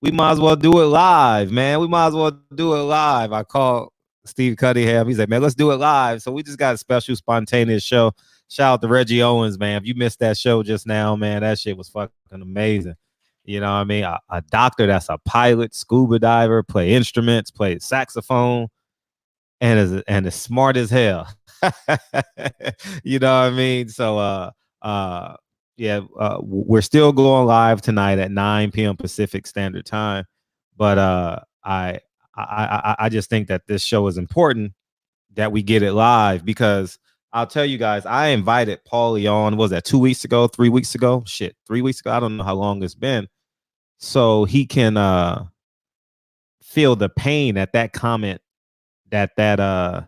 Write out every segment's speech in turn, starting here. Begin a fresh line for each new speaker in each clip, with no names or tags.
We might as well do it live, man. We might as well do it live. I called Steve Cunningham. He's like, man, let's do it live. So we just got a special spontaneous show. Shout out to Reggie Owens, man. If you missed that show just now, man, that shit was fucking amazing. You know what I mean? A doctor that's a pilot, scuba diver, play instruments, play saxophone, and is smart as hell. You know what I mean? So uh yeah, we're still going live tonight at 9 p.m. Pacific Standard Time. But I just think that this show is important that we get it live because I'll tell you guys, I invited Paulie on, was that 2 weeks ago, 3 weeks ago? Shit, 3 weeks ago. I don't know how long it's been. So he can feel the pain at that comment that uh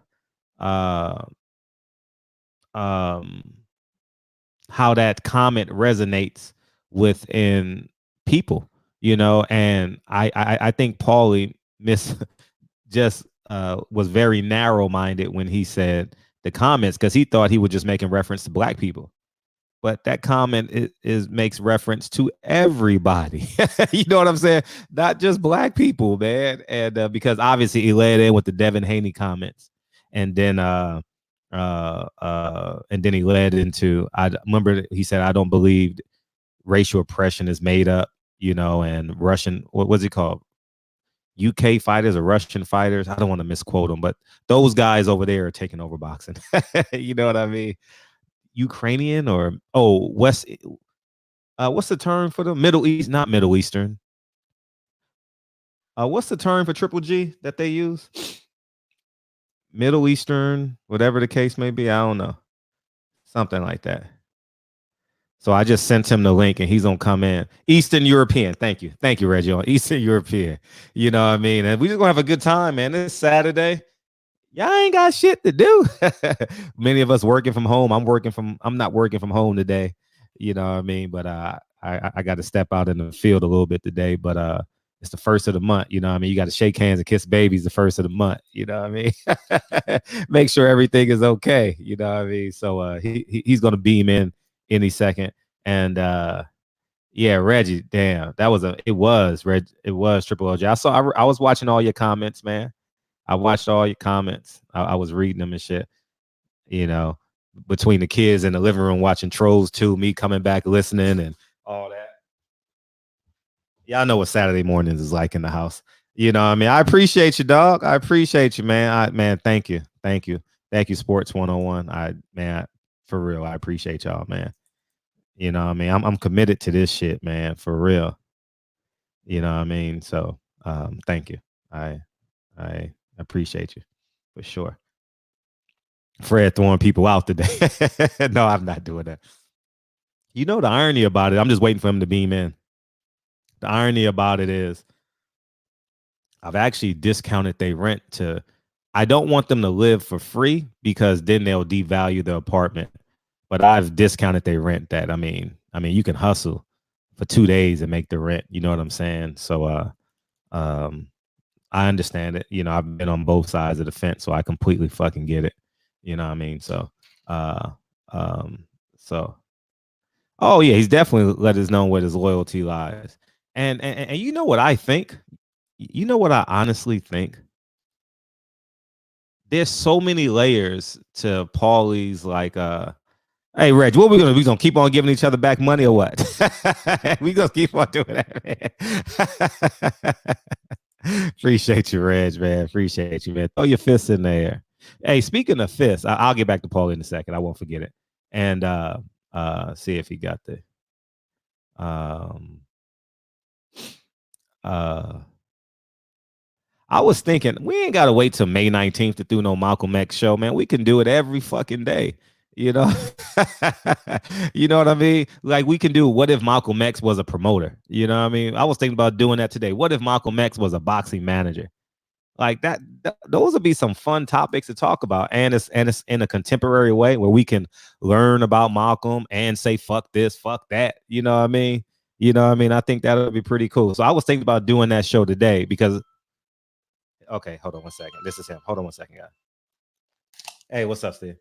um how that comment resonates within people, and I think Paulie miss just was very narrow minded when he said the comments because he thought he was just making reference to black people. But that comment is makes reference to everybody. You know what I'm saying? Not just black people, man. And because obviously he led in with the Devin Haney comments, and then and then he led into. I remember he said, "I don't believe racial oppression is made up," and Russian. What was it called? UK fighters or Russian fighters. I don't want to misquote them, but those guys over there are taking over boxing. You know what I mean? Ukrainian or West what's the term for the Middle East? Not Middle Eastern. What's the term for Triple G that they use? Middle Eastern, whatever the case may be. I don't know. Something like that. So I just sent him the link and he's gonna come in. Eastern European. Thank you. Thank you, Reggie. Eastern European. You know what I mean? And we just gonna have a good time, man. It's Saturday. Y'all ain't got shit to do. Many of us working from home. I'm not working from home today. You know what I mean? But I got to step out in the field a little bit today. But it's the first of the month. You know what I mean? You got to shake hands and kiss babies the first of the month. You know what I mean? Make sure everything is okay. You know what I mean? So he's gonna beam in any second. And yeah, Reggie, damn, it was Triple OJ. I was watching all your comments, man. I watched all your comments. I was reading them and shit. You know, between the kids in the living room watching Trolls 2, me coming back listening and all that. Y'all know what Saturday mornings is like in the house. You know what I mean? I appreciate you, dog. I appreciate you, man. Man, thank you. Thank you. Thank you, Sports 101. For real, I appreciate y'all, man. You know what I mean? I'm committed to this shit, man, for real. You know what I mean? So thank you. I appreciate you for sure. Fred throwing people out today. No, I'm not doing that. You know the irony about it. I'm just waiting for him to beam in. The irony about it is I've actually discounted their rent to. I don't want them to live for free because then they'll devalue the apartment. But I've discounted their rent. That you can hustle for 2 days and make the rent. You know what I'm saying? So I understand it. I've been on both sides of the fence, so I completely fucking get it. You know what I mean? So uh um so oh yeah, he's definitely let us know where his loyalty lies. And you know what I think? You know what I honestly think? There's so many layers to Paulie's like hey Reg, what we gonna keep on giving each other back money or what? We gonna keep on doing that, man. Appreciate you, Reg, man. Appreciate you, man. Throw your fists in there. Hey, speaking of fists, I'll get back to Paulie in a second. I won't forget it. And see if he got the um uh I was thinking we ain't gotta wait till May 19th to do no Malcolm X show, man. We can do it every fucking day. You know, you know what I mean? Like we can do what if Malcolm X was a promoter? You know what I mean? I was thinking about doing that today. What if Malcolm X was a boxing manager? Like those would be some fun topics to talk about, and it's in a contemporary way where we can learn about Malcolm and say fuck this, fuck that. You know what I mean? I think that would be pretty cool. So I was thinking about doing that show today because okay, hold on one second. This is him. Hold on one second, guys. Hey, what's up, Steve?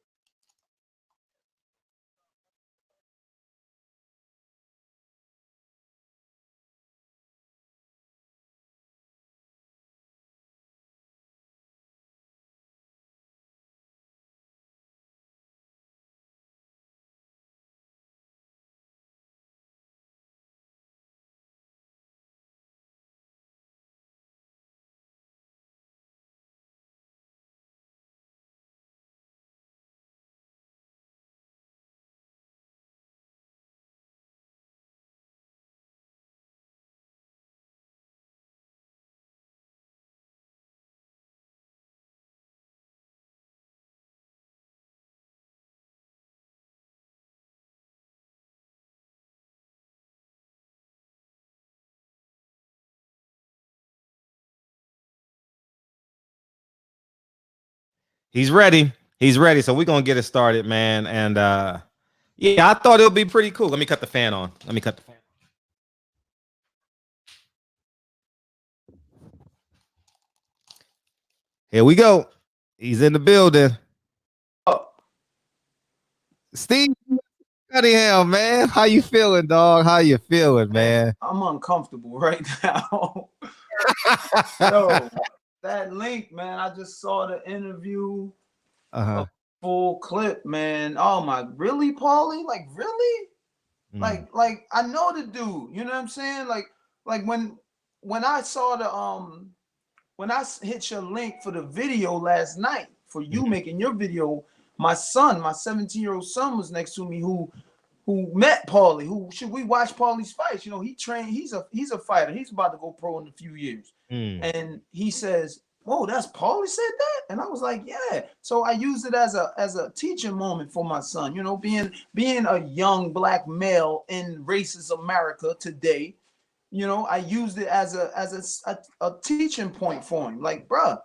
He's ready. He's ready. So we're gonna get it started, man. And yeah, I thought it would be pretty cool. Let me cut the fan on. Let me cut the fan. Here we go. He's in the building.
Oh,
Steve Cunningham, man. How you feeling, dog? How you feeling, man?
I'm uncomfortable right now. Yo, that link, man. I just saw the interview, a
Uh-huh.
full clip, man. Oh my, really, Paulie? Like, really?
Mm.
Like I know the dude. You know what I'm saying? Like when I saw the when I hit your link for the video last night for you
Mhm.
making your video, my son, my 17-year-old son was next to me who met Paulie, who should we watch Paulie's fights. You know, he trained, he's a fighter. He's about to go pro in a few years.
Mm.
And he says, whoa, that's Paulie said that? And I was like, yeah. So I used it as a teaching moment for my son, you know, being a young black male in racist America today. You know, I used it as a teaching point for him. Like, bruh,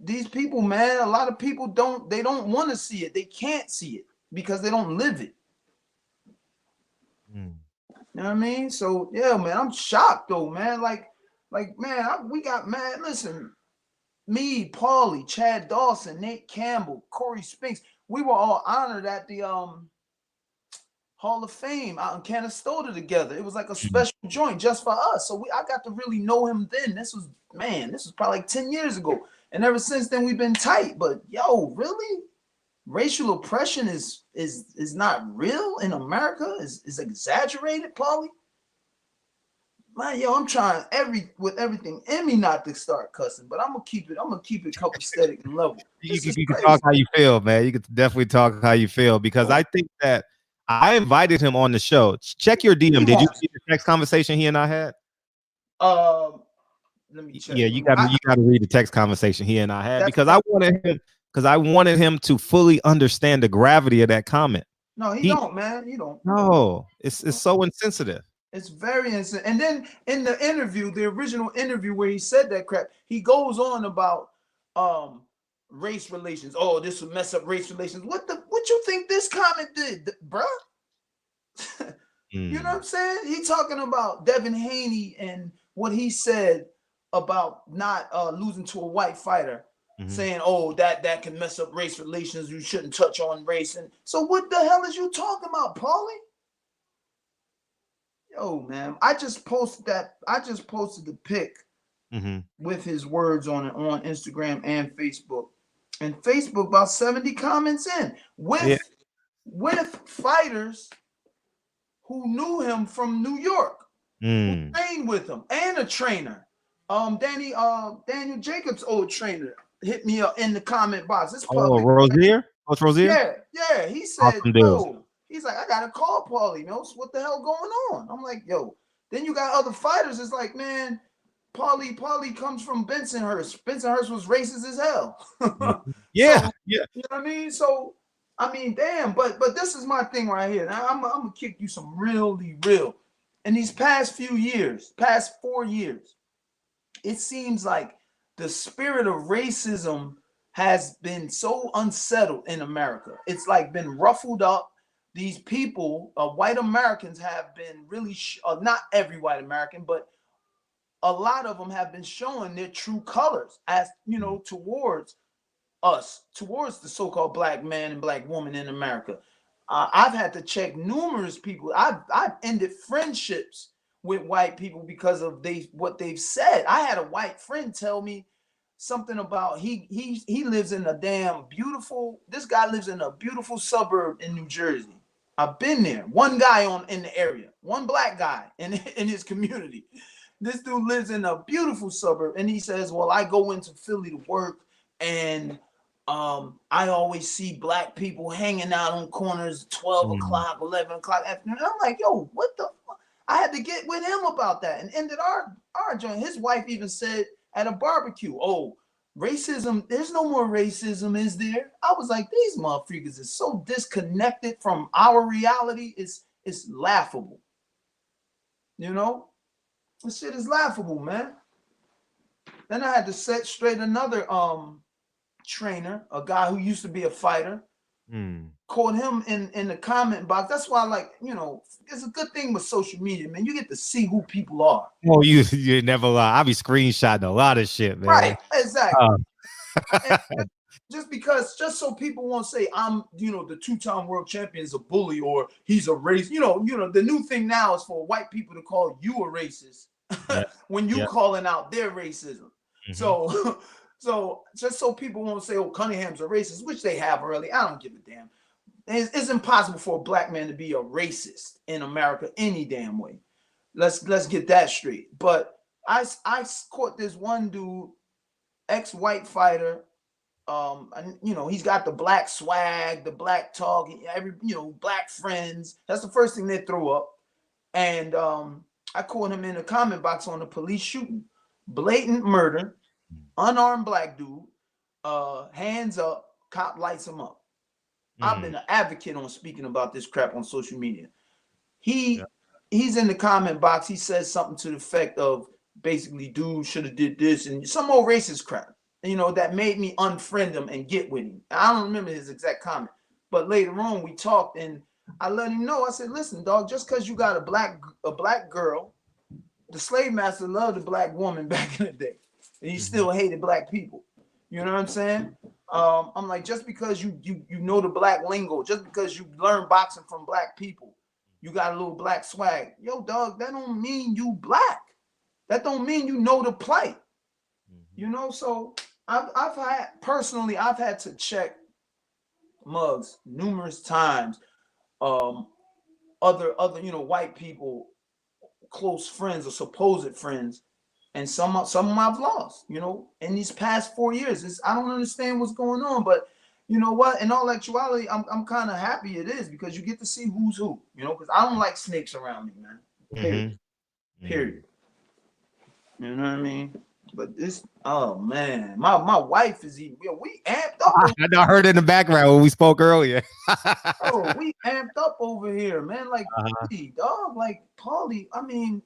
these people, man, a lot of people don't want to see it. They can't see it because they don't live it.
Mm.
You know what I mean? So yeah, man, I'm shocked though, man. Like man, we got man. Listen, me, Paulie, Chad Dawson, Nate Campbell, Corey Spinks, we were all honored at the Hall of Fame out in Canastota together. It was like a
Mm.
special joint just for us. So I got to really know him then. This was probably like 10 years ago. And ever since then we've been tight. But yo, really? Racial oppression is not real in America? Is exaggerated, Paulie? Man, yo, I'm trying with everything in me not to start cussing, but I'm gonna keep it copacetic and level.
You,
This
you,
is
you can talk
crazy.
how you feel, man. You can definitely talk how you feel because I think that I invited him on the show. Check your
He
DM. Did you
won't.
see the text conversation he and I had?
Um, let me check.
Yeah, you gotta read the text conversation he and I had
That's
because I wanted him to fully understand the gravity of that comment.
no, he
He
don't, man. He don't.
no, it's so insensitive.
It's very insane. And then in the interview, the original interview where he said that crap, he goes on about um race relations. Oh, this would mess up race relations. What you think this comment did, bruh? You know what
Mm.
I'm saying? He talking about Devin Haney and what he said about not losing to a white fighter,
Mhm.
saying, "Oh, that can mess up race relations. You shouldn't touch on race." And so, what the hell is you talking about, Paulie? Yo, man, I just posted that. I just posted the pic
Mhm.
with his words on it on Instagram and Facebook. And Facebook about 70 comments in
Yeah.
with fighters who knew him from New York, who
Mm.
trained with him, and a trainer. Daniel Jacobs' old trainer hit me up in the comment box. It's
Oh,
public.
Rosier? Coach Rosier?
Yeah. He said,
Awesome dude.
yo, he's like, I gotta call Paulie, what the hell going on? I'm like, yo. Then you got other fighters. It's like, man, Paulie comes from Bensonhurst. Bensonhurst was racist as hell.
Mhm. Yeah,
So
yeah.
you know what I mean? So I mean, damn, but this is my thing right here. Now I'm gonna kick you some really real. In these past few years, past 4 years, it seems like the spirit of racism has been so unsettled in America. It's like been ruffled up. These people, white Americans, have been really not every white American, but a lot of them have been showing their true colors as
Mm.
towards us, towards the so-called black man and black woman in America. I've had to check numerous people. I've ended friendships with white people because of what they've said. I had a white friend tell me something about he lives in a damn beautiful. This guy lives in a beautiful suburb in New Jersey. I've been there. One guy in the area, one black guy in his community. This dude lives in a beautiful suburb, and he says, "Well, I go into Philly to work, and I always see black people hanging out on corners, 12
Mm.
o'clock, 11 o'clock afternoon." I'm like, yo, what the fuck? I had to get with him about that and ended our joint. His wife even said at a barbecue, oh, racism, there's no more racism, is there? I was like, these motherfuckers is so disconnected from our reality, it's laughable. You know? This shit is laughable, man. Then I had to set straight another trainer, a guy who used to be a fighter.
Mm.
Caught him in the comment box. That's why, like, it's a good thing with social media, man. You get to see who people are.
Oh, you never lie. I be screenshotting a lot of shit, man.
Right, exactly.
Uh,
And just so people won't say I'm, the two-time world champion is a bully or he's a racist. The new thing now is for white people to call you a racist
yeah,
when you
yeah.
calling out their racism.
Mhm.
So just so people won't say, oh, Cunningham's a racist, which they have early. I don't give a damn. It's impossible for a black man to be a racist in America any damn way. Let's get that straight. But I caught this one dude, ex-white fighter. And, he's got the black swag, the black talk, black friends. That's the first thing they throw up. And I caught him in the comment box on the police shooting, blatant murder, unarmed black dude, hands up, cop lights him up. I've been an advocate on speaking about this crap on social media. He's in the comment box. He says something to the effect of basically, dude should have did this and some old racist crap, that made me unfriend him and get with him. I don't remember his exact comment, but later on we talked and I let him know. I said, listen, dog, just because you got a black girl, the slave master loved a black woman back in the day, and he still hated black people. You know what I'm saying? I'm like, just because you know the black lingo, just because you learn boxing from black people, you got a little black swag. Yo, dog, that don't mean you black. That don't mean you know the plight. So I've had to check Muggs numerous times. Other white people, close friends or supposed friends, and some of them I've lost, in these past 4 years. I don't understand what's going on, but you know what? In all actuality, I'm kind of happy it is because you get to see who's who, because I don't like snakes around me, man. Period. Period. You know what I mean? But this, oh man, my wife is eating. We amped up.
I heard in the background when we spoke earlier.
Oh, we amped up over here, man. Like, dog, like Paulie. I mean,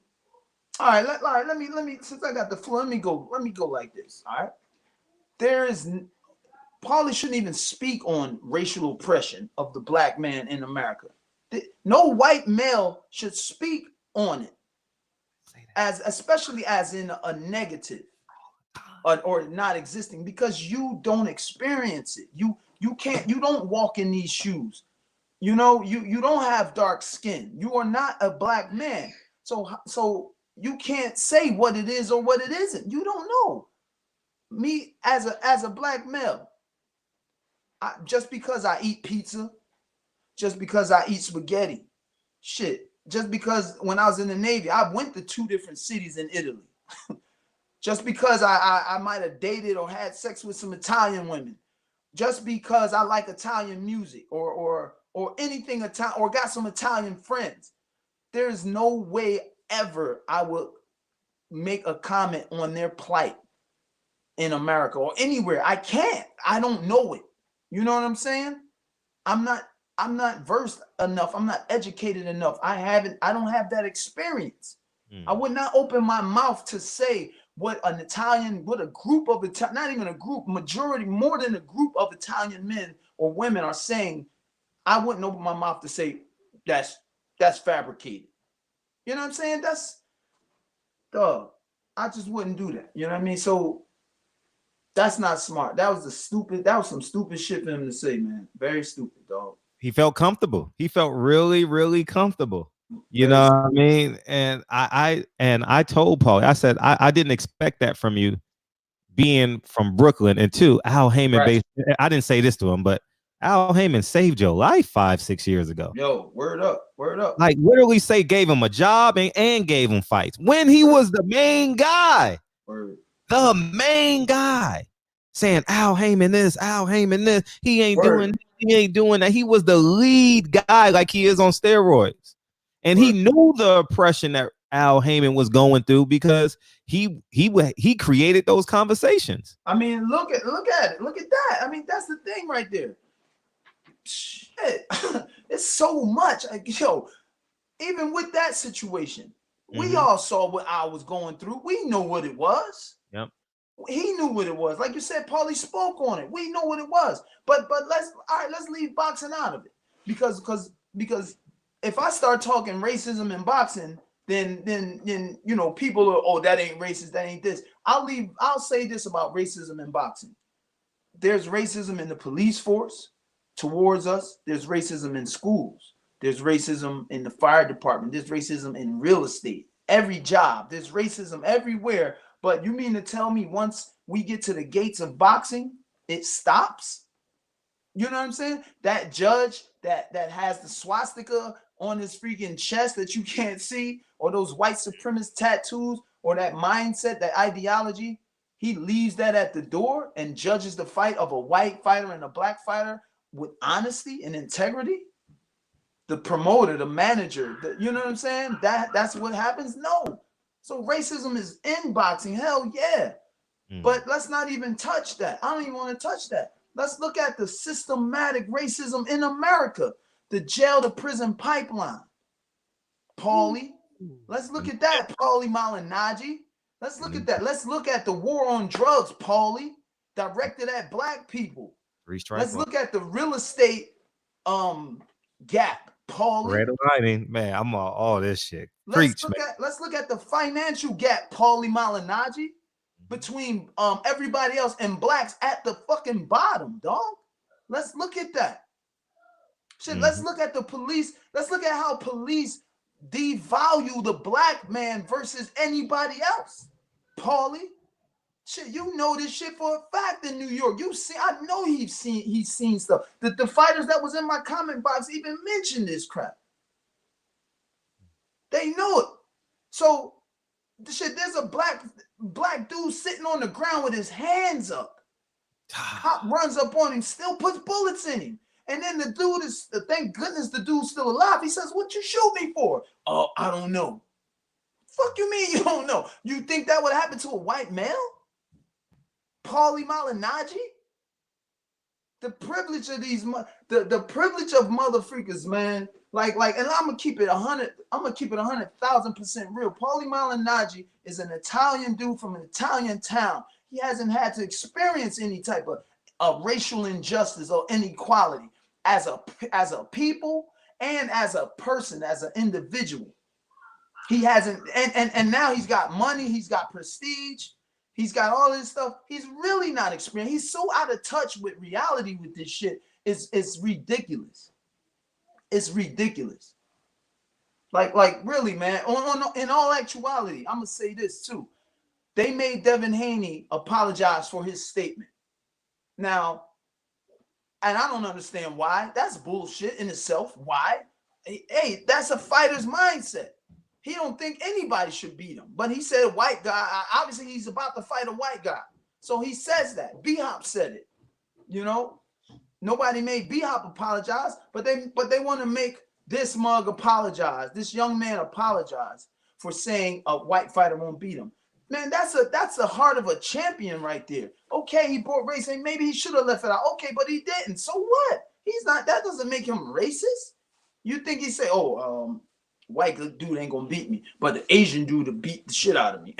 all right, let me. Since I got the floor, let me go like this. All right, Paulie shouldn't even speak on racial oppression of the black man in America. No white male should speak on it, especially as in a negative or not existing, because you don't experience it. You don't walk in these shoes. You don't have dark skin. You are not a black man. So you can't say what it is or what it isn't. You don't know. Me as a black male, just because I eat pizza, just because I eat spaghetti, just because when I was in the Navy, I went to 2 different cities in Italy. Just because I might have dated or had sex with some Italian women, just because I like Italian music or anything Italian, or got some Italian friends, there's no way ever I would make a comment on their plight in America or anywhere. I can't. I don't know it. You know what I'm saying? I'm not versed enough. I'm not educated enough. I don't have that experience. I would not open my mouth to say what a group of not even a group, majority, more than a group of Italian men or women are saying. I wouldn't open my mouth to say that's fabricated. You know what I'm saying? I just wouldn't do that. You know what I mean? So that's not smart. That was some stupid shit for him to say, man. Very stupid, dog.
He felt comfortable. He felt really, really comfortable. You know what I mean? And I told Paul, I said, I didn't expect that from you, being from Brooklyn. And 2, Al Heyman I didn't say this to him, but Al Heyman saved your life 5-6 years ago.
Yo, word up.
Like, literally gave him a job and gave him fights when he was the main guy.
Word.
The main guy, saying Al Heyman this, Al Heyman this. He ain't doing that. He was the lead guy, like he is on steroids. And he knew the oppression that Al Heyman was going through because he created those conversations.
I mean, look at it. Look at that. I mean, that's the thing right there. Shit. It's so much. Like, yo, even with that situation, we all saw what I was going through. We know what it was.
Yep.
He knew what it was. Like you said, Paulie spoke on it. We know what it was. But let's leave boxing out of it. Because if I start talking racism in boxing, then you know, people are, oh, that ain't racist, that ain't this. I'll say this about racism in boxing. There's racism in the police force towards us. There's racism in schools. There's racism in the fire department. There's racism in real estate. Every job, there's racism everywhere. But you mean to tell me once we get to the gates of boxing, it stops? You know what I'm saying? That judge that has the swastika on his freaking chest that you can't see, or those white supremacist tattoos, or that mindset, that ideology, he leaves that at the door and judges the fight of a white fighter and a black fighter with honesty and integrity. The promoter, the manager, you know what I'm saying? That's what happens? No. So racism is in boxing. Hell yeah. But let's not even touch that. I don't even want to touch that. Let's look at the systematic racism in America, the jail to prison pipeline. Paulie, let's look at that. Paulie Malignaggi. Let's look at that. Let's look at the war on drugs, Paulie, directed at black people. Let's look at the real estate gap, Paulie.
Red lighting, man. I'm all this shit.
Let's look at the financial gap, Paulie Malignaggi, between everybody else and blacks at the fucking bottom, dog. Let's look at that. Shit, let's look at the police. Let's look at how police devalue the black man versus anybody else. Paulie, shit, you know this shit for a fact in New York. You see, I know he's seen stuff. The fighters that was in my comment box even mentioned this crap. They know it. So shit, there's a black dude sitting on the ground with his hands up. Cop runs up on him, still puts bullets in him. And then the dude is, thank goodness the dude's still alive. He says, what you shoot me for? Oh, I don't know. Fuck you mean you don't know? You think that would happen to a white male? Paulie Malignaggi? The privilege of these, the privilege of motherfuckers, man. Like, and I'm gonna keep it 100. I'm gonna keep it 100,000% real. Paulie Malignaggi is an Italian dude from an Italian town. He hasn't had to experience any type of racial injustice or inequality as a people and as a person, as an individual. He hasn't, and now he's got money, he's got prestige, he's got all this stuff. He's really not experienced. He's so out of touch with reality with this shit. It's ridiculous. It's ridiculous. Like really, man. In all actuality, I'm gonna say this too. They made Devin Haney apologize for his statement. Now, and I don't understand why. That's bullshit in itself. Why? Hey, that's a fighter's mindset. He don't think anybody should beat him. But he said white guy. Obviously, he's about to fight a white guy. So he says that. B-Hop said it. You know? Nobody made B-Hop apologize, but they want to make this mug apologize. This young man apologize for saying a white fighter won't beat him. Man, that's the heart of a champion right there. Okay, he brought race, and maybe he should have left it out. Okay, but he didn't. So what? He's not. That doesn't make him racist. You think he say, "Oh, white dude ain't gonna beat me, but the Asian dude to beat the shit out of me."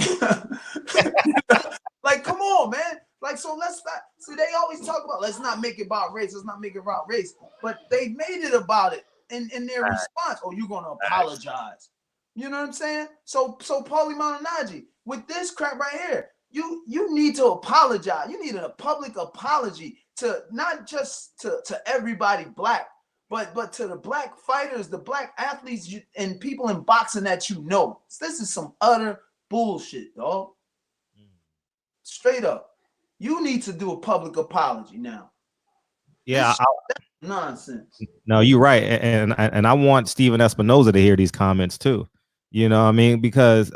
Like, come on, man. Like, so let's not. See, they always talk about let's not make it about race. Let's not make it about race. But they made it about it in their response. Oh, you're gonna apologize. You know what I'm saying? So Paulie Malignaggi, with this crap right here, you need to apologize. You need a public apology to not just to everybody black, but to the black fighters, the black athletes, and people in boxing that you know. This is some utter bullshit, dog. Straight up. You need to do a public apology now.
Yeah,
nonsense.
No, you're right, and I want Steven Espinoza to hear these comments too. You know what I mean? Because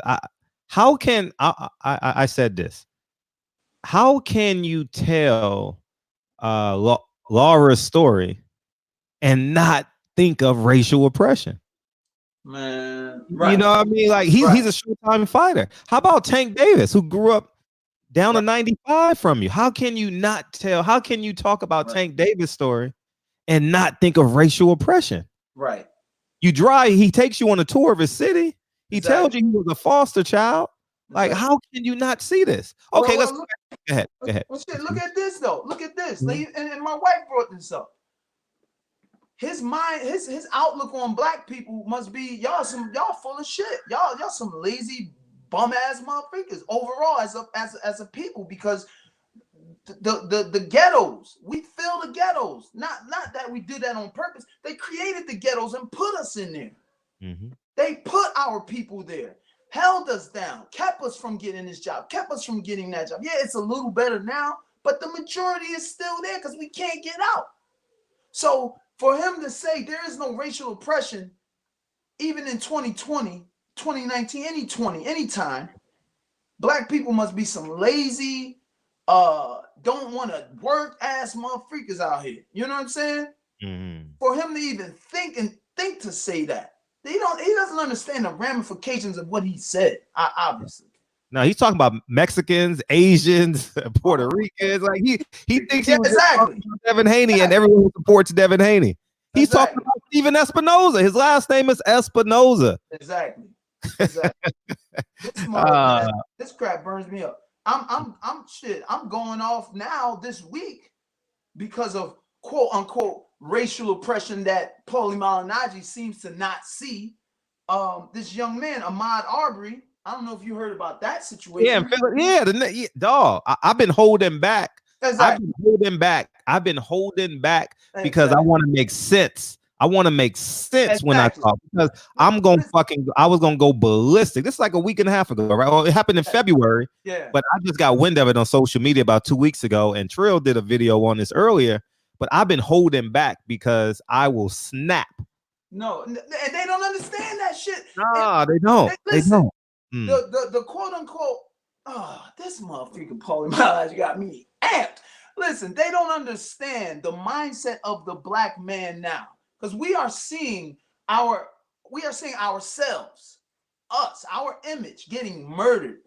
how can I said this? How can you tell Laura's story and not think of racial oppression?
Man, right.
You know what I mean? Like he's a Showtime fighter. How about Tank Davis, who grew up down to 95 from you? How can you not tell? How can you talk about Tank Davis' story and not think of racial oppression?
Right.
He takes you on a tour of his city. He tells you he was a foster child. Like, how can you not see this? Okay, Go ahead. Go ahead.
Well, shit, look at this though. Look at this. And my wife brought this up. His mind, his outlook on black people must be y'all full of shit. Y'all some lazy bum ass motherfuckers overall as a people, because the ghettos, we fill the ghettos. Not that we did that on purpose. They created the ghettos and put us in there.
Mm-hmm.
They put our people there, held us down, kept us from getting this job, kept us from getting that job. Yeah, it's a little better now, but the majority is still there because we can't get out. So for him to say there is no racial oppression, even in 2020, 2019, anytime, black people must be some lazy, don't want to work ass motherfuckers out here. You know what I'm saying?
Mm-hmm.
For him to even think to say that, he doesn't understand the ramifications of what he said. Obviously.
No, he's talking about Mexicans, Asians, Puerto Ricans. Like he thinks he was
exactly
Devin Haney, and everyone who supports Devin Haney. He's
exactly.
talking about Steven Espinoza. His last name is Espinoza.
Exactly. This crap burns me up. I'm going off now this week because of quote unquote racial oppression that Paulie Malignaggi seems to not see. This young man, Ahmaud Arbery, I don't know if you heard about that situation.
Dog. I've been holding back.
Exactly.
I've been holding back because I want to make sense. I want to make sense when I talk, because I was gonna go ballistic. This is like a week and a half ago, right? Well, it happened in February.
Yeah.
But I just got wind of it on social media about 2 weeks ago, and Trill did a video on this earlier. But I've been holding back because I will snap.
No, and they don't understand that shit.
Nah, they don't. They don't.
The quote unquote, this motherfucking Paulie Malignaggi got me amped. Listen, they don't understand the mindset of the black man now, because we are seeing ourselves, us, our image getting murdered,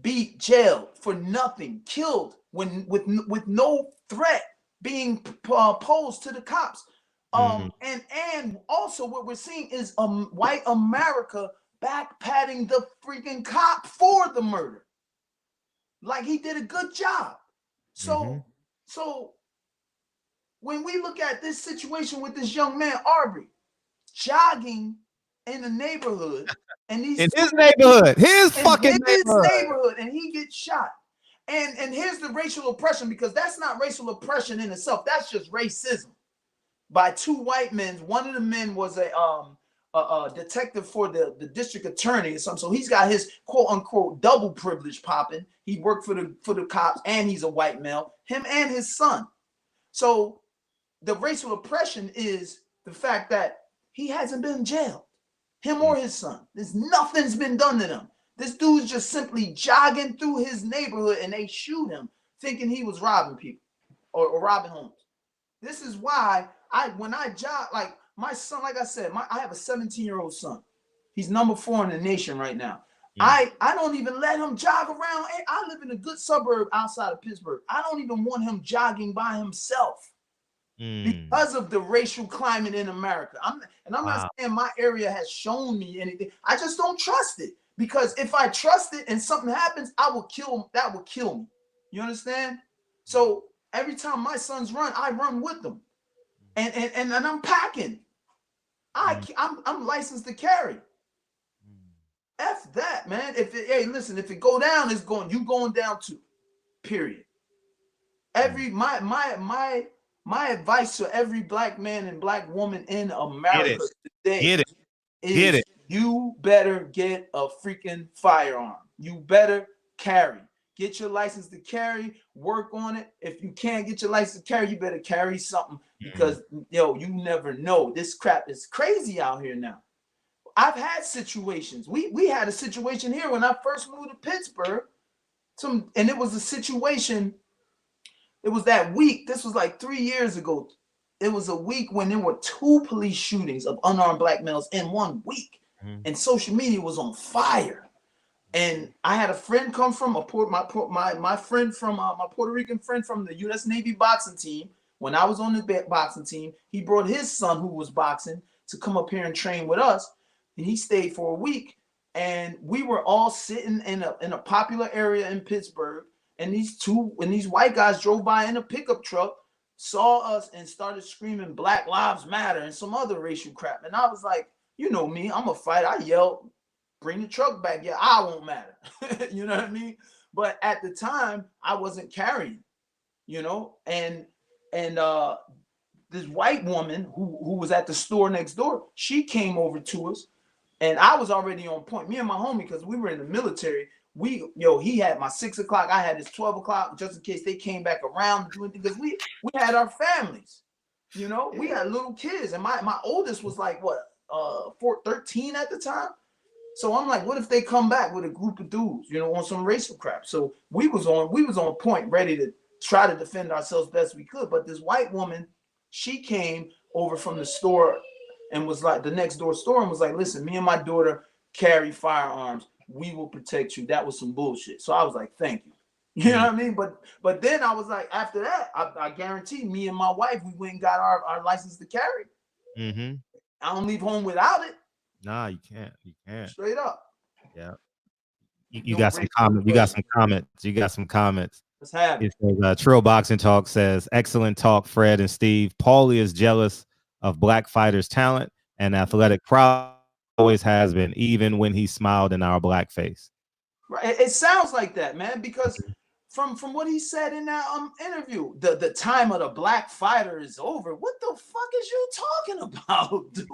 beat, jailed for nothing, killed with no threat being posed to the cops. And also what we're seeing is white America back patting the freaking cop for the murder, like he did a good job. So when we look at this situation with this young man Arbery jogging in the neighborhood, and
his neighborhood, his
neighborhood, and he gets shot. And here's the racial oppression, because that's not racial oppression in itself. That's just racism by two white men. One of the men was a detective for the district attorney or something. So he's got his quote unquote double privilege popping. He worked for the cops, and he's a white male, him and his son. So the racial oppression is the fact that he hasn't been jailed, him or his son. Nothing's been done to them. This dude's just simply jogging through his neighborhood, and they shoot him thinking he was robbing people or robbing homes. This is why when I jog, like my son, like I said, I have a 17-year-old son. He's number 4 in the nation right now. I don't even let him jog around. I live in a good suburb outside of Pittsburgh. I don't even want him jogging by himself because of the racial climate in America. I'm not saying my area has shown me anything. I just don't trust it, because if I trust it and something happens, that will kill me. You understand? So every time my sons run, I run with them, and I'm packing. I'm licensed to carry. F that, man. If it go down, you going down too. Period. My advice to every black man and black woman in America today is you better get a freaking firearm. You better carry. Get your license to carry, work on it. If you can't get your license to carry, you better carry something, because you never know. This crap is crazy out here now. I've had situations. We had a situation here when I first moved to Pittsburgh. And it was a situation. It was that week. This was like 3 years ago. It was a week when there were 2 police shootings of unarmed black males in 1 week, and social media was on fire. And I had a friend come from my friend from my Puerto Rican friend from the U.S. Navy boxing team. When I was on the boxing team, he brought his son who was boxing to come up here and train with us. And he stayed for a week, and we were all sitting in a popular area in Pittsburgh, and these white guys drove by in a pickup truck, saw us, and started screaming Black Lives Matter and some other racial crap. And I was like, you know me, I'm a fighter. I yelled, bring the truck back. Yeah, I won't matter. You know what I mean? But at the time, I wasn't carrying, and this white woman who was at the store next door, she came over to us, and I was already on point. Me and my homie, because we were in the military, he had my 6 o'clock, I had his 12 o'clock, just in case they came back around to do anything, because we had our families, we had little kids, and my oldest was like 13 at the time. So I'm like, what if they come back with a group of dudes, on some racial crap? So we was on point, ready to try to defend ourselves best we could. But this white woman, she came over from the store and was like, the next door store, and was like, listen, me and my daughter carry firearms. We will protect you. That was some bullshit. So I was like, thank you. You know what I mean? But then I was like, after that, I guarantee me and my wife, we went and got our license to carry.
Mm-hmm.
I don't leave home without it.
Nah, you can't. You can't.
Straight up.
Yeah. You got some comments. You got some comments. You got some comments.
Let's have it.
It says, Trill Boxing Talk says, excellent talk, Fred and Steve. Paulie is jealous of black fighters' talent and athletic prowess, always has been, even when he smiled in our black face.
Right. It sounds like that, man, because from what he said in that interview, the time of the black fighter is over. What the fuck is you talking about, dude?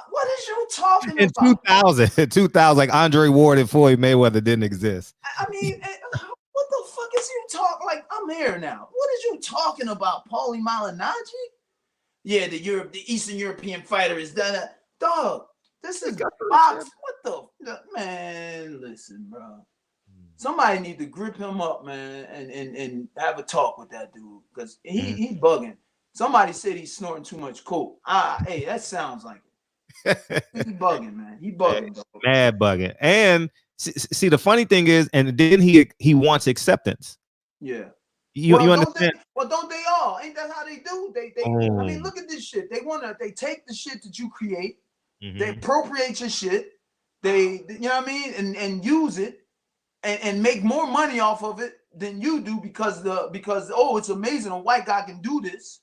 What is you talking about?
In 2000, like Andre Ward and Floyd Mayweather didn't exist.
I mean, what the fuck is you talking? Like, I'm here now. What is you talking about, Paulie Malignaggi? Yeah, the Eastern European fighter is done. Dog, this is box. What the man? Listen, bro. Somebody need to grip him up, man, and have a talk with that dude, because he bugging. Somebody said he's snorting too much coke. Hey, that sounds like it. He's bugging, man. He bugging, dog.
Mad bugging. And see, the funny thing is, and then he wants acceptance.
Yeah.
You understand?
Don't they all? Ain't that how they do? They I mean, look at this shit. They take the shit that you create, they appropriate your shit, they you know what I mean, and use it and make more money off of it than you do, because it's amazing a white guy can do this,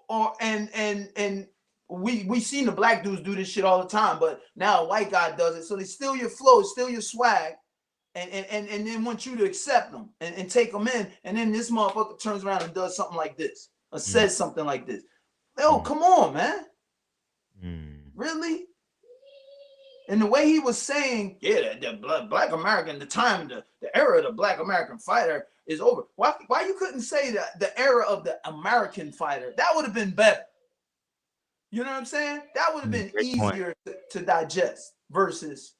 or and we seen the black dudes do this shit all the time, but now a white guy does it, so they steal your flow, steal your swag, and then want you to accept them and take them in, and then this motherfucker turns around and does something like this or says something like this. Yo, come on, man. Really? And the way he was saying, yeah, the black American, the time, the era of the black American fighter is over. Why you couldn't say that the era of the American fighter? That would have been better. You know what I'm saying? That would have been easier to digest versus,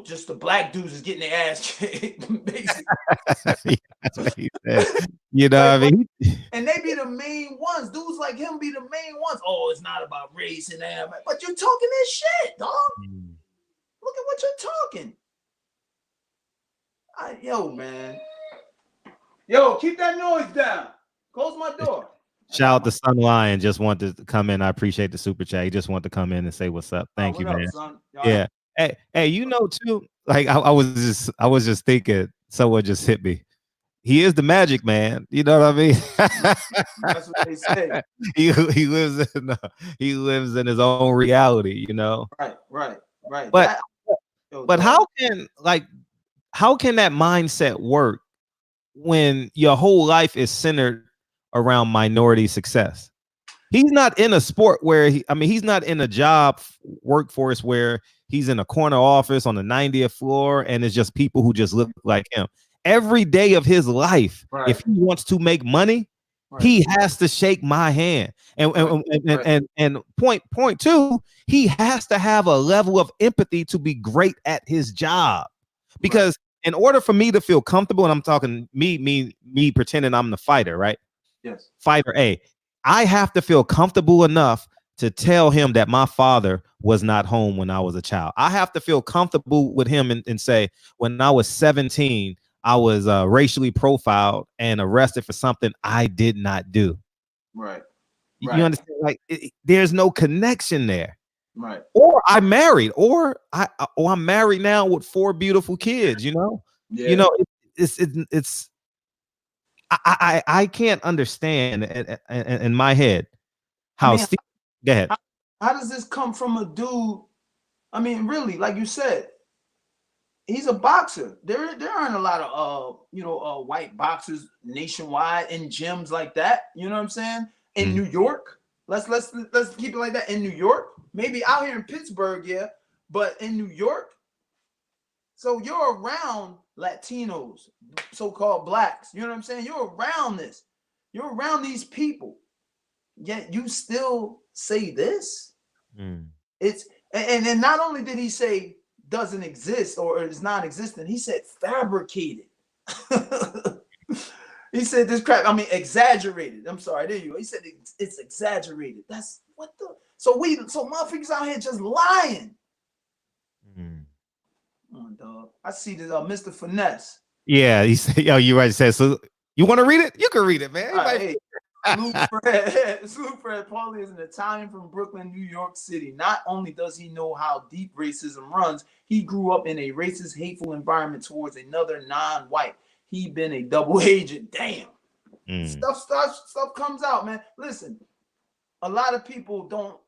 just the black dudes is getting their ass kicked, basically.
That's what he said. You know what I mean?
And they be the main ones. Dudes like him be the main ones. Oh, it's not about race and that. But you're talking this shit, dog. Look at what you're talking. Yo, man. Yo, keep that noise down. Close my door.
Shout out to Sun Lion. Just wanted to come in. I appreciate the super chat. He just wanted to come in and say what's up. Thank you, man. Yeah. Hey, too. Like I was just thinking. Someone just hit me. He is the magic man. You know what I mean?
That's what they say.
he lives in his own reality.
Right.
But how can that mindset work when your whole life is centered around minority success? He's not in a sport where he's not in a job workforce where he's in a corner office on the 90th floor and it's just people who just look like him. Every day of his life, if he wants to make money, he has to shake my hand. And point two, he has to have a level of empathy to be great at his job. Because in order for me to feel comfortable, and I'm talking me pretending I'm the fighter, right?
Yes.
Fighter A. I have to feel comfortable enough to tell him that my father was not home when I was a child. I have to feel comfortable with him and say, when I was 17, I was racially profiled and arrested for something I did not do.
Right.
You understand? Like, there's no connection there.
Right.
Or I'm married, or I'm married now with 4 beautiful kids. You
Yeah.
know, it's I can't understand in my head
I
how
mean,
Steve. Go ahead.
how, how does this come from a dude? I mean, really, like you said, he's a boxer. There aren't a lot of white boxers nationwide in gyms like that. You know what I'm saying? In
Mhm.
New York, let's keep it like that. In New York, maybe out here in Pittsburgh, yeah, but in New York, so you're around Latinos, so-called blacks. You know what I'm saying? You're around this. You're around these people. Yet you still say this.
Mm.
It's and then not only did he say doesn't exist or is non-existent, he said fabricated. He said this crap. I mean, exaggerated. I'm sorry, there you go. He said it's exaggerated. That's what the. So motherfuckers out here just lying.
Mm.
Oh, dog. I see this, Mr. Finesse.
Yeah, he said, "Yo, you right." Said so. You want to read it? You can read it, man.
All right, hey, Salute Fred. Salute Fred. Paulie is an Italian from Brooklyn, New York City. Not only does he know how deep racism runs, he grew up in a racist, hateful environment towards another non-white. He been a double agent. Damn.
Mm.
Stuff comes out, man. Listen, a lot of people don't.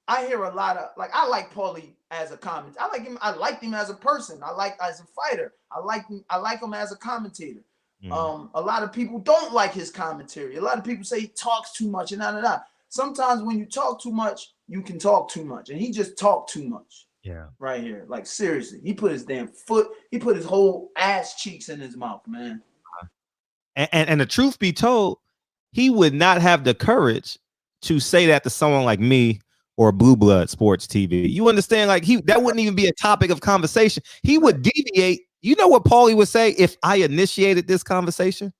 I hear a lot of I like Paulie as a comment. I like him. I like him as a person. I like as a fighter. I like him as a commentator.
Mm.
A lot of people don't like his commentary. A lot of people say he talks too much and da. Sometimes when you talk too much, you can talk too much, and he just talked too much.
Yeah.
Right here, like seriously, he put his damn foot. He put his whole ass cheeks in his mouth, man.
And the truth be told, he would not have the courage to say that to someone like me or Blue Blood Sports TV. You understand? Like that wouldn't even be a topic of conversation. He would deviate. You know what Paulie would say if I initiated this conversation?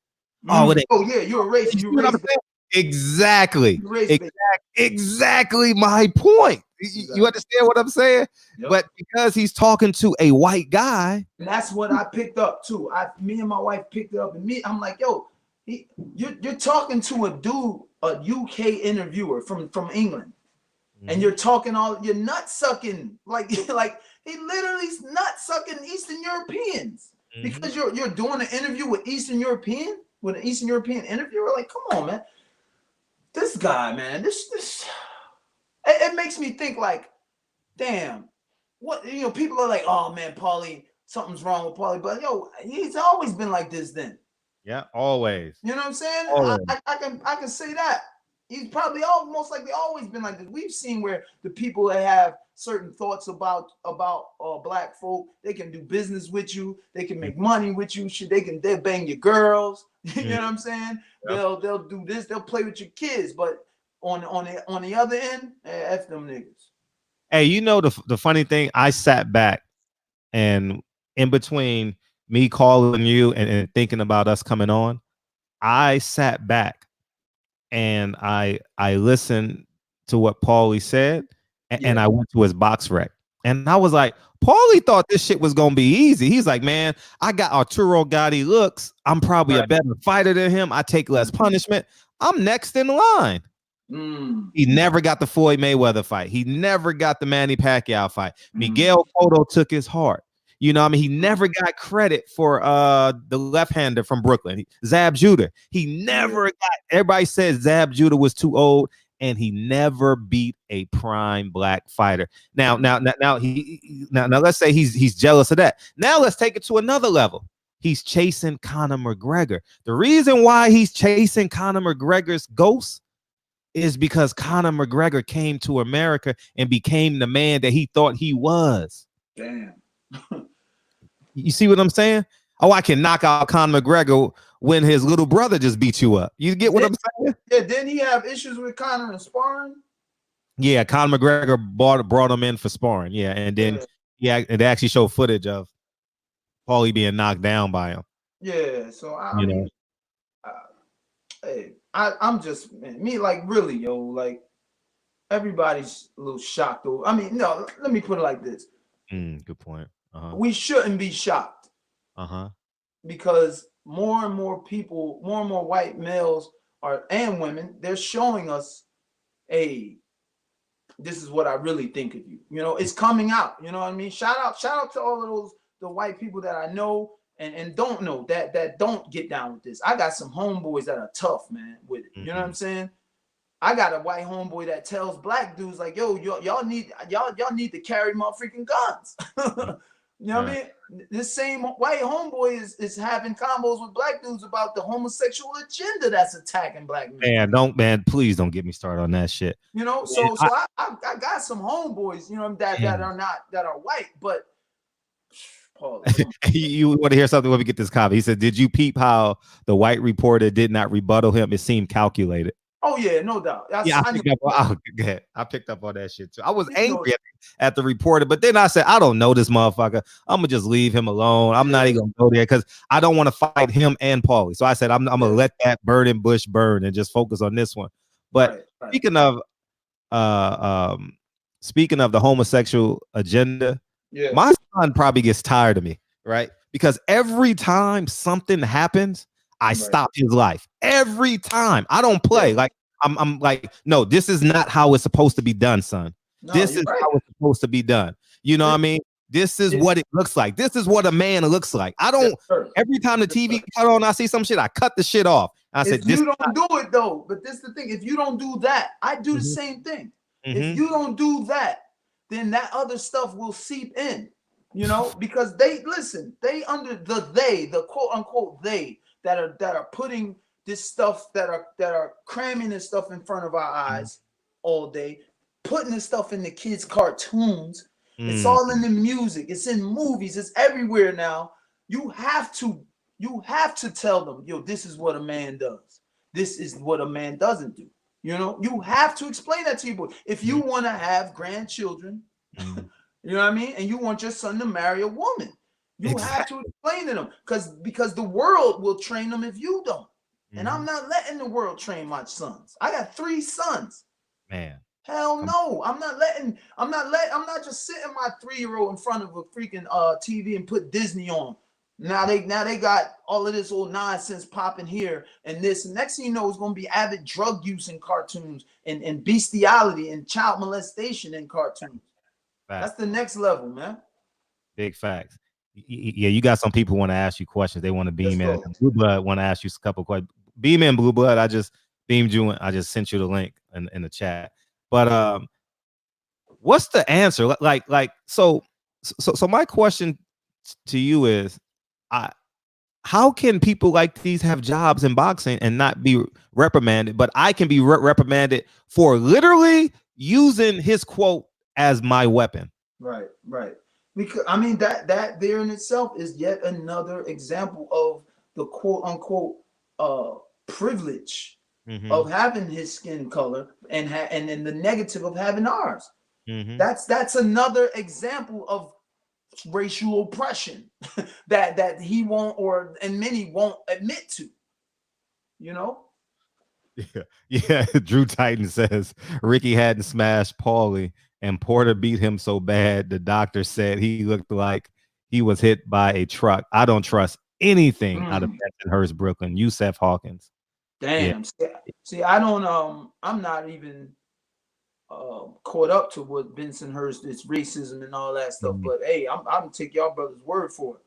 Oh,
Oh yeah, you're a racist.
you see
You're
what I'm
racist.
saying? Exactly.
Race bait.
Exactly my point. You understand what I'm saying?
Yep.
But because he's talking to a white guy,
And that's what I picked up too. Me and my wife picked it up, and I'm like, yo, you're talking to a dude, a UK interviewer from England, and you're talking you're nut sucking like like he literally's nut sucking Eastern Europeans because you're doing an interview with an Eastern European interviewer. Like, come on, man, this guy, man, this it makes me think like, damn, what people are like, oh man, Paulie, something's wrong with Paulie, but yo, he's always been like this. Then
yeah, always.
you know what I'm saying?
Always.
I can say that he's probably most likely always been like this. We've seen where the people that have certain thoughts about black folk, they can do business with you, they can make money with you, shit, they'll bang your girls. You know what I'm saying?
Yep.
They'll do this, they'll play with your kids, but on the other end, F them niggas.
Hey, you know the funny thing? I sat back and in between me calling you and thinking about us coming on, I sat back and I listened to what Paulie said and I went to his box rec. And I was like, Paulie thought this shit was gonna be easy. He's like, man, I got Arturo Gotti looks. I'm probably a better fighter than him. I take less punishment. I'm next in line. He never got the Floyd Mayweather fight. He never got the Manny Pacquiao fight. Miguel Cotto took his heart. You know, I mean, he never got credit for the left-hander from Brooklyn, Zab Judah. He never got. Everybody said Zab Judah was too old, and he never beat a prime black fighter. Now, let's say he's jealous of that. Now let's take it to another level. He's chasing Conor McGregor. The reason why he's chasing Conor McGregor's ghost is because Conor McGregor came to America and became the man that he thought he was.
Damn.
You see what I'm saying? Oh, I can knock out Conor McGregor when his little brother just beat you up. You get what I'm saying?
Yeah, didn't he have issues with Conor and sparring?
Yeah, Conor McGregor brought him in for sparring. Yeah, and then they actually showed footage of Paulie being knocked down by him.
Yeah, so I mean, hey, I'm just me like really, yo, like everybody's a little shocked. I mean, no, let me put it like this.
Good point.
We shouldn't be shocked. Because more and more people, more and more white males and women, they're showing us a this is what I really think of you. You know, it's coming out. You know what I mean? Shout out to all of those the white people that I know and don't know that don't get down with this. I got some homeboys that are tough, man, with it. You know what I'm saying? I got a white homeboy that tells black dudes like, yo, y'all need to carry my freaking guns. You know what I mean? This same white homeboy is having combos with black dudes about the homosexual agenda that's attacking black men.
Man, please don't get me started on that shit.
You know, so I got some homeboys, you know, that are white, but Paul,
you want to hear something when we get this comment? He said, "Did you peep how the white reporter did not rebuttal him? It seemed calculated."
Oh yeah, no doubt.
I picked up on that shit too. I was angry at the reporter, but then I said, I don't know this motherfucker. I'm gonna just leave him alone. I'm not even gonna go there because I don't want to fight him and Paulie. So I said, I'm gonna let that burning bush burn and just focus on this one. But speaking of the homosexual agenda, my son probably gets tired of me, right? Because every time something happens, I stop his life every time. I don't play like I'm like, no, this is not how it's supposed to be done, son. No, this is how it's supposed to be done. You know what I mean? This is what it looks like. This is what a man looks like. I don't. Every time the TV cut on, I see some shit. I cut the shit off. I said,
you don't do it though. But this is the thing. If you don't do that, I do the same thing. If you don't do that, then that other stuff will seep in. You know, because they under the quote unquote they that are putting this stuff that are cramming this stuff in front of our eyes all day, putting this stuff in the kids' cartoons. It's all in the music, it's in movies, it's everywhere now. You have to tell them, yo, this is what a man does. This is what a man doesn't do. You know, you have to explain that to people. If you want to have grandchildren, you know what I mean, and you want your son to marry a woman, you have to explain to them because the world will train them if you don't. And I'm not letting the world train my sons. I got 3 sons.
Man.
Hell no. I'm not just sitting my 3-year-old in front of a freaking TV and put Disney on. Now they got all of this old nonsense popping here and this. And next thing you know, it's gonna be avid drug use in cartoons and bestiality and child molestation in cartoons. That's the next level, man.
Big facts. Yeah, you got some people want to ask you questions. They want to beam in. Blue Blood want to ask you a couple questions. Beam in, Blue Blood. I just beamed you. I just sent you the link in the chat. But what's the answer? So my question to you is, how can people like these have jobs in boxing and not be reprimanded? But I can be reprimanded for literally using his quote as my weapon. Right.
Because I mean that there in itself is yet another example of the quote unquote privilege of having his skin color and then the negative of having ours. That's another example of racial oppression that he won't and many won't admit to. You know?
Yeah. Drew Titan says Ricky hadn't smashed Paulie and Porter beat him so bad the doctor said he looked like he was hit by a truck. I don't trust anything out of Bensonhurst, Brooklyn. Yusef Hawkins.
Damn. Yeah. See, I don't I'm not even caught up to what Bensonhurst is racism and all that stuff. But hey, I'm gonna take y'all brother's word for it.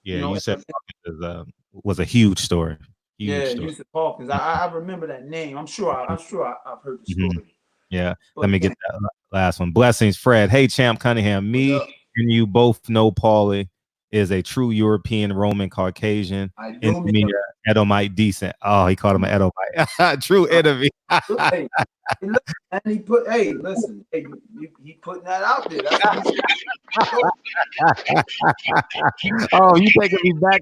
Yeah, you know, Yusef Hawkins was a huge story.
Yusef Hawkins. I remember that name. I'm sure I've heard the story.
Yeah. But let me get that last one. Blessings, Fred. Hey, Champ Cunningham. Me and you both know Paulie is a true European Roman Caucasian. Edomite decent. Oh, he called him an Edomite. True enemy.
And he put, listen, he putting that out there.
Oh, you taking me back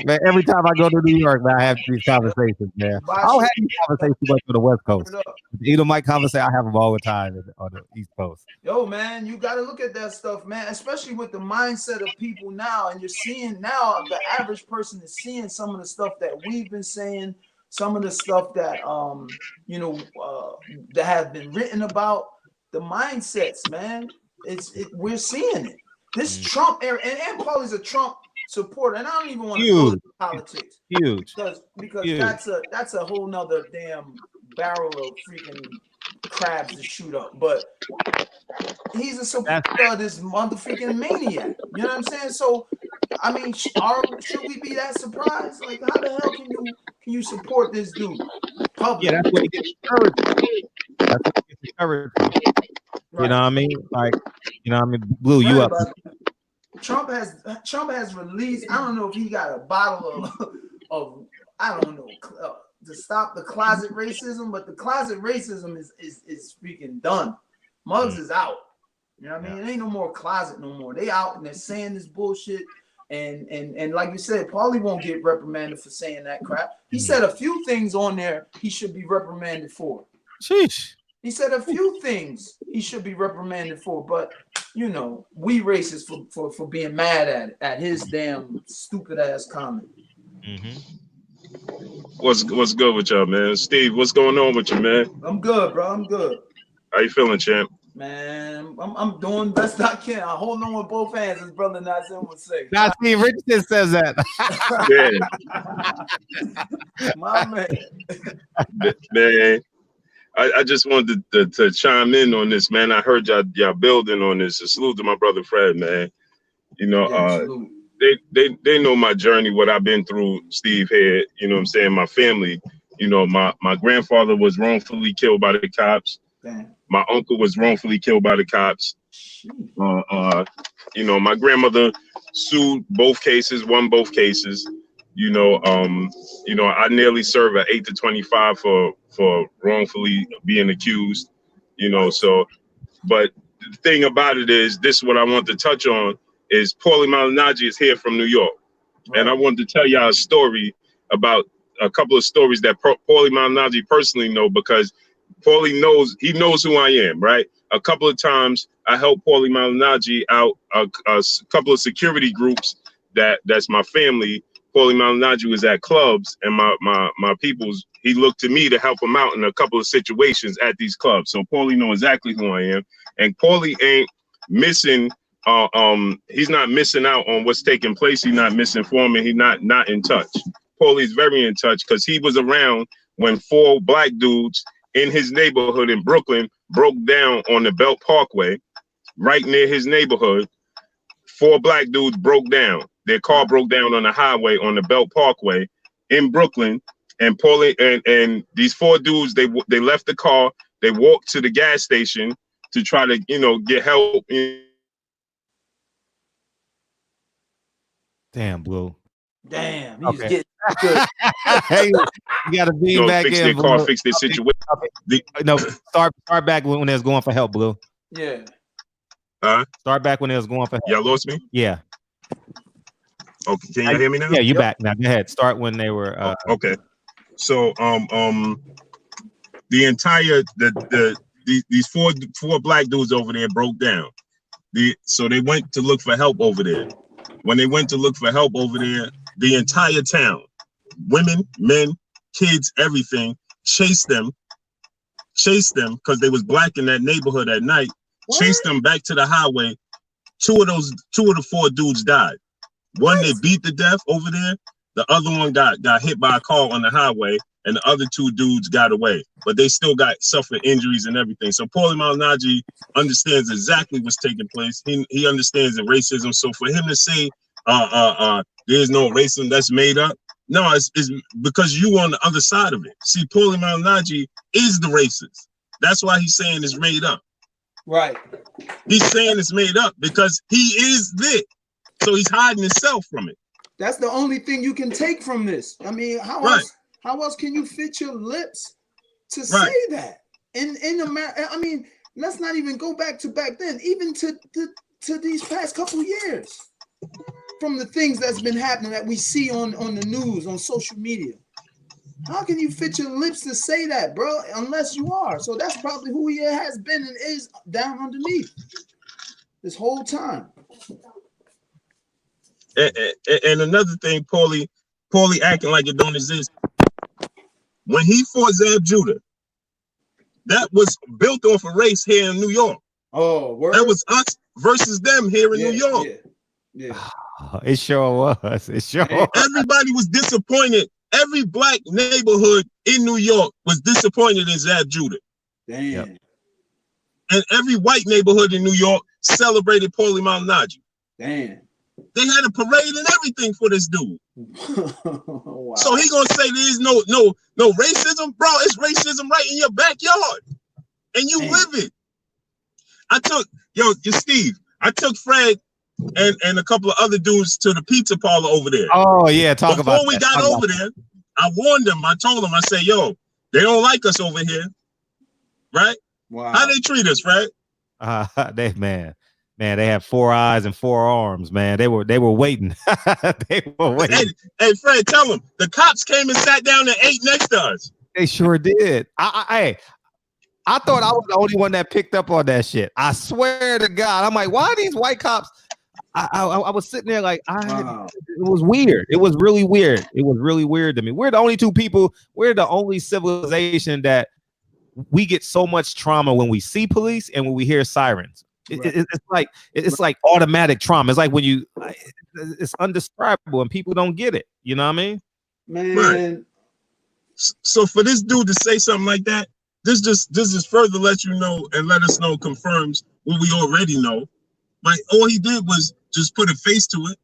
man. Every time I go to New York, man, I have these conversations, man. I'll have these conversations much on the West Coast. The Edomite conversation, I have them all the time on the East Coast.
Yo, man, you got to look at that stuff, man, especially with the mindset of people now. And you're seeing now the average person is seeing some of the stuff that we've been saying, some of the stuff that that have been written about, the mindsets, man. We're seeing it. This Trump era, and Paulie's a Trump supporter, and I don't even want to go into politics.
Huge.
Because that's a whole nother damn barrel of freaking crabs to shoot up, but he's a supporter of this motherfucking maniac. You know what I'm saying? So, I mean, should we be that surprised? Like, how the hell can you support this dude?
Yeah, that's what he gets encouraged. That's what he gets encouraged. Right. You know what I mean? Like, you know what I mean? Blue, you up?
Trump has released. I don't know if he got a bottle of I don't know to stop the closet racism, but the closet racism is freaking done. Muggs is out. You know what I mean? It ain't no more closet no more. They out and they're saying this bullshit. And like you said, Paulie won't get reprimanded for saying that crap. He said a few things on there he should be reprimanded for.
Sheesh.
He said a few things he should be reprimanded for, but you know, we racist for being mad at his damn stupid ass comment.
Mm-hmm. What's good with y'all, man? Steve, what's going on with you, man?
I'm good, bro. I'm good.
How you feeling, champ?
Man, I'm doing best I can. I hold on with both hands, as Brother Nazim would say.
Now, Steve Richardson says that.
Yeah.
My man.
Man, I just wanted to chime in on this, man. I heard y'all building on this. A salute to my brother Fred, man. You know, they know my journey, what I've been through, Steve here. You know what I'm saying? My family, you know, my grandfather was wrongfully killed by the cops.
Damn.
My uncle was wrongfully killed by the cops. You know, my grandmother sued both cases, won both cases. You know, I nearly served at 8 to 25 for wrongfully being accused. You know, so, but the thing about it is, this is what I want to touch on is Paulie Malignaggi is here from New York, and I wanted to tell y'all a story about a couple of stories that Paulie Malignaggi personally know, because Paulie knows who I am, right? A couple of times I helped Paulie Malignaggi out a couple of security groups that's my family. Paulie Malignaggi was at clubs, and my peoples, he looked to me to help him out in a couple of situations at these clubs. So Paulie knows exactly who I am, and Paulie ain't missing. He's not missing out on what's taking place. He's not misinforming. He's not in touch. Paulie's very in touch because he was around when 4 black dudes in his neighborhood in Brooklyn broke down on the Belt Parkway, right near his neighborhood. 4 black dudes broke down. Their car broke down on the highway on the Belt Parkway in Brooklyn. And Paulie and these 4 dudes, they left the car. They walked to the gas station to try to, you know, get help.
Damn, Blue.
Damn, he's getting good.
Hey, you gotta be back
fix
in,
their
Blue.
car, fix their situation.
No, start back when they was going for help, Blue.
Yeah.
Start back when they was going for help.
Y'all lost me?
Yeah.
Okay, can you hear me now?
Yeah, you back now. Go ahead. Start when they were
okay. So the entire these four black dudes over there broke down. So they went to look for help over there. When they went to look for help over there, the entire town, women, men, kids, everything, chased them because they was black in that neighborhood at night. What? Chased them back to the highway. Two of the 4 dudes died. One they beat to death over there. The other one got hit by a car on the highway, and the other 2 dudes got away. But they still suffered injuries and everything. So Paulie Malignaggi understands exactly what's taking place. He understands the racism. So for him to say there's no racism that's made up, no, it's because you on the other side of it. See, Paulie Malignaggi is the racist. That's why he's saying it's made up.
Right.
He's saying it's made up because he is this. So he's hiding himself from it.
That's the only thing you can take from this. I mean, how else can you fit your lips to say that? In America, I mean, let's not even go back then, even to these past couple of years. From the things that's been happening that we see on the news, on social media. How can you fit your lips to say that, bro? Unless you are. So that's probably who he has been and is down underneath this whole time.
And another thing, Paulie acting like it don't exist. When he fought Zab Judah, that was built off a race here in New York.
Oh, word?
That was us versus them here in New York.
Yeah.
It sure was. It sure was.
Everybody was disappointed. Every black neighborhood in New York was disappointed in Zab Judah.
Damn.
and every white neighborhood in New York celebrated Paulie Malignaggi.
Damn.
They had a parade and everything for this dude.
Wow.
So he gonna say there's no racism, bro? It's racism right in your backyard, and you live it. I took Steve. I took Fred and a couple of other dudes to the pizza parlor over there.
Oh yeah, talk about
before we got over there. I warned them. I told them. I said, "Yo, they don't like us over here, right?
Wow.
How they treat us, right?
They have 4 eyes and 4 arms, man. They were waiting. They were waiting.
Hey, Fred, tell them the cops came and sat down and ate next to us.
They sure did. I thought I was the only one that picked up on that shit. I swear to God, I'm like, why are these white cops? I was sitting there like, it was weird. It was really weird. It was really weird to me. We're the only two people. We're the only civilization that we get so much trauma when we see police and when we hear sirens. It's like automatic trauma. It's like when it's undescribable and people don't get it. You know what I mean?
Man.
Right. So for this dude to say something like that, this just further let you know and let us know, confirms what we already know. Like all he did was just put a face to it.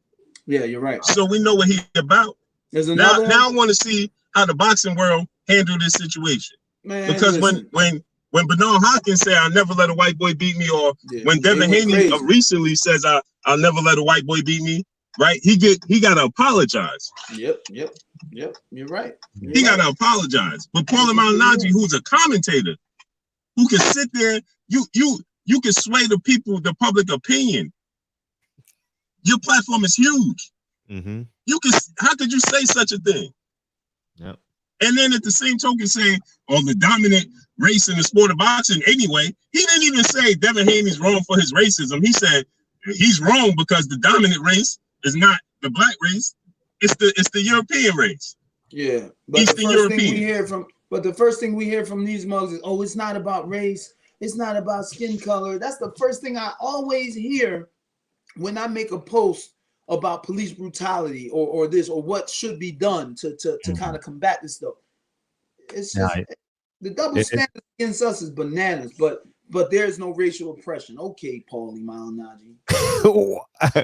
Yeah, you're right.
So we know what he's about.
There's
now I want to see how the boxing world handle this situation. Man, because when Bernard Hopkins said, "I'll never let a white boy beat me," or when Devin Haney recently says, "I'll never let a white boy beat me," right? He got to apologize.
Yep. You're right.
He got to apologize. But Paulie Malignaggi, who's a commentator, who can sit there, you can sway the people, the public opinion. Your platform is huge.
Mm-hmm.
How could you say such a thing?
Yep.
And then at the same token saying, the dominant race in the sport of boxing anyway, he didn't even say Devin Haney's wrong for his racism. He said he's wrong because the dominant race is not the black race. It's the European race.
Yeah. But
Eastern European.
The first thing we hear from these mugs is, it's not about race. It's not about skin color. That's the first thing I always hear when I make a post about police brutality or this or what should be done to kind of combat this stuff. It's just the double standard against us is bananas, but there's no racial oppression. Okay, Paulie Malignaggi.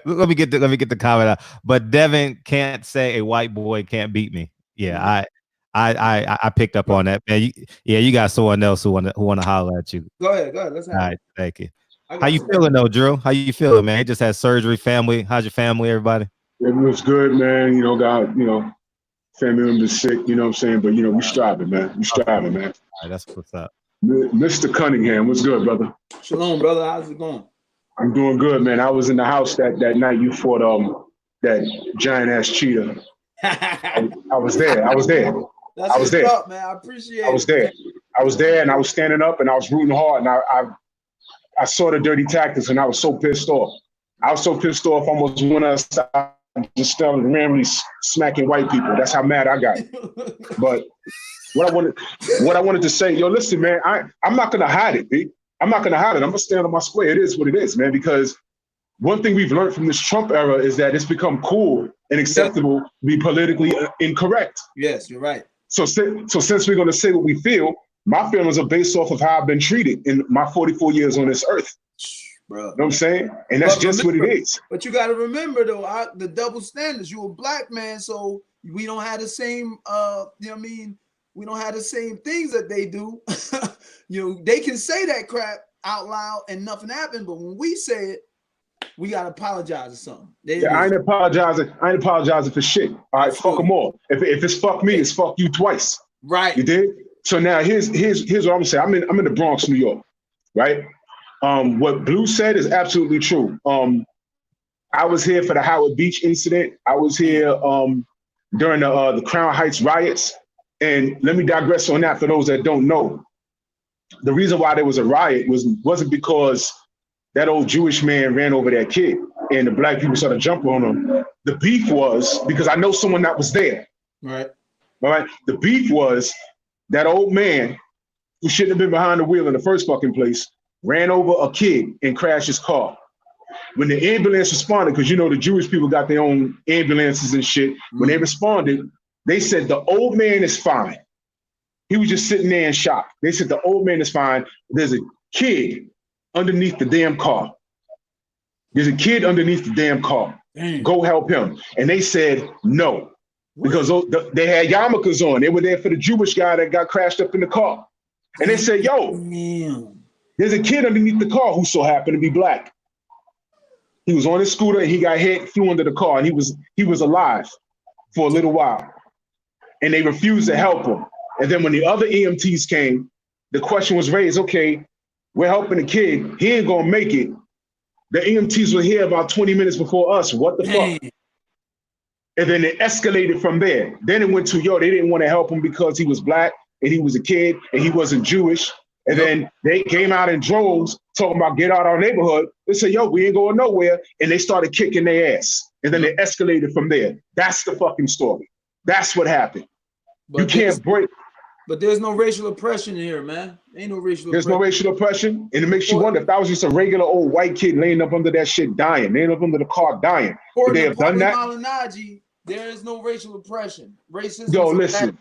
let me get the comment out. But Devin can't say a white boy can't beat me. Yeah, I picked up on that, man. You got someone else who want to holler at you.
Go ahead. Let's have it.
All right, thank you. How you feeling though, Drew? How you feeling, man? He just had surgery. Family, how's your family? Everybody?
It was good, man. Family members sick. You know what I'm saying? But we striving, man. We striving, man.
All right, that's what's up.
Mr. Cunningham, what's good, brother?
Shalom, brother. How's it going?
I'm doing good, man. I was in the house that night you fought that giant ass cheetah. I was there.
That's what's up, man. I appreciate it.
I was there, and I was standing up, and I was rooting hard, and I saw the dirty tactics, and I was so pissed off. Almost went outside, just started randomly smacking white people. That's how mad I got. But what I wanted to say, listen, man, I'm not gonna hide it, B. I'm not gonna hide it. I'm gonna stand on my square. It is what it is, man. Because one thing we've learned from this Trump era is that it's become cool and acceptable to be politically incorrect.
Yes, you're right.
So since we're gonna say what we feel, my feelings are based off of how I've been treated in my 44 years on this earth. Bro. You know what I'm saying? And that's just what it is.
But you got to remember, though, the double standards. You're a black man, so we don't have the same, we don't have the same things that they do. They can say that crap out loud and nothing happened, but when we say it, we got to apologize or something.
I ain't apologizing for shit. All right, fuck them all. If it's fuck me, it's fuck you twice.
Right.
You did? So now here's what I'm gonna say. I'm in the Bronx, New York, right? What Blue said is absolutely true. I was here for the Howard Beach incident. I was here during the Crown Heights riots. And let me digress on that for those that don't know. The reason why there was a riot wasn't because that old Jewish man ran over that kid and the black people started jumping on him. The beef was because I know someone that was there.
Right.
All right. The beef was that old man who shouldn't have been behind the wheel in the first fucking place ran over a kid and crashed his car. When the ambulance responded, because the Jewish people got their own ambulances and shit, when they responded, they said the old man is fine. He was just sitting there in shock. They said the old man is fine. There's a kid underneath the damn car. There's a kid underneath the damn car.
Damn.
Go help him. And they said no.
What?
Because they had yarmulkes on. They were there for the Jewish guy that got crashed up in the car. And they said, yo,
Damn.
there's a kid underneath the car who so happened to be black. He was on his scooter and he got hit, flew under the car, and he was alive for a little while. And they refused to help him. And then when the other EMTs came, the question was raised, okay, we're helping the kid. He ain't gonna make it. The EMTs were here about 20 minutes before us. What the fuck? And then it escalated from there. Then it went to, yo, they didn't want to help him because he was black and he was a kid and he wasn't Jewish. And then they came out in droves talking about get out our neighborhood. They said, yo, we ain't going nowhere. And they started kicking their ass. And then it escalated from there. That's the fucking story. That's what happened.
But
you can't break.
But there's no racial oppression here, man. Ain't no racial
There's
oppression.
no racial oppression. And it makes you wonder if that was just a regular old white kid laying up under that shit dying, laying up under the car dying. Would they have done that?
Malignaggi, there is no racial oppression. Racism.
Yo, listen.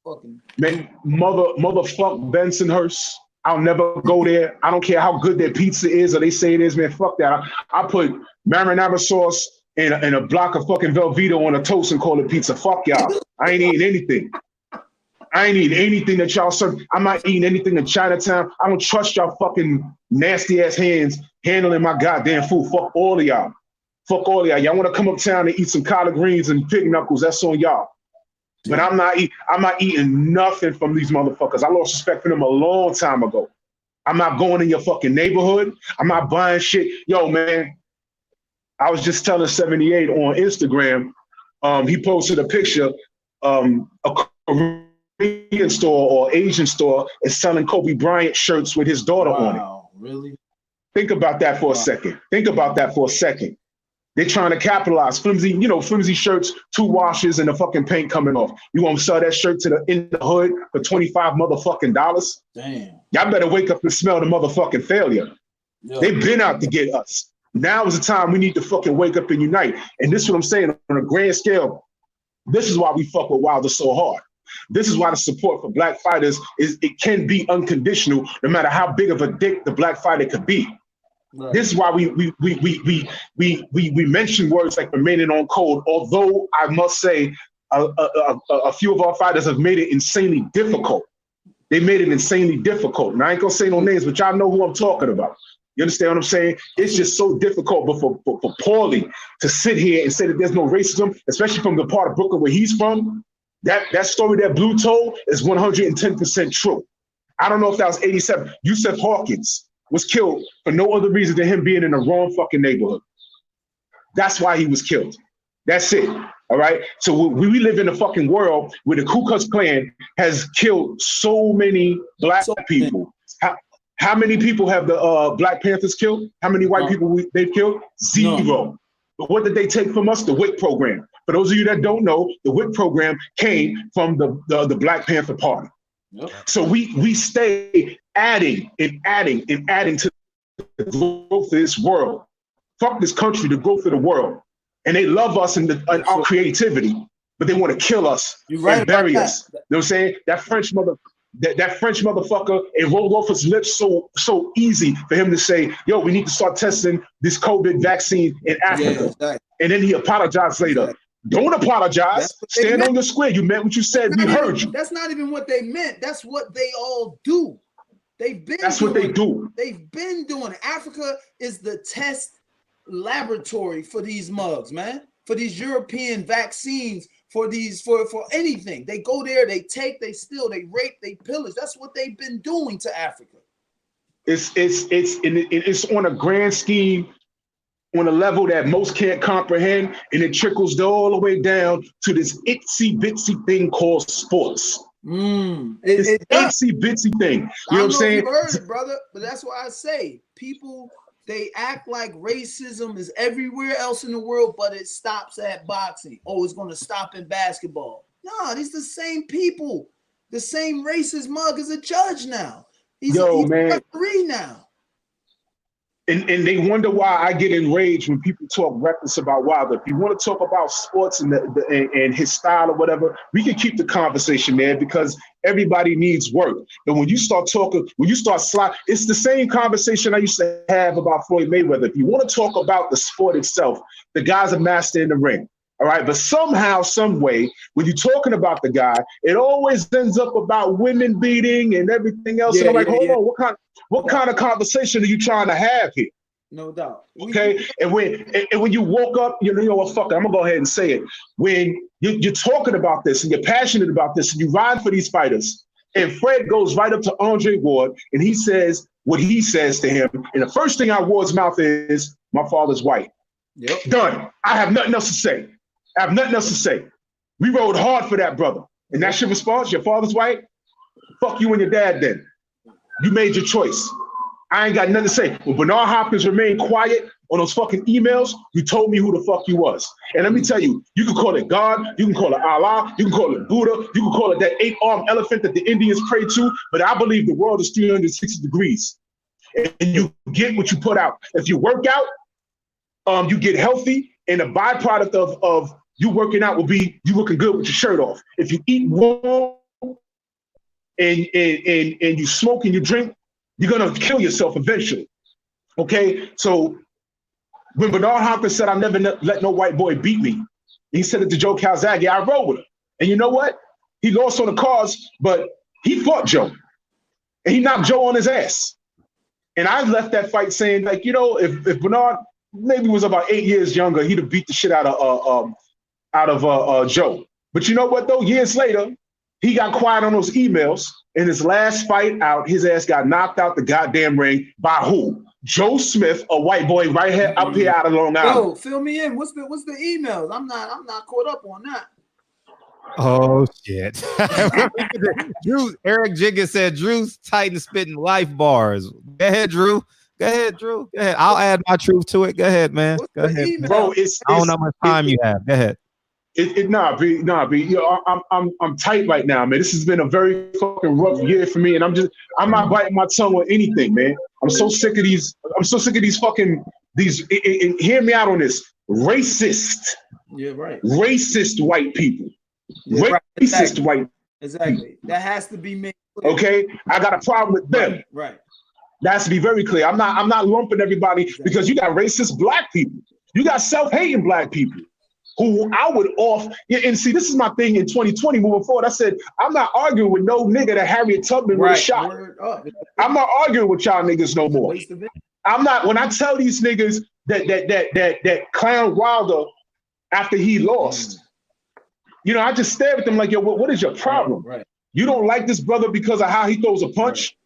Fucking
Man, motherfuck Bensonhurst. I'll never go there. I don't care how good their pizza is or they say it is, man. Fuck that. I put marinara sauce and a block of fucking Velveeta on a toast and call it pizza. Fuck y'all. I ain't eating anything. I ain't eating anything that y'all serve. I'm not eating anything in Chinatown. I don't trust y'all fucking nasty ass hands handling my goddamn food. Fuck all of y'all. Fuck all of y'all. Y'all want to come uptown and eat some collard greens and pig knuckles? That's on y'all. But I'm not eating nothing from these motherfuckers. I lost respect for them a long time ago. I'm not going in your fucking neighborhood. I'm not buying shit. Yo, man, I was just telling 78 on Instagram. He posted a picture. A Korean store or Asian store is selling Kobe Bryant shirts with his daughter on it.
Wow, really?
Think about that for a second. Think about that for a second. They're trying to capitalize. Flimsy shirts, 2 washes and the fucking paint coming off. You want to sell that shirt in the hood for $25 motherfucking dollars?
Damn.
Y'all better wake up and smell the motherfucking failure.
Yeah.
They've been out to get us. Now is the time we need to fucking wake up and unite. And this is what I'm saying on a grand scale. This is why we fuck with Wilder so hard. This is why the support for black fighters it can be unconditional, no matter how big of a dick the black fighter could be. Right. This is why we mention words like remaining on code, although I must say a few of our fighters have made it insanely difficult. They made it insanely difficult. And I ain't gonna say no names, but y'all know who I'm talking about. You understand what I'm saying? It's just so difficult for Paulie to sit here and say that there's no racism, especially from the part of Brooklyn where he's from. That story that Blue told is 110% true. I don't know if that was 87. Yusef Hawkins was killed for no other reason than him being in the wrong fucking neighborhood. That's why he was killed. That's it. All right. So we live in a fucking world where the Ku Klux Klan has killed so many black people. How many people have the Black Panthers killed? How many white people they've killed? 0. No. But what did they take from us? The WIC program. For those of you that don't know, the WIC program came from the Black Panther Party. Yep. So we stay adding and adding and adding to the growth of this world. Fuck this country, the growth of the world. And they love us and our creativity, but they want to kill us and bury us. You know what I'm saying? That French motherfucker, it rolled off his lips so easy for him to say, yo, we need to start testing this COVID vaccine in Africa. Yeah, exactly. And then he apologized later. Exactly. Don't apologize. Stand on your square. You meant what you said. We heard you.
That's not even what they meant. That's what they all do.
That's what they do.
They've been doing. Africa is the test laboratory for these mugs, man. For these European vaccines, for anything. They go there, they take, they steal, they rape, they pillage. That's what they've been doing to Africa. It's
on a grand scheme, on a level that most can't comprehend, and it trickles all the way down to this itsy bitsy thing called sports. It's itsy bitsy thing. You know what I'm saying?
You heard it, brother, but that's why I say people, they act like racism is everywhere else in the world, but it stops at boxing. Oh, it's going to stop in basketball. No, these the same people. The same racist mug is a judge now. He's a referee now.
And they wonder why I get enraged when people talk reckless about Wilder. If you want to talk about sports and and his style or whatever, we can keep the conversation there because everybody needs work. But when you start talking, when you start slide, it's the same conversation I used to have about Floyd Mayweather. If you want to talk about the sport itself, the guy's a master in the ring. All right. But somehow, some way, when you're talking about the guy, it always ends up about women beating and everything else. And I'm like, hold on, what kind of conversation are you trying to have here?
No doubt.
Okay. And when you woke up, you know what, fuck it, I'm gonna go ahead and say it. When you're talking about this and you're passionate about this and you ride for these fighters, and Fred goes right up to Andre Ward and he says what he says to him. And the first thing out of Ward's mouth is, my father's white.
Yep.
Done. I have nothing else to say. I have nothing else to say. We rode hard for that, brother. And that's your response? Your father's white? Fuck you and your dad then. You made your choice. I ain't got nothing to say. When Bernard Hopkins remained quiet on those fucking emails, you told me who the fuck you was. And let me tell you, you can call it God, you can call it Allah, you can call it Buddha, you can call it that 8-armed elephant that the Indians pray to, but I believe the world is 360 degrees. And you get what you put out. If you work out, you get healthy, and the byproduct of you working out will be you looking good with your shirt off. If you eat wrong and you smoke and you drink, you're gonna kill yourself eventually. Okay, so when Bernard Hopkins said, "I never let no white boy beat me," he said it to Joe Calzaghe. I rode with him, and you know what? He lost on the cards, but he fought Joe, and he knocked Joe on his ass. And I left that fight saying, like, you know, if Bernard maybe was about 8 years younger, he'd have beat the shit out of Joe. But you know what though? Years later, he got quiet on those emails. In his last fight out, his ass got knocked out the goddamn ring by who? Joe Smith, a white boy right here up here out of Long Island.
Yo, fill me in. What's the emails? I'm not caught up on that.
Oh shit. Drew, Eric Jenkins said Drew's tight and spitting life bars. Go ahead, Drew. Go ahead, Drew. Go ahead. I'll add my truth to it. Go ahead, man. Go ahead,
bro.
I don't know how much time you have. Go ahead.
Nah, B. You know, I'm tight right now, man. This has been a very fucking rough year for me, and I'm not biting my tongue on anything, man. I'm so sick of these. I'm so sick of these fucking these. And hear me out on this. Racist.
Yeah, right.
Racist white people.
Yeah,
racist
right. Exactly.
white.
Exactly. That has to be made clear.
Okay, I got a problem with them.
Right.
That has to be very clear. I'm not lumping everybody because you got racist black people. You got self-hating black people who I would and see, this is my thing in 2020 moving forward. I said, I'm not arguing with no nigga that Harriet Tubman would have shot. I'm not arguing with y'all niggas no more. I'm not, when I tell these niggas that clown Wilder after he lost, you know, I just stare at them like, yo, what is your problem?
Right.
You don't like this brother because of how he throws a punch,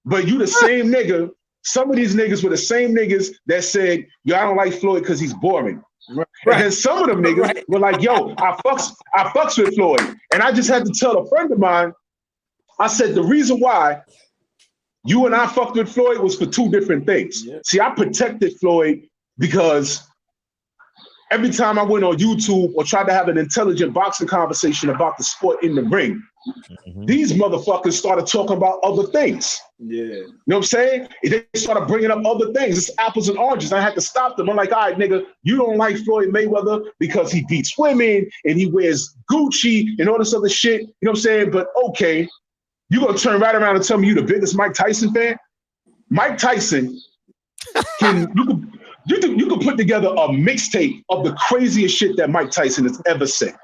but you the same nigga. Some of these niggas were the same niggas that said, yo, I don't like Floyd because he's boring. Right. And some of them niggas were like, yo, I fucks with Floyd. And I just had to tell a friend of mine, I said, the reason why you and I fucked with Floyd was for two different things. Yeah. See, I protected Floyd because every time I went on YouTube or tried to have an intelligent boxing conversation about the sport in the ring, these motherfuckers started talking about other things. Yeah. You know what I'm saying? They started bringing up other things. It's apples and oranges. I had to stop them. I'm like, all right, nigga, you don't like Floyd Mayweather because he beats women and he wears Gucci and all this other shit. You know what I'm saying? But okay, you gonna turn right around and tell me you the biggest Mike Tyson fan? Mike Tyson you can put together a mixtape of the craziest shit that Mike Tyson has ever said.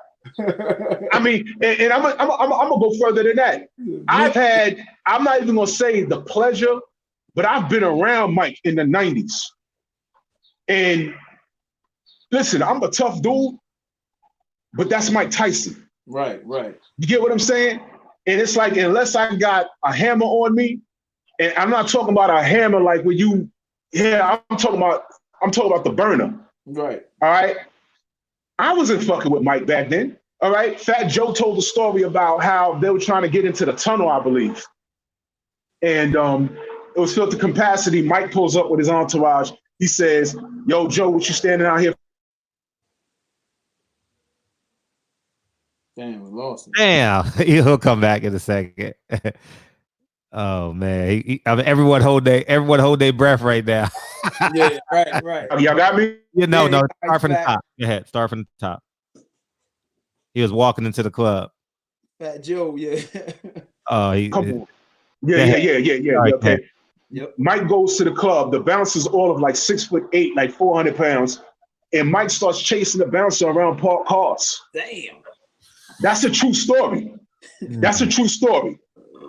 I mean, and I'm gonna go further than that. I'm not even gonna say the pleasure, but I've been around Mike in the 90s. And listen, I'm a tough dude, but that's Mike Tyson.
Right.
You get what I'm saying? And it's like, unless I got a hammer on me, and I'm not talking about a hammer like when you, I'm talking about the burner. Right. All right. I wasn't fucking with Mike back then. All right. Fat Joe told a story about how they were trying to get into the tunnel, I believe. And it was filled to capacity. Mike pulls up with his entourage. He says, yo, Joe, what you standing out here?
Damn, we lost him.
Damn. He'll come back in a second. Oh man, I mean, everyone hold their breath right now.
Yeah, right.
Y'all got me?
No,
Yeah,
start from the
fat.
top. Go ahead, start from the top. He was walking into the club.
Fat Joe, yeah.
Oh,
Come on. Yeah.
Go ahead. Sorry, go ahead.
Okay.
Yep.
Mike goes to the club. The bouncer's all of like 6'8", like 400 pounds. And Mike starts chasing the bouncer around parked cars.
Damn.
That's a true story. That's a true story.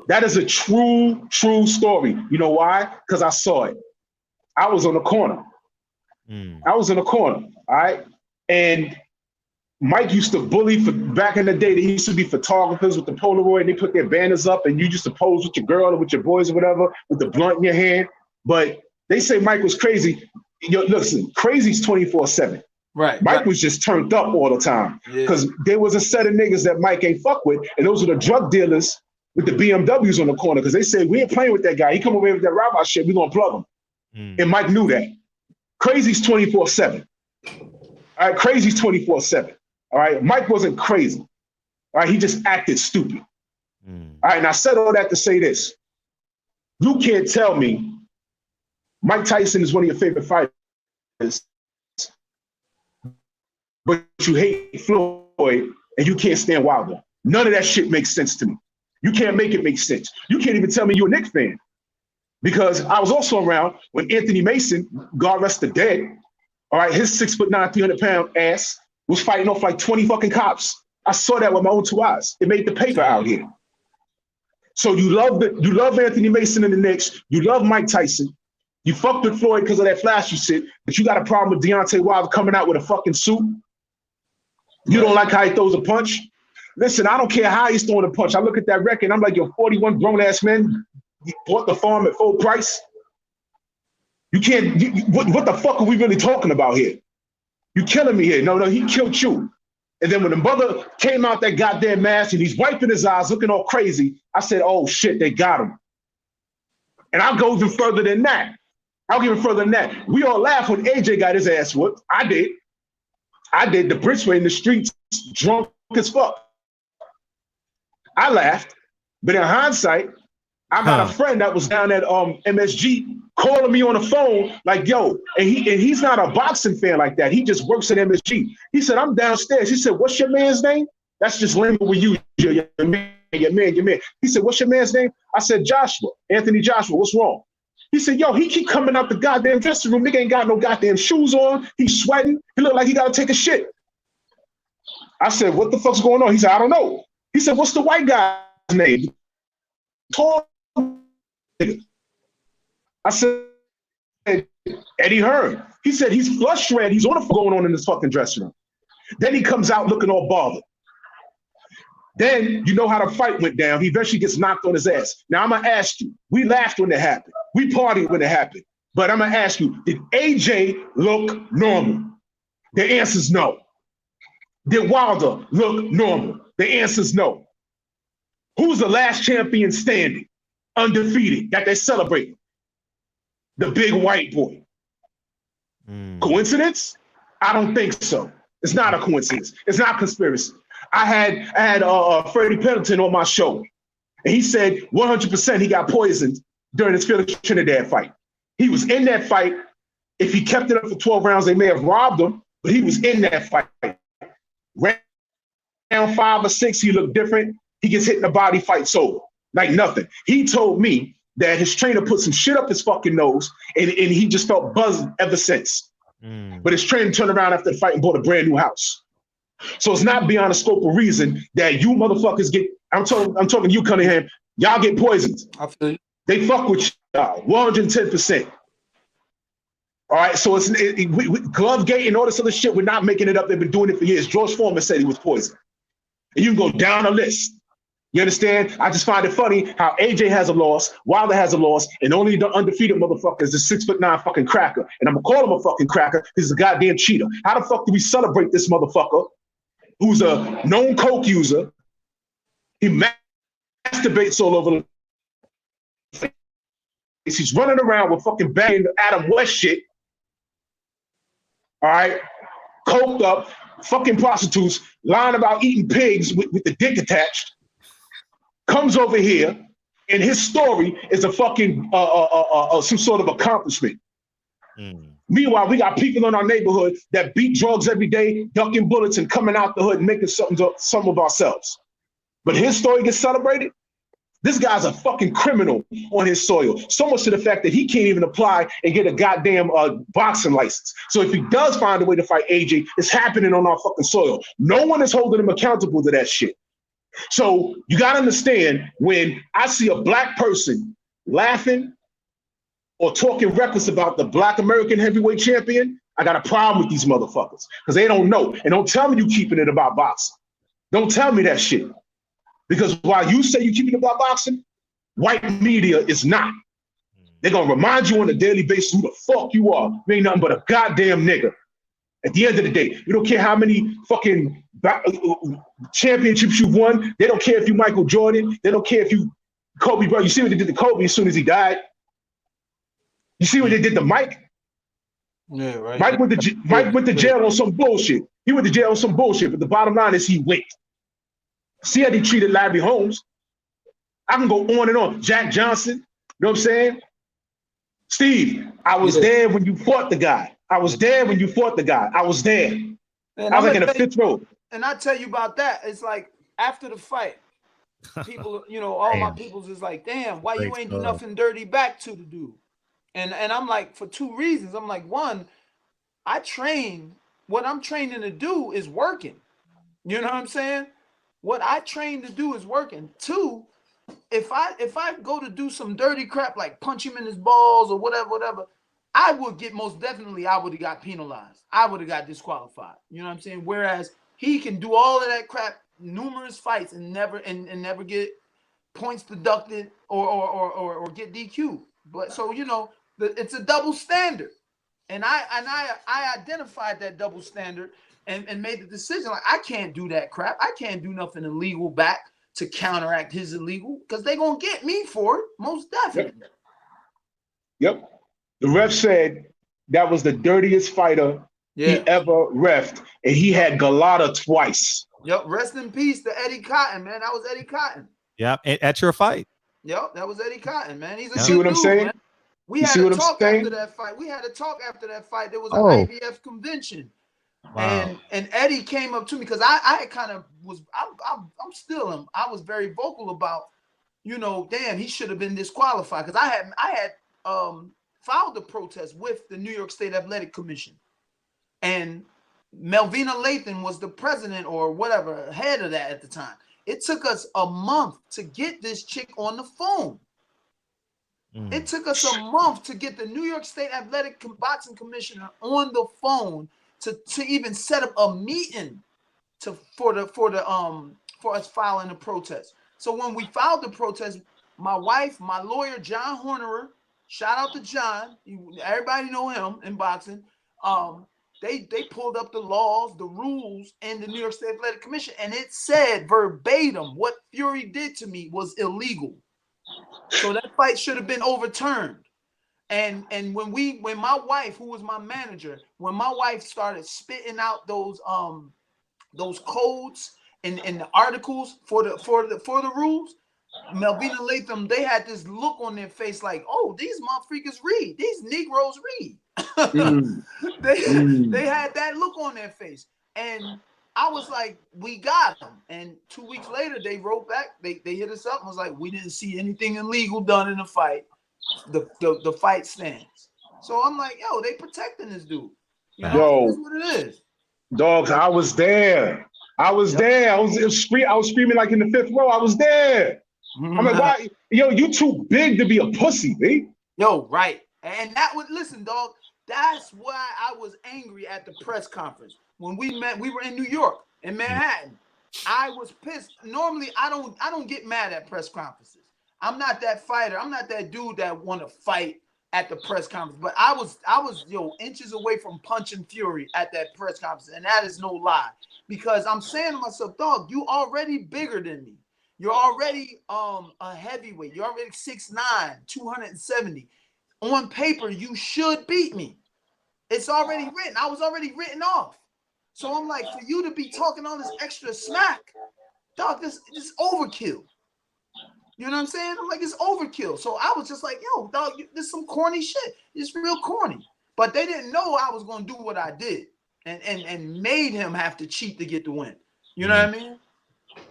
That is a true story. You know why? Because I saw it. I was on the corner. I was in the corner, all right? And Mike used to bully for back in the day. There used to be photographers with the Polaroid, and they put their banners up, and you used to pose with your girl or with your boys or whatever with the blunt in your hand. But they say Mike was crazy. Yo, listen, crazy's 24/7.
Right.
Mike was just turned up all the time because there was a set of niggas that Mike ain't fuck with, and those are the drug dealers with the BMWs on the corner because they said, we ain't playing with that guy. He come away with that robot shit, we gonna plug him. And Mike knew that. Crazy's 24/7. All right, crazy's 24/7. All right, Mike wasn't crazy. All right, he just acted stupid. All right, and I said all that to say this. You can't tell me Mike Tyson is one of your favorite fighters, but you hate Floyd and you can't stand Wilder. None of that shit makes sense to me. You can't make it make sense. You can't even tell me you're a Knicks fan. Because I was also around when Anthony Mason, God rest the dead, all right, his 6'9", 300-pound ass was fighting off like 20 fucking cops. I saw that with my own two eyes. It made the paper out here. So you love Anthony Mason in the Knicks. You love Mike Tyson. You fucked with Floyd because of that flashy shit, but you got a problem with Deontay Wilder coming out with a fucking suit. You don't like how he throws a punch. Listen, I don't care how he's throwing a punch. I look at that record and I'm like, yo, 41 grown-ass men bought the farm at full price. You can't, what the fuck are we really talking about here? You killing me here. No, he killed you. And then when the mother came out that goddamn mask and he's wiping his eyes, looking all crazy, I said, oh shit, they got him. And I'll go even further than that. We all laughed when AJ got his ass whooped. I did. The Brits were in the streets drunk as fuck. I laughed. But in hindsight, I got a friend that was down at MSG calling me on the phone like, yo, and he's not a boxing fan like that. He just works at MSG. He said, I'm downstairs. He said, what's your man's name? That's just lingo we use. Your man. He said, what's your man's name? I said, Joshua, Anthony Joshua, what's wrong? He said, yo, he keep coming out the goddamn dressing room. Nigga ain't got no goddamn shoes on. He's sweating. He look like he got to take a shit. I said, what the fuck's going on? He said, I don't know. He said, what's the white guy's name? Tall nigga. I said, Eddie Hearn. He said, he's flush red. He's on the going on in this fucking dressing room. Then he comes out looking all bothered. Then you know how the fight went down. He eventually gets knocked on his ass. Now I'm going to ask you, we laughed when it happened. We partied when it happened. But I'm going to ask you, did AJ look normal? The answer's no. Did Wilder look normal? The answer's no. Who's the last champion standing, undefeated, that they're celebrating? The big white boy. Coincidence? I don't think so. It's not a coincidence. It's not conspiracy. I had Freddie Pendleton on my show, and he said 100% he got poisoned during his Felix Trinidad fight. He was in that fight. If he kept it up for 12 rounds, they may have robbed him, but he was in that fight. Round 5 or 6, he looked different. He gets hit in the body, fights over. Like nothing. He told me that his trainer put some shit up his fucking nose, and he just felt buzzed ever since. But his trainer turned around after the fight and bought a brand new house. So it's not beyond the scope of reason that you motherfuckers get, I'm talking you, Cunningham, y'all get poisoned.
I feel you.
They fuck with y'all, 110%. All right, so it's glove gate and all this other shit, we're not making it up. They've been doing it for years. George Foreman said he was poisoned. And you can go down the list. You understand? I just find it funny how AJ has a loss, Wilder has a loss, and only the undefeated motherfucker is the 6'9" fucking cracker. And I'm gonna call him a fucking cracker because he's a goddamn cheater. How the fuck do we celebrate this motherfucker who's a known coke user? He masturbates all over the place. He's running around with fucking banging Adam West shit. All right, coked up, fucking prostitutes, lying about eating pigs with the dick attached. Comes over here and his story is a fucking some sort of accomplishment. Meanwhile, we got people in our neighborhood that beat drugs every day, ducking bullets and coming out the hood and making some of ourselves. But his story gets celebrated. This guy's a fucking criminal on his soil, so much to the fact that he can't even apply and get a goddamn boxing license. So if he does find a way to fight AJ, it's happening on our fucking soil. No one is holding him accountable to that shit. So you got to understand, when I see a black person laughing or talking reckless about the black American heavyweight champion, I got a problem with these motherfuckers because they don't know. And don't tell me you keeping it about boxing. Don't tell me that shit. Because while you say you keeping it about boxing, white media is not. They're going to remind you on a daily basis who the fuck you are. You ain't nothing but a goddamn nigga. At the end of the day, we don't care how many fucking championships you've won. They don't care if you Michael Jordan. They don't care if you Kobe, bro. You see what they did to Kobe as soon as he died? You see what they did to Mike?
Yeah, right.
Mike went to jail on some bullshit. He went to jail on some bullshit, but the bottom line is he went. See how they treated Larry Holmes? I can go on and on. Jack Johnson, you know what I'm saying? Steve, I was there when you fought the guy. I was there when you fought the guy. I was there.
And
I was like in the fifth row.
And I tell you about that. It's like after the fight, people, all my peoples is like, damn, why you ain't do nothing dirty back to the dude? And I'm like, for two reasons. I'm like, one, what I'm training to do is working. You know what I'm saying? What I train to do is working. Two, if I go to do some dirty crap like punch him in his balls or whatever, I would have got penalized. I would have got disqualified. You know what I'm saying? Whereas he can do all of that crap, numerous fights, and never get points deducted or get DQ. But so it's a double standard, and I identified that double standard and made the decision like I can't do that crap. I can't do nothing illegal back to counteract his illegal because they're gonna get me for it, most definitely.
Yep. The ref said that was the dirtiest fighter he ever refed, and he had Galata twice.
Yep. Rest in peace to Eddie Cotton, man. That was Eddie Cotton.
Yeah, at your fight.
Yep, that was Eddie Cotton, man. He's a
good see what
dude,
I'm saying?
Man. We had a talk after that fight. There was an IBF convention. Wow. And Eddie came up to me because I kind of was I was very vocal about, damn, he should have been disqualified because I had filed the protest with the New York State Athletic Commission, and Melvina Lathan was the president or whatever, head of that at the time. It took us a month to get this chick on the phone. It took us a month to get the New York State Athletic Boxing Commissioner on the phone to even set up a meeting for us filing the protest. So when we filed the protest, my wife, my lawyer, John Hornerer, shout out to John, everybody know him in boxing. They pulled up the laws, the rules, and the New York State Athletic Commission, and it said verbatim what Fury did to me was illegal. So that fight should have been overturned. And when my wife, who was my manager, when my wife started spitting out those codes and the articles for the rules, Melvina Latham, they had this look on their face like, oh, these motherfuckers read, these Negroes read. They had that look on their face, and I was like, we got them. And 2 weeks later, they wrote back. They hit us up and was like, we didn't see anything illegal done in the fight. The fight stands. So I'm like, yo, they protecting this dude. That's what it is.
Dogs, I was there. I was there. I was screaming like in the fifth row. I was there. I'm like, why? Yo, you too big to be a pussy, B.
Yo, right. And that would listen, dog. That's why I was angry at the press conference. When we met, we were in New York, in Manhattan. I was pissed. Normally, I don't get mad at press conferences. I'm not that fighter. I'm not that dude that want to fight at the press conference. But I was inches away from punching Fury at that press conference, and that is no lie. Because I'm saying to myself, dog, you already bigger than me. You're already a heavyweight. You're already 6'9", 270. On paper, you should beat me. It's already written. I was already written off. So I'm like, for you to be talking all this extra smack, dog, this is overkill. You know what I'm saying? I'm like, it's overkill. So I was just like, yo, dog, this is some corny shit. It's real corny. But they didn't know I was gonna do what I did, and made him have to cheat to get the win. You know what I mean?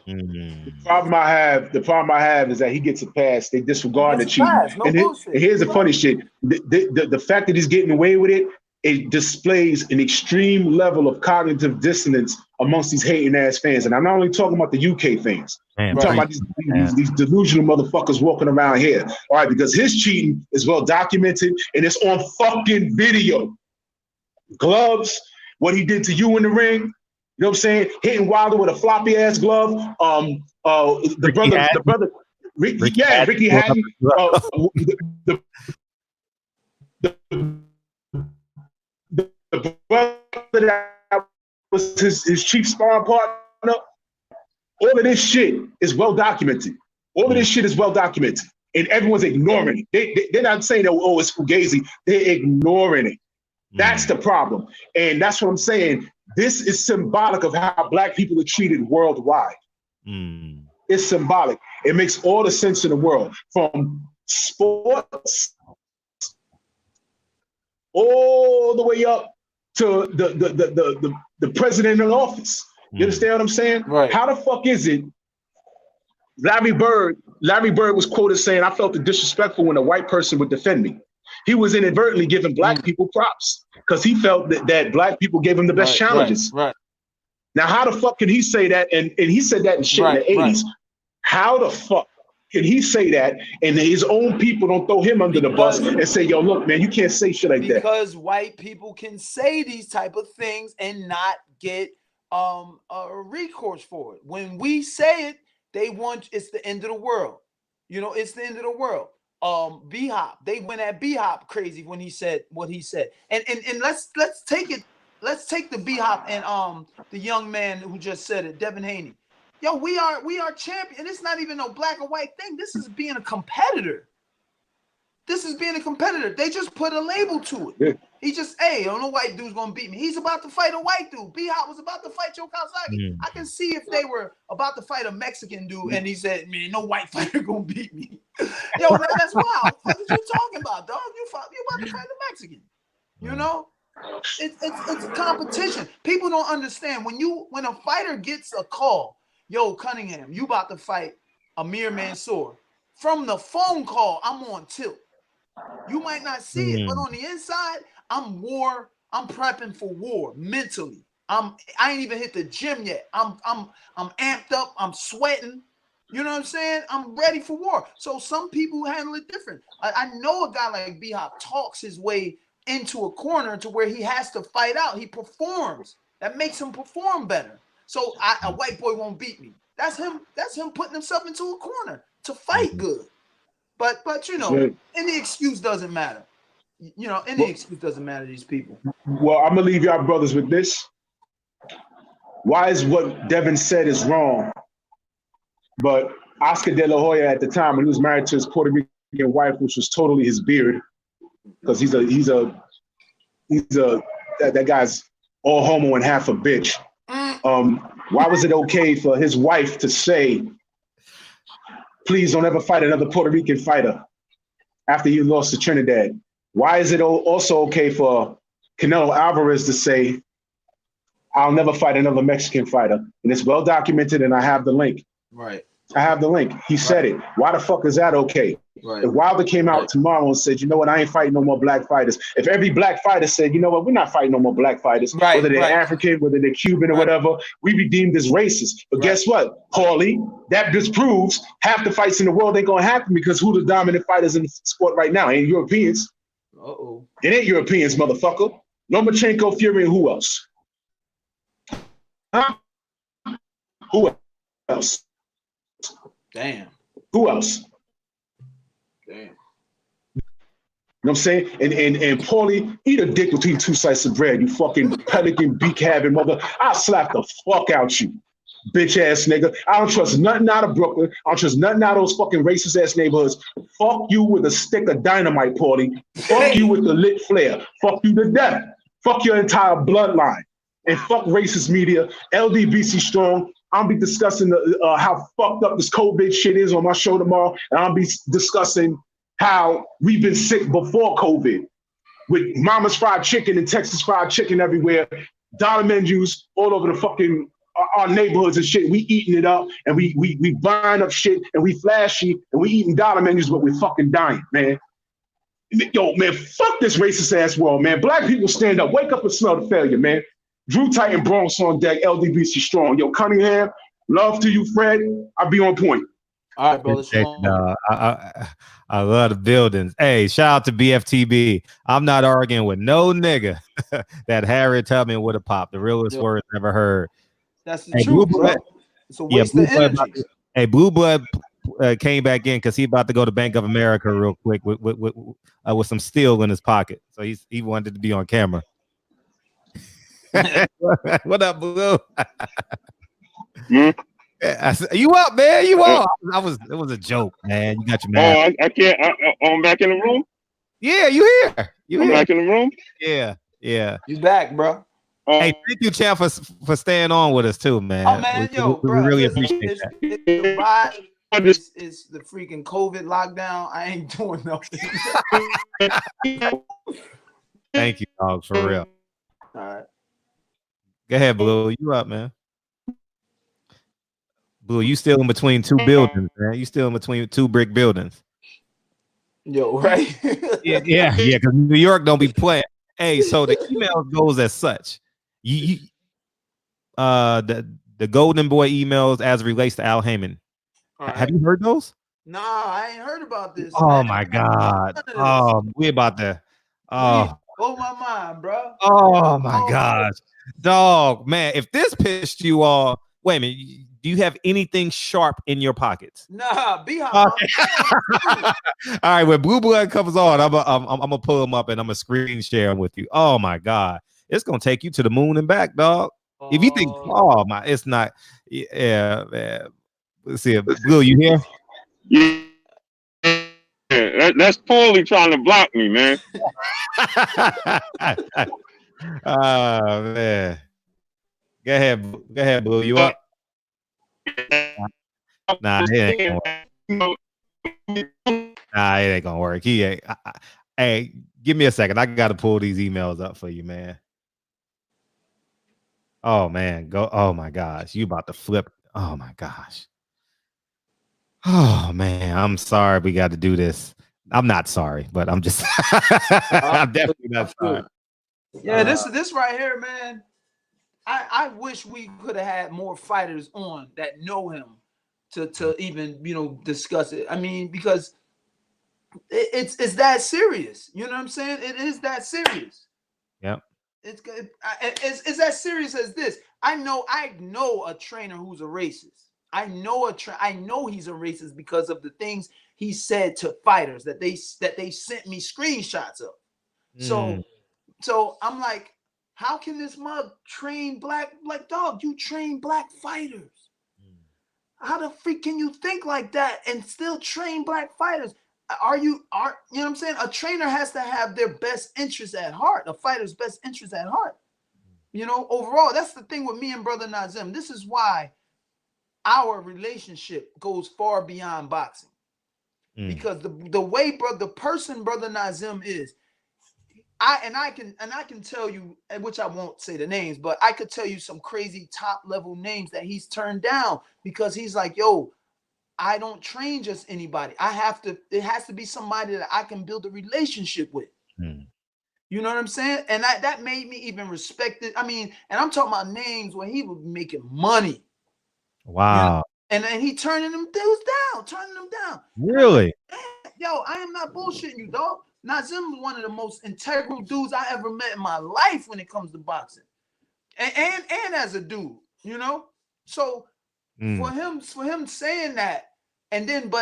The problem I have is that he gets a pass. They disregard the cheating.
No
and here's the funny shit: the fact that he's getting away with it, it displays an extreme level of cognitive dissonance amongst these hating ass fans. And I'm not only talking about the UK fans. I'm talking about these delusional motherfuckers walking around here. All right, because his cheating is well documented and it's on fucking video. Gloves, what he did to you in the ring. You know what I'm saying? Hitting Wilder with a floppy ass glove. Ricky Hatton. The brother that was his chief sparring partner. All of this shit is well documented. All of this shit is well documented, and everyone's ignoring it. They're not saying that, oh, it's fugazi. They're ignoring it. That's the problem, and that's what I'm saying. This is symbolic of how Black people are treated worldwide. It's symbolic. It makes all the sense in the world, from sports all the way up to the president in office. You understand what I'm saying?
Right.
How the fuck is it? Larry Bird was quoted saying, "I felt it disrespectful when a white person would defend me." He was inadvertently giving Black people props because he felt that Black people gave him the best challenges.
Right.
Now, how the fuck can he say that? And he said that in shit in the 80s. How the fuck can he say that and his own people don't throw him under the bus and say, yo, look, man, you can't say shit like that?
Because white people can say these type of things and not get a recourse for it. When we say it, they want it's the end of the world. You know, it's the end of the world. B-Hop, they went at B-Hop crazy when he said what he said. And let's take it. Let's take the B-Hop and the young man who just said it, Devin Haney. Yo, we are champion. It's not even no black or white thing. This is being a competitor. They just put a label to it. Yeah. He just, hey, no white dude's gonna beat me. He's about to fight a white dude. B-Hop was about to fight Joe Kawasaki. I can see if they were about to fight a Mexican dude and he said, man, no white fighter gonna beat me. Yo, man, that's wild. What are you talking about, dog? You about to fight a Mexican. You know? It's competition. People don't understand when a fighter gets a call, yo, Cunningham, you about to fight Amir Mansour. From the phone call, I'm on tilt. You might not see it, but on the inside, I'm prepping for war mentally. I ain't even hit the gym yet. I'm amped up. I'm sweating. You know what I'm saying? I'm ready for war. So some people handle it different. I know a guy like B-Hop talks his way into a corner to where he has to fight out. He performs. That makes him perform better. So a white boy won't beat me. That's him putting himself into a corner to fight good. But you know, any excuse doesn't matter. You know, any excuse doesn't matter to these people.
Well, I'm gonna leave y'all brothers with this. Why is what Devin said is wrong? But Oscar De La Hoya at the time, when he was married to his Puerto Rican wife, which was totally his beard, because that guy's all homo and half a bitch. Why was it okay for his wife to say, please don't ever fight another Puerto Rican fighter after you lost to Trinidad? Why is it also okay for Canelo Alvarez to say, I'll never fight another Mexican fighter? And it's well documented, and I have the link.
Right.
I have the link. He said it. Why the fuck is that okay? Right. If Wilder came out tomorrow and said, you know what, I ain't fighting no more black fighters. If every black fighter said, you know what, we're not fighting no more black fighters, whether they're African, whether they're Cuban or whatever, we be deemed as racist. But guess what, Paulie? That disproves half the fights in the world ain't gonna happen because who the dominant fighters in the sport right now? Ain't Europeans. It ain't Europeans, motherfucker. Lomachenko, Fury, and who else? Huh? Who else?
Damn.
Who else?
Damn.
You know what I'm saying? And Paulie, eat a dick between two slices of bread, you fucking pelican beak having mother. I'll slap the fuck out you, bitch ass nigga. I don't trust nothing out of Brooklyn. I don't trust nothing out of those fucking racist ass neighborhoods. Fuck you with a stick of dynamite, Paulie. Fuck you with the lit flare. Fuck you to death. Fuck your entire bloodline. And fuck racist media. LDBC strong. I'll be discussing how fucked up this COVID shit is on my show tomorrow, and I'll be discussing how we've been sick before COVID with Mama's Fried Chicken and Texas Fried Chicken everywhere, dollar menus all over the fucking our neighborhoods and shit. We eating it up, and we buying up shit, and we flashy, and we eating dollar menus, but we're fucking dying, man. Yo, man, fuck this racist ass world, man. Black people stand up, wake up and smell the failure, man. Drew Titan Bronx on deck, LDBC strong. Yo, Cunningham, love to you, Fred. I'll be on point.
All right, brother.
I love the buildings. Hey, shout out to BFTB. I'm not arguing with no nigga that Harriet Tubman would have popped. The realest words ever heard.
That's the truth, bro. It's a waste of energy.
Blue Blood came back in because he about to go to Bank of America real quick with some steel in his pocket. So he wanted to be on camera. What up, Blue? You up, man? You up? It was a joke, man. You got your man.
Oh, I can't. I'm back in the room.
Yeah, you here?
I'm back in the room.
Yeah.
You back, bro?
Hey, thank you, Champ, for staying on with us too, man.
Oh man,
we really appreciate that.
The ride is the freaking COVID lockdown. I ain't doing nothing.
Thank you, dog, for real.
All right.
Go ahead, Blue. You up, man? Blue, you still in between two buildings, man. You still in between two brick buildings.
Yo, right?
yeah. Because New York don't be playing. Hey, so the email goes as such. The Golden Boy emails as relates to Al Heyman. Right. Have you heard those?
Nah, I ain't heard about this.
Oh man. My God! Oh, we about to. Oh,
blow my mind, bro.
Oh my gosh, dog, man! If this pissed you off, wait a minute. Do you have anything sharp in your pockets?
Nah, be hot.
All right, when Blue Blood comes on, I'm gonna pull him up and I'm gonna screen share him with you. Oh my God, it's gonna take you to the moon and back, dog. If you think, oh my, it's not. Yeah, man. Let's see, Blue, you here?
Yeah, that's Paulie trying to block me, man.
Oh man, go ahead, Blue. You up? Nah, it ain't gonna work. Nah, it ain't gonna work. He ain't. Hey, give me a second. I gotta pull these emails up for you, man. Oh man, go. Oh my gosh, you about to flip. Oh my gosh. Oh man, I'm sorry we got to do this. I'm not sorry, but I'm just. I'm definitely not sorry.
Yeah, this right here, man. I wish we could have had more fighters on that know him to even discuss it. I mean, because it's that serious. You know what I'm saying? It is that serious.
Yep.
It's as serious as this. I know a trainer who's a racist. I know he's a racist because of the things he said to fighters that they sent me screenshots of. So I'm like, how can this mug train black dog? You train black fighters. How the freak can you think like that and still train black fighters? You know what I'm saying? A trainer has to have their best interest at heart, a fighter's best interest at heart. Overall, that's the thing with me and Brother Nazim. This is why our relationship goes far beyond boxing. Because the way the person Brother Nazim is, I can tell you, which I won't say the names, but I could tell you some crazy top level names that he's turned down because he's like, yo, I don't train just anybody. It has to be somebody that I can build a relationship with. You know what I'm saying? And that made me even respect it. I mean, and I'm talking about names where he was making money.
Wow.
And he turning them dudes down.
Really?
Yo, I am not bullshitting you, dog. Nazim is one of the most integral dudes I ever met in my life when it comes to boxing. And as a dude, So for him saying that, and then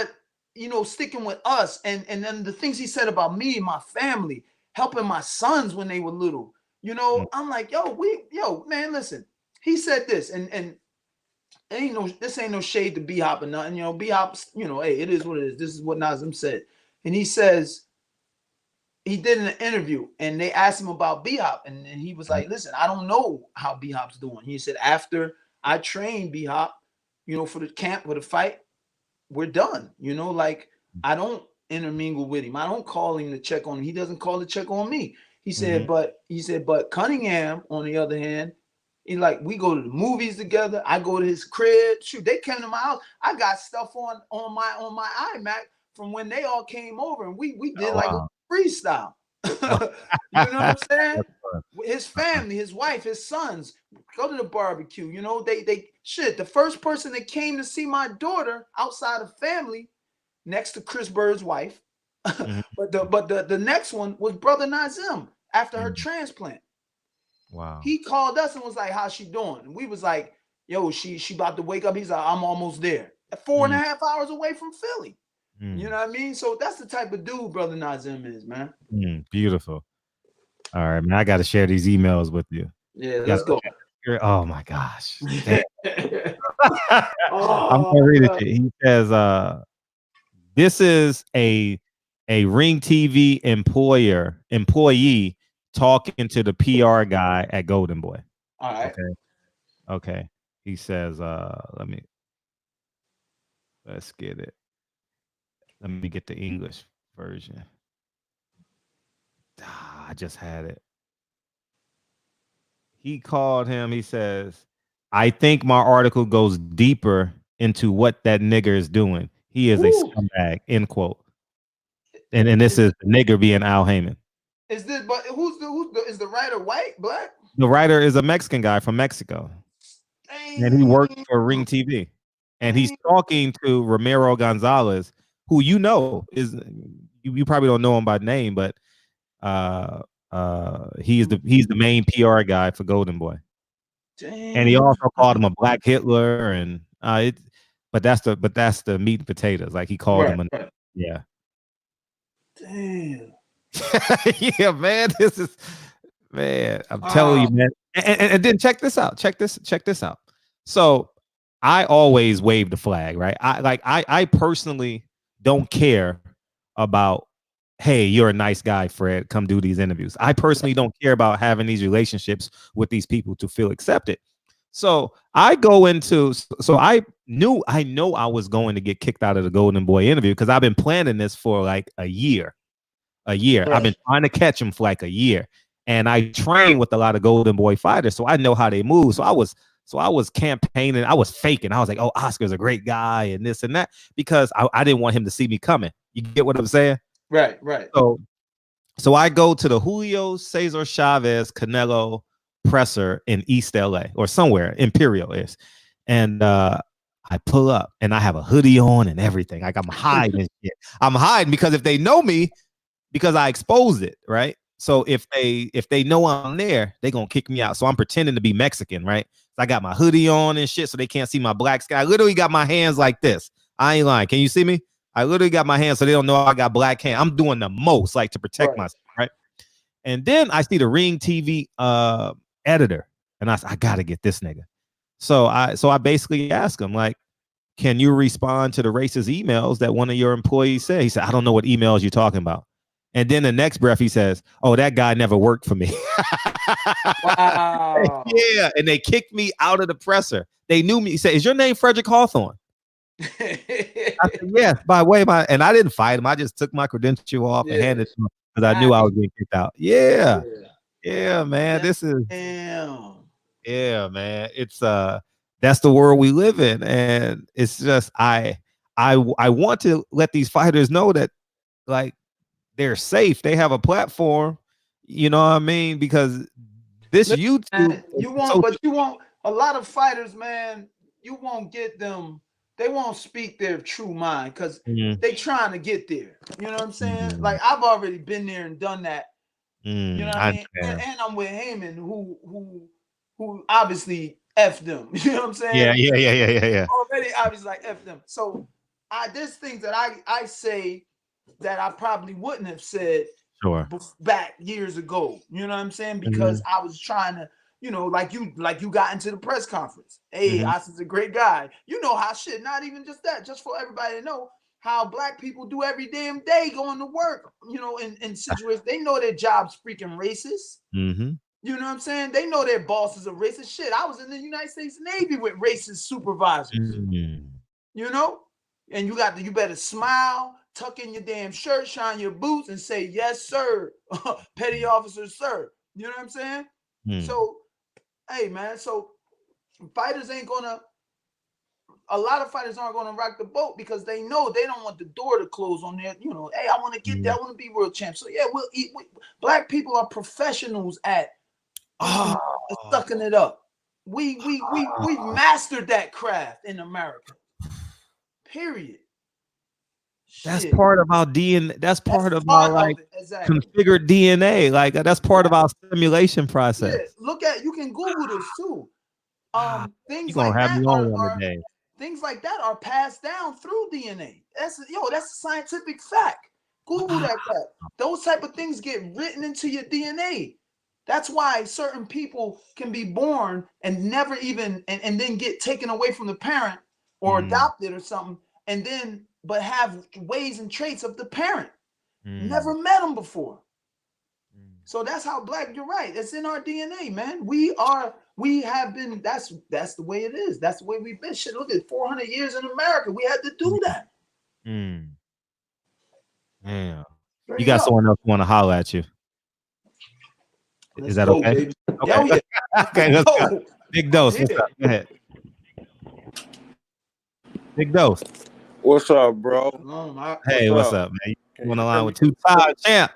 sticking with us, and then the things he said about me and my family, helping my sons when they were little, I'm like, man, listen. He said this, and this ain't no shade to B-Hop or nothing. B-Hop's, hey, it is what it is. This is what Nazim said. And he says, he did an interview and they asked him about B-Hop. And he was like, listen, I don't know how B-Hop's doing. He said, after I train B-Hop, you know, for the camp, for the fight. We're done. You know, like I don't intermingle with him. I don't call him to check on him. He doesn't call to check on me. He said, but Cunningham, on the other hand, he like we go to the movies together. I go to his crib. Shoot, they came to my house. I got stuff on my iMac from when they all came over, and we did like a freestyle. You know what I'm saying? His family, his wife, his sons go to the barbecue. You know, they shit. The first person that came to see my daughter outside of family, next to Chris Bird's wife, but the next one was Brother Nazim after her transplant.
Wow.
He called us and was like, "How's she doing?" And we was like, "Yo, she about to wake up." He's like, "I'm almost there." 4.5 hours away from Philly. You know what I mean? So that's the type of dude Brother Nazim is, man.
Beautiful. All right, man. I got to share these emails with you.
Yeah, let's go.
Oh my gosh. Damn.
Oh,
I'm gonna read it. He says, this is a Ring TV employee talking to the PR guy at Golden Boy.
All right.
Okay. He says, let's get it. Let me get the English version. I just had it. He called him. He says, I think my article goes deeper into what that nigger is doing. He is a scumbag, end quote. And this is the nigger being Al Heyman.
Is this, but who's is the writer white, black?
The writer is a Mexican guy from Mexico.
Dang.
And he works for Ring TV. And he's talking to Ramiro Gonzalez, who you know is, you probably don't know him by name, but he's the main PR guy for Golden Boy.
Dang.
And he also called him a black Hitler, and but that's the meat and potatoes. Like he called him yeah.
Damn.
Yeah, man. This is, man, I'm telling you, man. And then check this out. Check this out. So I always wave the flag, right? I personally don't care about, hey, you're a nice guy, Fred, come do these interviews. I personally don't care about having these relationships with these people to feel accepted. So I go into, so I know I was going to get kicked out of the Golden Boy interview because I've been planning this for like a year. Right. I've been trying to catch him for like a year, and I train with a lot of Golden Boy fighters, so I know how they move. So I was campaigning. I was faking. I was like, oh, Oscar's a great guy and this and that, because I didn't want him to see me coming. You get what I'm saying?
Right.
So I go to the Julio Cesar Chavez Canelo presser in East LA or somewhere, Imperial is. And I pull up and I have a hoodie on and everything. Like I'm hiding shit. I'm hiding because if they know me, because I exposed it, right? So if they know I'm there, they're gonna kick me out. So I'm pretending to be Mexican, right? So I got my hoodie on and shit so they can't see my black sky. I literally got my hands like this. I ain't lying. Can you see me? I literally got my hands so they don't know I got black hands. I'm doing the most, like, to protect myself, right? And then I see the Ring TV editor, and I gotta get this nigga. So I basically ask him, like, can you respond to the racist emails that one of your employees said? He said, I don't know what emails you're talking about. And then the next breath he says, oh, that guy never worked for me.
Wow.
Yeah, and they kicked me out of the presser. They knew me. He said, is your name Frederick Hawthorne? I said, yes, by way and I didn't fight him. I just took my credential off and handed it to him because I knew I was being kicked out. Yeah, man. This is, yeah, man. It's that's the world we live in, and it's just I want to let these fighters know that, like, they're safe. They have a platform. You know what I mean? Because this YouTube,
you won't a lot of fighters, man. You won't get them. They won't speak their true mind because they trying to get there. You know what I'm saying? Like, I've already been there and done that. You know what I mean? And I'm with Heyman, who obviously F them. You know what I'm saying?
Yeah.
Already obviously like F them. So there's things that I say that I probably wouldn't have said back years ago. You know what I'm saying? Because I was trying to, you know, like you got into the press conference. Hey, Austin's a great guy. You know how shit, not even just that, just for everybody to know how black people do every damn day going to work, you know, in situations. They know their job's freaking racist. You You know what I'm saying? They know their bosses are racist. Shit, I was in the United States Navy with racist supervisors.
Mm.
You know? And you better smile, tuck in your damn shirt, shine your boots, and say, yes, sir. Petty officer, sir. You know what I'm saying? So, hey, man, so fighters ain't gonna, a lot of fighters aren't gonna rock the boat because they know they don't want the door to close on their, you know, hey, I want to get there, I want to be world champ. So yeah, we'll eat. Black people are professionals at sucking it up. We mastered that craft in America. Period.
That's
Shit.
part of our DNA. That's part of our like
exactly.
configured DNA. Like that's part of our simulation process.
Yeah, look at, you can Google this too. Things
You gonna
like
have
that
me on one
are
today.
things like that are passed down through DNA. That's a scientific fact. Google that crap. Those type of things get written into your DNA. That's why certain people can be born and never even and then get taken away from the parent or adopted or something, and then but have ways and traits of the parent. Never met them before. So that's how black, you're right. It's in our DNA, man. We have been, that's the way it is. That's the way we've been. Shit, look at 400 years in America. We had to do that.
Yeah. You got someone else want to holler at you. Is that
go,
okay?
Baby.
Okay.
Oh, yeah.
Okay, let's go. Big Dose. What's up? Go ahead. Big Dose.
What's up, bro?
Hey, what's up, man? You on the line with two-time champ.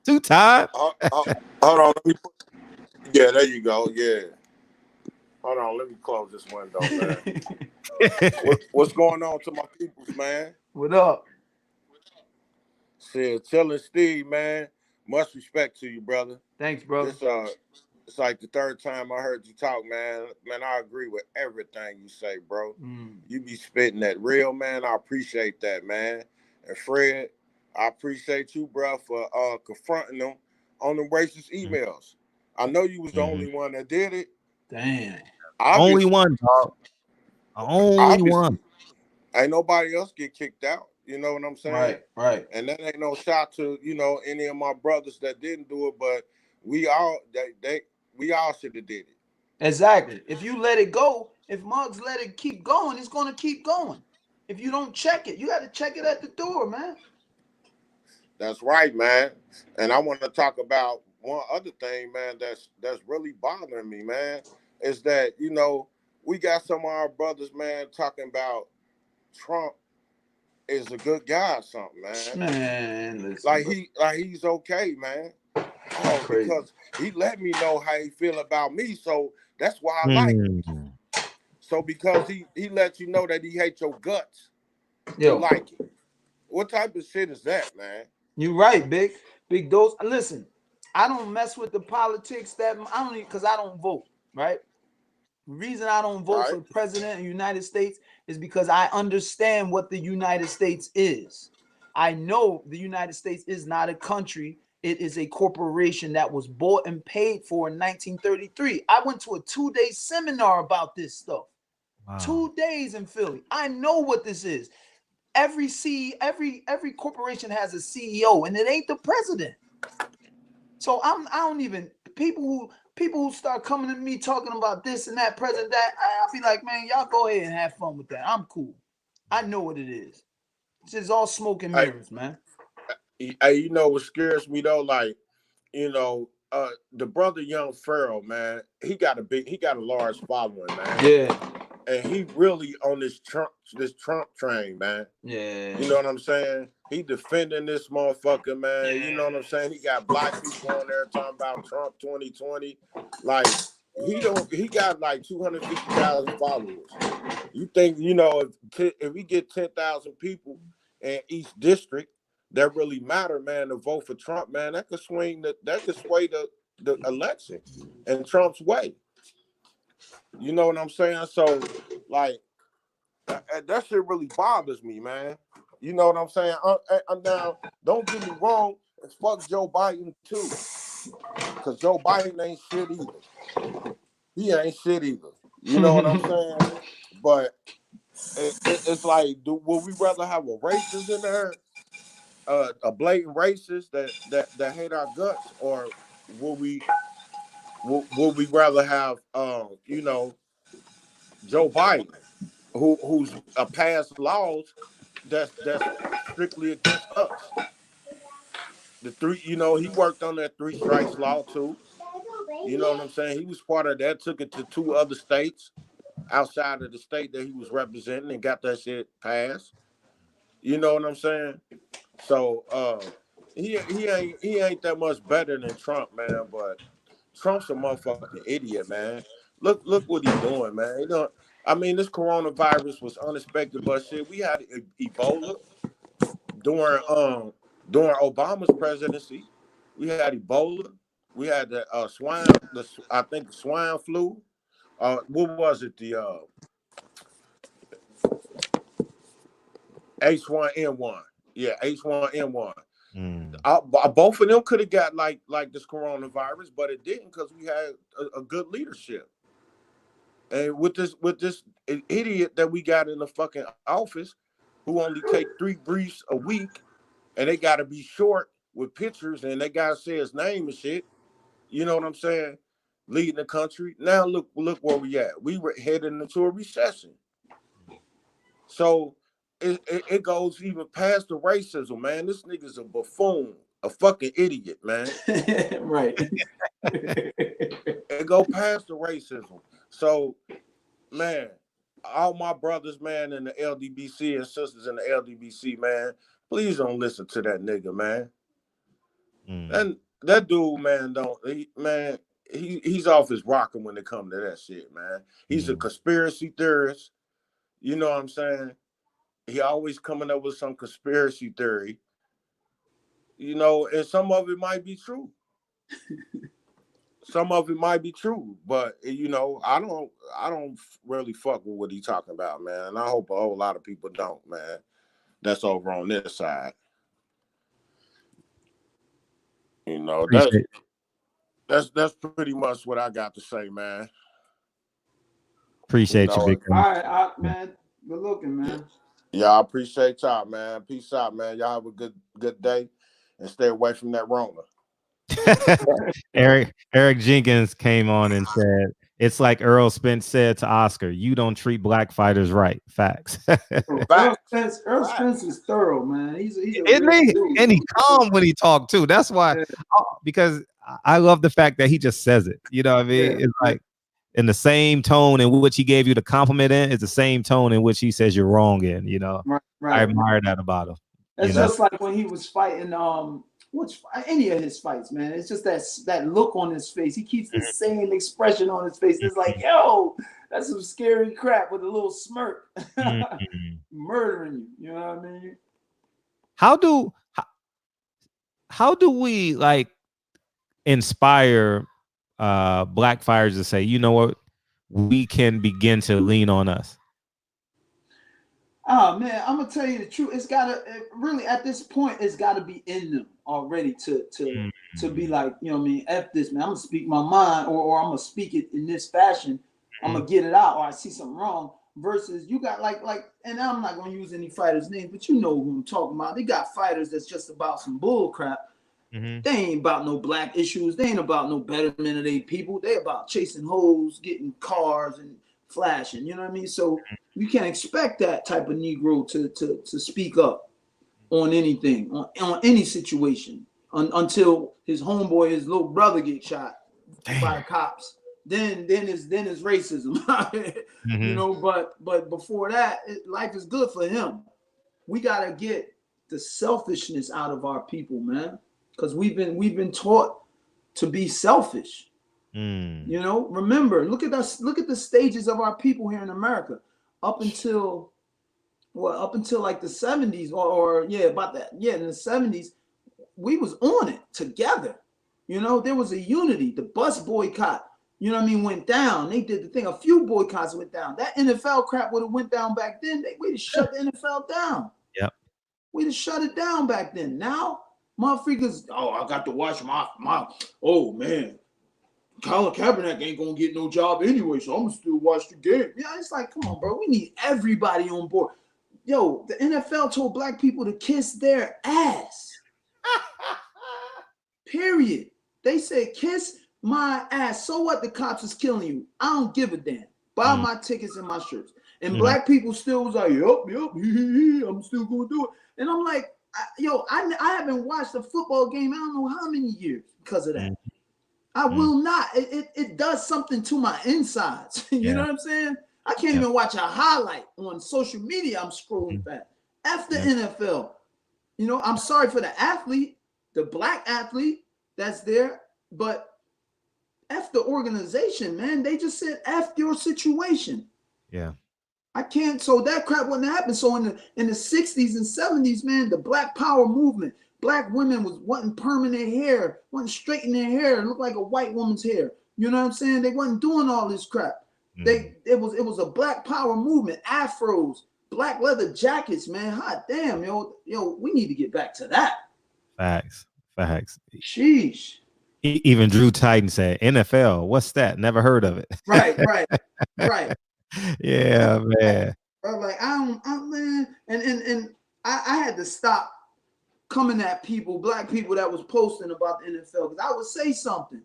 Two-time.
Hold on. Yeah, there you go. Yeah. Hold on. Let me close this window, man. What's going on to my peoples, man?
What up?
Shit, telling Steve, man. Much respect to you, brother.
Thanks, brother.
It's like the third time I heard you talk, man. Man, I agree with everything you say, bro. You be spitting that real, man. I appreciate that, man. And Fred, I appreciate you, bro, for confronting them on the racist emails. I know you was the only one that did it.
Damn.
Only one, dog. Only one.
Ain't nobody else get kicked out. You know what I'm saying?
Right.
And that ain't no shot to, you know, any of my brothers that didn't do it, but we all should have did it.
Exactly. If you let it go, if Muggs let it keep going, it's gonna keep going. If you don't check it, you got to check it at the door, man.
That's right, man. And I want to talk about one other thing, man, that's really bothering me, man, is that, you know, we got some of our brothers, man, talking about Trump is a good guy or something, man.
Man, listen,
he's okay, man. Oh, because he let me know how he feel about me, so that's why I like him. So because he let you know that he hates your guts, you like it. What type of shit is that, man?
You right, big Dose. Listen, I don't mess with the politics because I don't vote, right? The reason I don't vote for president of the United States is because I understand what the United States is. I know the United States is not a country. It is a corporation that was bought and paid for in 1933. I went to a 2-day seminar about this stuff. Wow. 2 days in Philly. I know what this is. Every corporation has a CEO, and it ain't the president. So I don't even people who start coming to me talking about this and that, president that, I'll be like, man, y'all go ahead and have fun with that. I'm cool. I know what it is. It's just all smoke and mirrors, man.
Hey, you know what scares me though? Like, you know, the brother Young Pharaoh, man, he got a large following, man.
Yeah.
And he really on this Trump train, man.
Yeah.
You know what I'm saying? He defending this motherfucker, man. Yeah. You know what I'm saying? He got black people on there talking about Trump 2020. Like, he got like 250,000 followers. You think, you know, if we get 10,000 people in each district that really matter, man, to vote for Trump, man, that could sway the election in Trump's way. You know what I'm saying? So, like, that shit really bothers me, man. You know what I'm saying? I'm down. Don't get me wrong. It's fuck Joe Biden, too. Because Joe Biden ain't shit either. He ain't shit either. You know what I'm saying? But it's like, would we rather have a racist in there, a blatant racist that hate our guts, or will we would we rather have, you know, Joe Biden, who's passed laws that's strictly against us? The three, you know, he worked on that three strikes law too. You know what I'm saying? He was part of that. Took it to 2 other states outside of the state that he was representing and got that shit passed. You know what I'm saying? So he ain't that much better than Trump, man. But Trump's a motherfucking idiot, man. Look what he doing, man. You know, I mean, this coronavirus was unexpected, but shit, we had Ebola during during Obama's presidency. We had Ebola. We had the I think the swine flu. What was it? The H1N1. Yeah, H1N1. Both of them could have got like this coronavirus, but it didn't because we had a good leadership. And with this idiot that we got in the fucking office, who only take 3 briefs a week, and they got to be short with pictures, and they got to say his name and shit. You know what I'm saying? Leading the country. Now look where we at. We were heading into a recession. So it goes even past the racism, man. This nigga's a buffoon, a fucking idiot, man.
Right.
It go past the racism. So, man, all my brothers, man, in the LDBC and sisters in the LDBC, man, please don't listen to that nigga, man. And that dude, man, he's off his rocker when it comes to that shit, man. He's a conspiracy theorist. You know what I'm saying? He always coming up with some conspiracy theory. You know, and some of it might be true. Some of it might be true, but you know, I don't really fuck with what he's talking about, man. And I hope a whole lot of people don't, man. That's over on this side. You know, that's pretty much what I got to say, man.
Appreciate you, big
all right, man. Good looking, man.
Yeah, I appreciate y'all, man. Peace out, man. Y'all have a good day and stay away from that Rona.
Eric Jenkins came on and said, it's like Earl Spence said to Oscar, you don't treat black fighters right. Facts.
Earl Spence is thorough, man. He's
Isn't he? And he calm when he talk too. That's why, because I love the fact that he just says it. You know what I mean? It's like in the same tone in which he gave you the compliment in, is the same tone in which he says you're wrong in, you know.
Right.
I admire that about him.
It's just like when he was fighting any of his fights, man. It's just that look on his face. He keeps the same expression on his face. It's like, yo, that's some scary crap with a little smirk. Murdering you. You know what I mean?
How do we like inspire black fighters to say, you know what, we can begin to lean on us?
Oh man, I'm gonna tell you the truth. Really at this point, it's gotta be in them already to be like, you know what I mean, F this, man. I'm gonna speak my mind or I'm gonna speak it in this fashion. I'm gonna get it out, or I see something wrong. Versus you got like, and I'm not gonna use any fighters' names, but you know who I'm talking about. They got fighters that's just about some bull crap. They ain't about no black issues. They ain't about no betterment of their people. They about chasing hoes, getting cars, and flashing. You know what I mean? So you can't expect that type of Negro to speak up on anything, on any situation, until his homeboy, his little brother, get shot by the cops. Then it's racism. You know, but before that, life is good for him. We gotta get the selfishness out of our people, man, because we've been taught to be selfish. You know, remember, look at us. Look at the stages of our people here in America, up until like the 70s, or about that. Yeah, in the 70s, we was on it together. You know, there was a unity. The bus boycott, you know what I mean, went down. They did the thing. A few boycotts went down. That NFL crap would have went down back then. We'd have shut the NFL down.
Yep.
We'd have shut it down back then. Now, motherfuckers, I got to watch my oh man, Colin Kaepernick ain't gonna get no job anyway, so I'm gonna still watch the game. Yeah, it's like, come on, bro. We need everybody on board. Yo, the NFL told black people to kiss their ass. Period. They said kiss my ass. So what? The cops is killing you. I don't give a damn. Buy my tickets and my shirts. And black people still was like, yup, I'm still gonna do it. And I'm like, I haven't watched a football game I don't know how many years because of that. I will not. It does something to my insides. You know what I'm saying? I can't even watch a highlight on social media. I'm scrolling fast. F the NFL. You know, I'm sorry for the athlete, the black athlete that's there, but F the organization, man. They just said F your situation.
Yeah.
I can't. So that crap wouldn't happen. So in the 60s and 70s, man, the Black Power movement, black women was wanting permanent hair, wanting straighten their hair, it looked like a white woman's hair. You know what I'm saying? They wasn't doing all this crap. It was a Black Power movement, afros, black leather jackets, man. Hot damn, yo, we need to get back to that.
Facts.
Sheesh.
Even Drew Titan said, NFL, what's that? Never heard of it.
Right.
Yeah, man.
Like man, and I had to stop coming at people, black people that was posting about the NFL because I would say something,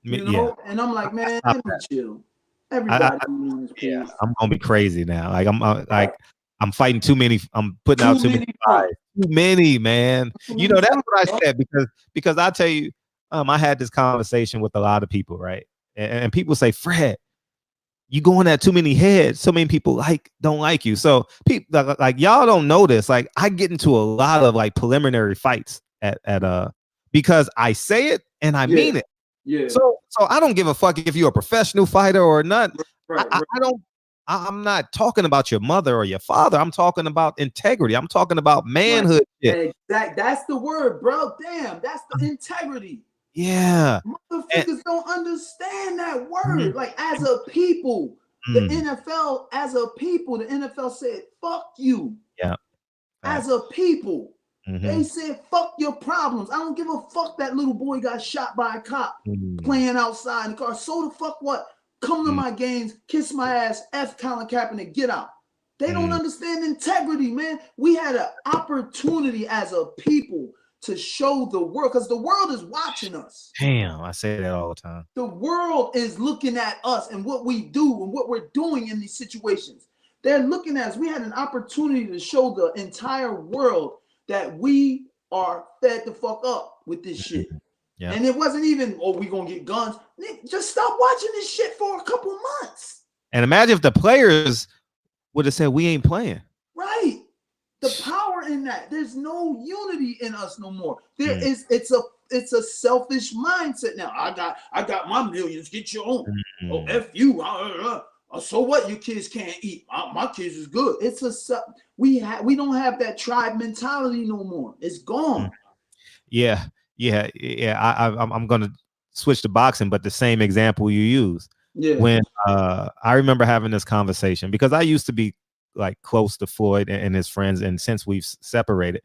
you know, and I'm like, man, let me chill. Everybody,
I'm gonna be crazy now. Like I'm fighting too many. I'm putting out too many fires. Too many, man. You know, that's what I said because I tell you, I had this conversation with a lot of people, right? And people say, Fred, you going at too many heads. So many people don't like you. So people like y'all don't know this. Like I get into a lot of like preliminary fights at because I say it and I mean it.
Yeah.
So I don't give a fuck if you're a professional fighter or not. I'm not talking about your mother or your father. I'm talking about integrity. I'm talking about manhood.
Right. That's the word, bro. Damn, that's the integrity.
Yeah.
Motherfuckers don't understand that word. Like as a people, the NFL, as a people, the NFL said, fuck you.
Yeah.
As a people. They said, fuck your problems. I don't give a fuck that little boy got shot by a cop playing outside in the car. So the fuck what? Come to my games, kiss my ass, F Colin Kaepernick, get out. They don't understand integrity, man. We had an opportunity as a people to show the world, because the world is watching us.
Damn, I say that all the time.
The world is looking at us and what we do and what we're doing in these situations. They're looking at us. We had an opportunity to show the entire world that we are fed the fuck up with this shit. Yeah. And it wasn't even, we gonna get guns. Just stop watching this shit for a couple months.
And imagine if the players would have said, we ain't playing.
Right. The power in that. There's no unity in us no more. It's a selfish mindset now. I got my millions. Get your own. Oh, F you. So what? Your kids can't eat. My kids is good. We don't have that tribe mentality no more. It's gone.
Yeah. I'm gonna switch to boxing, but the same example you use.
Yeah.
When I remember having this conversation because I used to be like close to Floyd and his friends, and since we've separated,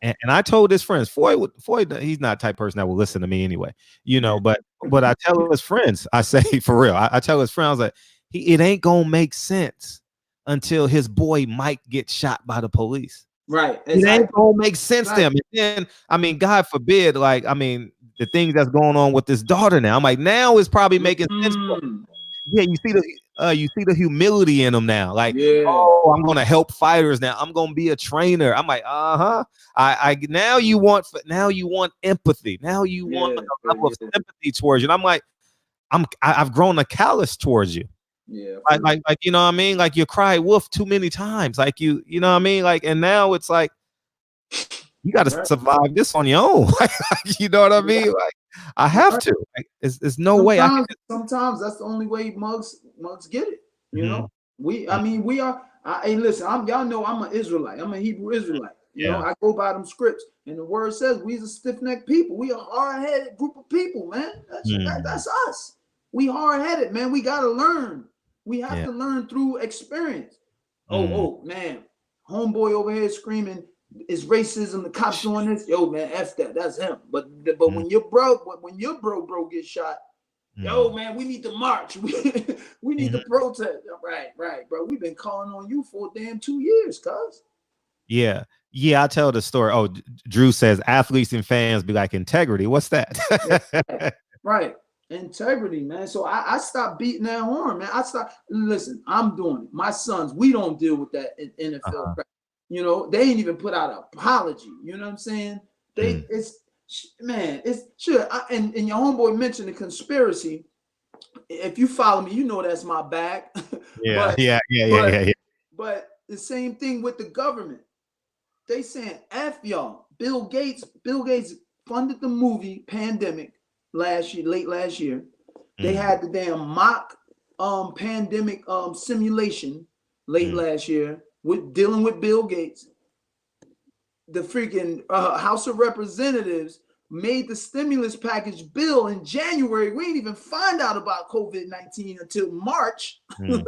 and I told his friends, Floyd, he's not the type of person that will listen to me anyway, you know. But I tell his friends, I say for real, I tell his friends like it ain't gonna make sense until his boy Mike gets shot by the police.
Right.
It ain't gonna make sense to him. And then, I mean, God forbid, like, I mean, the things that's going on with his daughter now. I'm like, now it's probably making sense. Yeah, you see the humility in him now. Like, I'm gonna help fighters now. I'm gonna be a trainer. I'm like, I now you want empathy. Now you want a level of sympathy towards you. And I'm like, I've grown a callous towards you.
Yeah,
like you know what I mean? Like you cry wolf too many times. Like you know what I mean? Like, and now it's like you got to survive this on your own. You know what I mean? Like I have to. Like, there's no way.
Sometimes that's the only way mugs get it. You know, we are. Hey, listen, y'all know I'm an Israelite. I'm a Hebrew Israelite. You know, I go by them scripts, and the word says we's a stiff-necked people. We a hard-headed group of people, man. That's us. We hard-headed, man. We gotta learn. We have to learn through experience. Oh, man. Homeboy over here screaming, it's racism, the cops doing this. Yo, man, F that. That's him. But when your bro gets shot, yo, man, we need to march. We need to protest. Right, bro. We've been calling on you for damn 2 years, cuz.
Yeah, I tell the story. Oh, Drew says athletes and fans be like integrity. What's that?
Right. Integrity, man. So I stopped beating that horn, man. Listen, I'm doing it. My sons, we don't deal with that in NFL crap. You know, they ain't even put out an apology. You know what I'm saying? It's sure. And your homeboy mentioned the conspiracy. If you follow me, you know that's my bag.
Yeah,
But the same thing with the government. They saying F y'all. Bill Gates funded the movie Pandemic late last year. They had the damn mock pandemic simulation late last year with dealing with Bill Gates. The freaking House of Representatives made the stimulus package bill in January. We didn't even find out about COVID-19 until March. and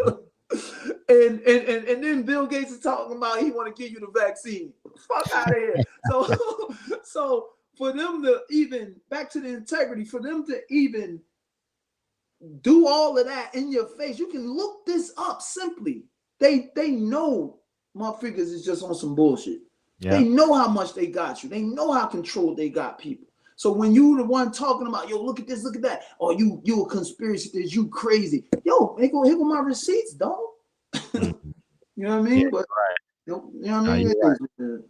then Bill Gates is talking about he want to give you the vaccine. Fuck out of here. So for them to even, back to the integrity, for them to even do all of that in your face, you can look this up simply. They know motherfuckers is just on some bullshit. Yeah. They know how much they got you. They know how controlled they got people. So when you the one talking about, yo, look at this, look at that, or you a conspiracy theorist, you crazy. Yo, here go my receipts, dog. You know what I mean? Yeah, but right. You know what I mean?
Right.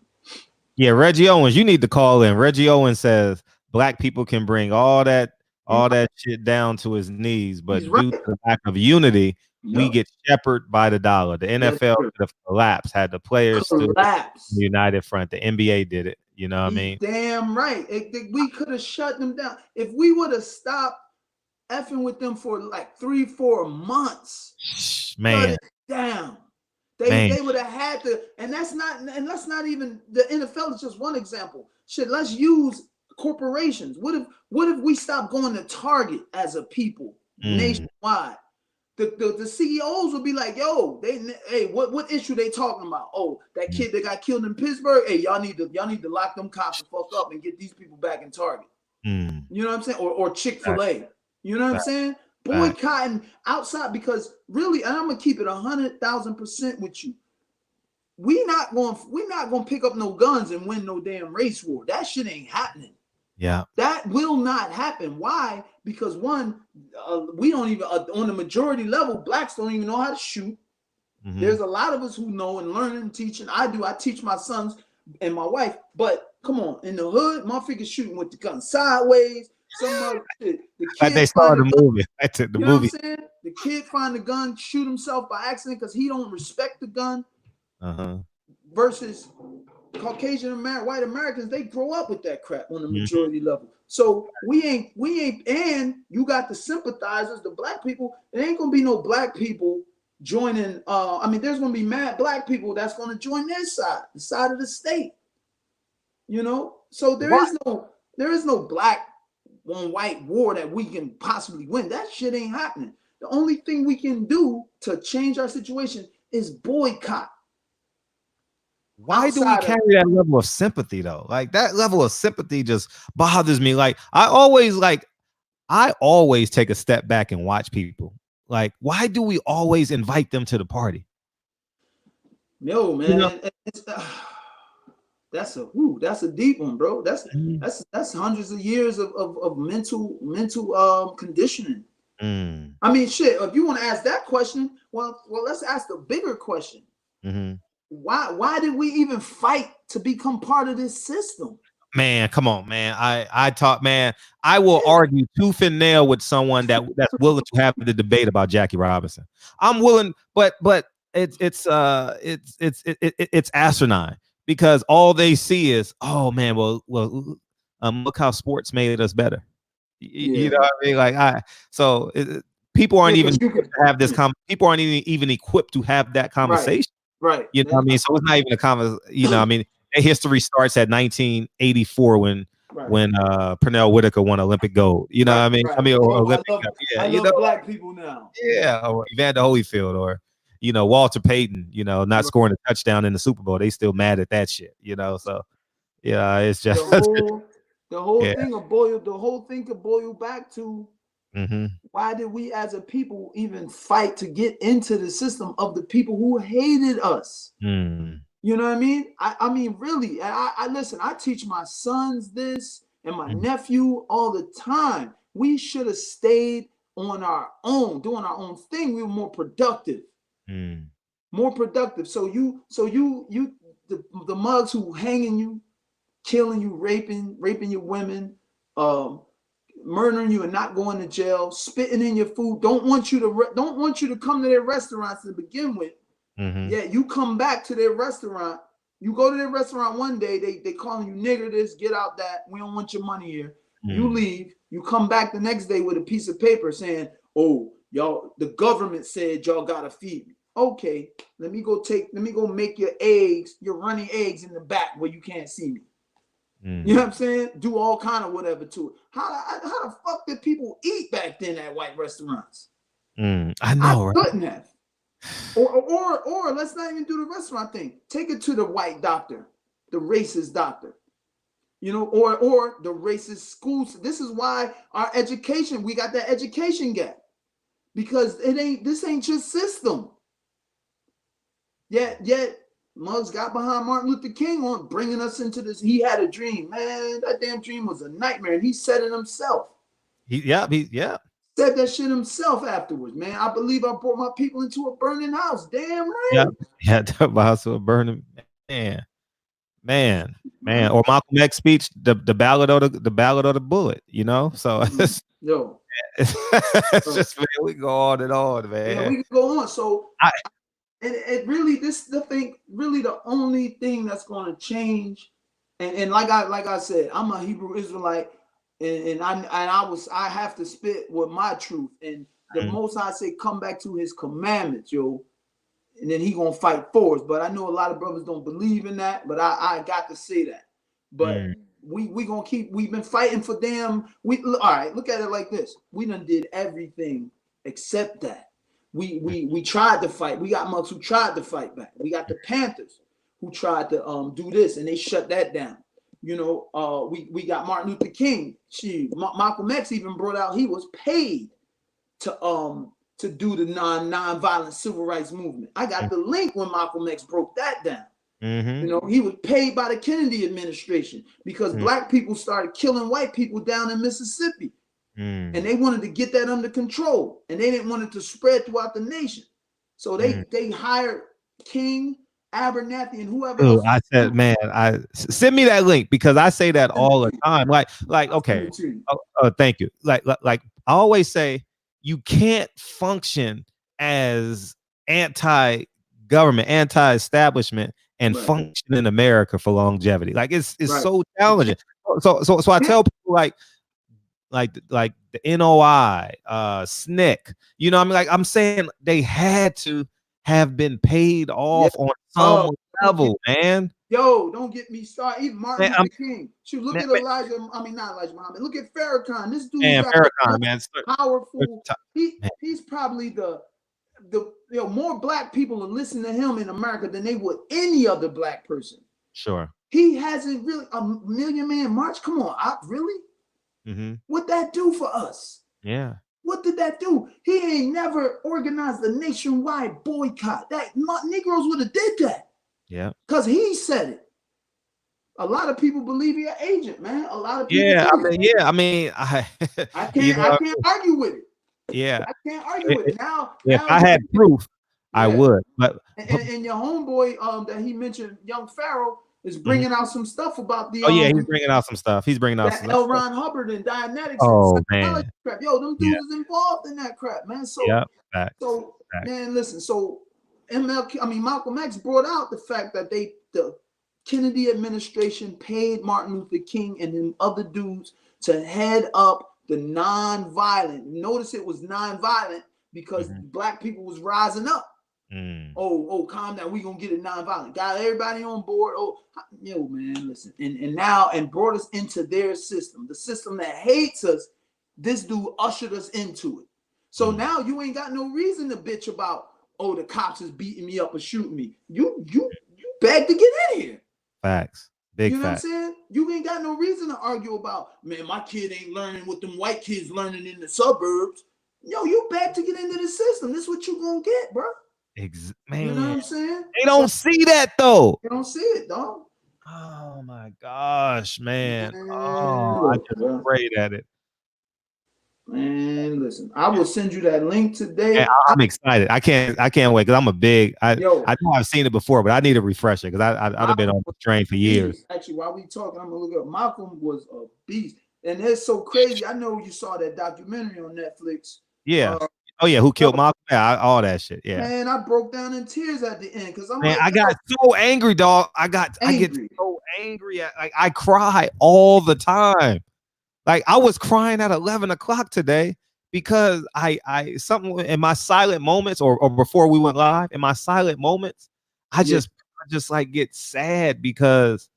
Yeah, Reggie Owens, you need to call in. Reggie Owens says black people can bring all that shit down to his knees, but due to the lack of unity, we get shepherded by the dollar. The NFL could have collapsed had the players stood united front. The NBA did it. You know what I mean?
Damn right. We could have shut them down. If we would have stopped effing with them for like 3-4 months,
man,
shut it down. They would have had to, and that's not even the NFL is just one example. Shit, let's use corporations. What if we stop going to Target as a people nationwide? The CEOs would be like, yo, hey, what issue they talking about? Oh, that kid that got killed in Pittsburgh. Hey, y'all need to lock them cops the fuck up and get these people back in Target. You know what I'm saying? Or Chick-fil-A. You know what I'm saying? Boycotting outside, because really, and I'm gonna keep it 100,000% with you. We're not gonna pick up no guns and win no damn race war. That shit ain't happening.
Yeah,
that will not happen. Why? Because one, we don't even on the majority level, blacks don't even know how to shoot. There's a lot of us who know and learning and teaching. I teach my sons and my wife. But come on, in the hood, motherfuckers shooting with the gun sideways. Some the kid
they saw the movie.
You know what I'm saying? The kid find the gun, shoot himself by accident because he don't respect the gun. Versus Caucasian white Americans, they grow up with that crap on the majority level. So we ain't, and you got the sympathizers, the black people. There ain't gonna be no black people joining. There's gonna be mad black people that's gonna join their side, the side of the state. You know, so there is no black on white war that we can possibly win. That shit ain't happening. The only thing we can do to change our situation is boycott.
Why do we carry that level of sympathy though? Like that level of sympathy just bothers me. Like I always take a step back and watch people. Like, why do we always invite them to the party?
Yo, man, you know? That's a deep one, bro. That's hundreds of years of mental conditioning. I mean, shit. If you want to ask that question, well, let's ask the bigger question. Why did we even fight to become part of this system?
Man, come on, man. I will argue tooth and nail with someone that's willing to have the debate about Jackie Robinson. I'm willing, but it's asinine because all they see is, oh man, well, look how sports made us better. You know what I mean? Like people aren't even equipped to have this people aren't even equipped to have that conversation.
Right.
You know what I mean? So it's not even a conversation. You know, I mean, their history starts at 1984 when Pernell Whitaker won Olympic gold. You know what I mean?
Right.
I mean, or Olympic.
I love black people now.
Yeah, or Evander Holyfield, or Walter Payton. Not scoring a touchdown in the Super Bowl. They still mad at that shit. So yeah, it's just
the whole thing could boil back to why did we as a people even fight to get into the system of the people who hated us? You know what I mean? I mean, really, I listen, I teach my sons this and my nephew all the time. We should have stayed on our own, doing our own thing. We were more productive. More productive. So the mugs who hanging you, killing you, raping your women, murdering you and not going to jail, spitting in your food, don't want you to come to their restaurants to begin with. Yeah, you come back to their restaurant. You go to their restaurant one day, they calling you nigger this, get out that, we don't want your money here. You leave, you come back the next day with a piece of paper saying, oh, y'all, the government said y'all gotta feed me. Okay, let me go make your eggs, your running eggs in the back where you can't see me. You know what I'm saying? Do all kind of whatever to it. How the fuck did people eat back then at white restaurants?
I know,
I couldn't have. Or let's not even do the restaurant thing. Take it to the white doctor, the racist doctor. You know, or the racist schools. This is why our education, we got that education gap. Because this ain't your system. Yet Muggs got behind Martin Luther King on bringing us into this. He had a dream, man. That damn dream was a nightmare, and he said it himself. Said that shit himself afterwards, man. I believe I brought my people into a burning house. Damn right.
Yeah, the house of a burning man. Or Malcolm X speech, the ballad of the bullet. You know, so it's just, man, we go on and on, man.
Yeah, we can go on. So it really, really the only thing that's going to change, and like I said, I'm a Hebrew Israelite, and I have to spit with my truth, and the Most High say come back to His commandments, yo, and then He gonna fight for us. But I know a lot of brothers don't believe in that, but I got to say that. But we gonna we've been fighting for them. All right, look at it like this: we done did everything except that. We tried to fight. We got mugs who tried to fight back. We got the Panthers who tried to do this, and they shut that down. You know, we got Martin Luther King. Malcolm X even brought out he was paid to do the non-violent civil rights movement. I got the link when Malcolm X broke that down. You know, he was paid by the Kennedy administration because black people started killing white people down in Mississippi. And they wanted to get that under control, and they didn't want it to spread throughout the nation. So they hired King, Abernathy, and whoever else.
I said, man, send me that link because I say that all the time. Like, okay, thank you. Like I always say, you can't function as anti-government, anti-establishment, and function in America for longevity. Like it's so challenging. So I tell people like the NOI, SNCC, you know, I mean, like I'm saying they had to have been paid off on some level, man.
Yo, don't get me started. Even Martin Luther King. Shoot, look at Elijah. I mean, not Elijah Muhammad. Look at Farrakhan. This dude,
Farrakhan, man,
powerful. He's probably the more black people are listening to him in America than they would any other black person.
Sure.
He hasn't really a Million Man March. Come on, really? What'd that do for us?
Yeah.
What did that do? He ain't never organized a nationwide boycott. That Negroes would have did that.
Yeah.
Because he said it. A lot of people believe he's an agent, man. A lot of people.
I
can't argue with it.
Yeah.
I can't argue with it. Now
if I had proof, I would. But
and your homeboy that he mentioned, Young Pharaoh, is bringing out some stuff about the.
He's bringing out some stuff. He's bringing out some
L. Ron Hubbard and Dianetics.
Oh,
and
man.
Crap. Yo, them dudes is involved in that crap, man. So, man, listen. So, Malcolm X brought out the fact that the Kennedy administration paid Martin Luther King and them other dudes to head up the non-violent. Notice it was non-violent because black people was rising up. Calm down. We gonna get it non-violent. Got everybody on board. Man, listen. And brought us into their system, the system that hates us. This dude ushered us into it. So now you ain't got no reason to bitch about, the cops is beating me up or shooting me. You beg to get in here.
Facts. Big
you know
facts.
what I'm saying? You ain't got no reason to argue about, man, my kid ain't learning what them white kids learning in the suburbs. Yo, you beg to get into the system. This is what you gonna get, bro.
Man,
you know what I'm saying?
They don't see that though.
They don't see it, dog.
Oh my gosh, man. I just prayed at it.
Man, listen, I will send you that link today.
And I'm excited. I can't wait because I'm a big. I know I've seen it before, but I need a refresher because I'd have been on the train for years.
Actually, while we talking, I'm gonna look up. Malcolm was a beast, and it's so crazy. I know you saw that documentary on Netflix.
Yeah. Oh yeah, who killed Malcolm? Yeah, all that shit. Yeah.
Man, I broke down in tears at the end because I'm
Man,
like,
I got so angry, dog. I get so angry. Like I cry all the time. Like I was crying at 11 o'clock today because I something in my silent moments or before we went live, in my silent moments, I just like get sad because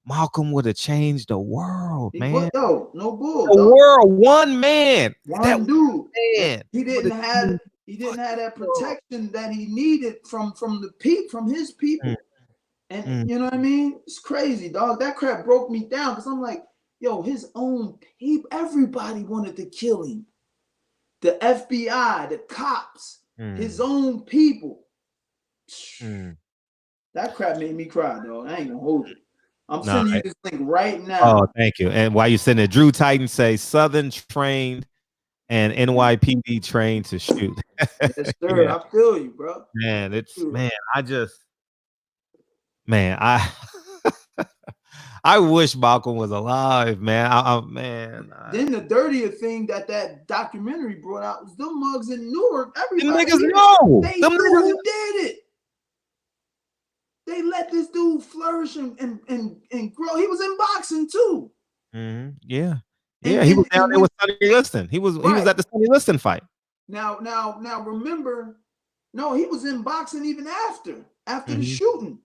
Malcolm would have changed the world, man.
No bull.
The world, one man.
One dude.
Man.
He didn't have that protection that he needed from his people. And you know what I mean? It's crazy, dog. That crap broke me down because I'm like, yo, his own people, everybody wanted to kill him. The FBI, the cops, his own people. That crap made me cry, dog. I ain't gonna hold it. I'm sending you this link right now.
Oh, thank you. And while you sending it, Drew Titan say Southern trained and NYPD trained to shoot.
Yes, sir. I feel you, bro.
Man, I wish Malcolm was alive, man.
Then the dirtier thing that documentary brought out was them mugs in Newark. Everybody
niggas know.
They knew who did it. They let this dude flourish and grow. He was in boxing too.
Yeah. Yeah, he was down there with Sonny Liston. He was at the Sonny Liston fight.
Now remember, no, he was in boxing even after the shooting.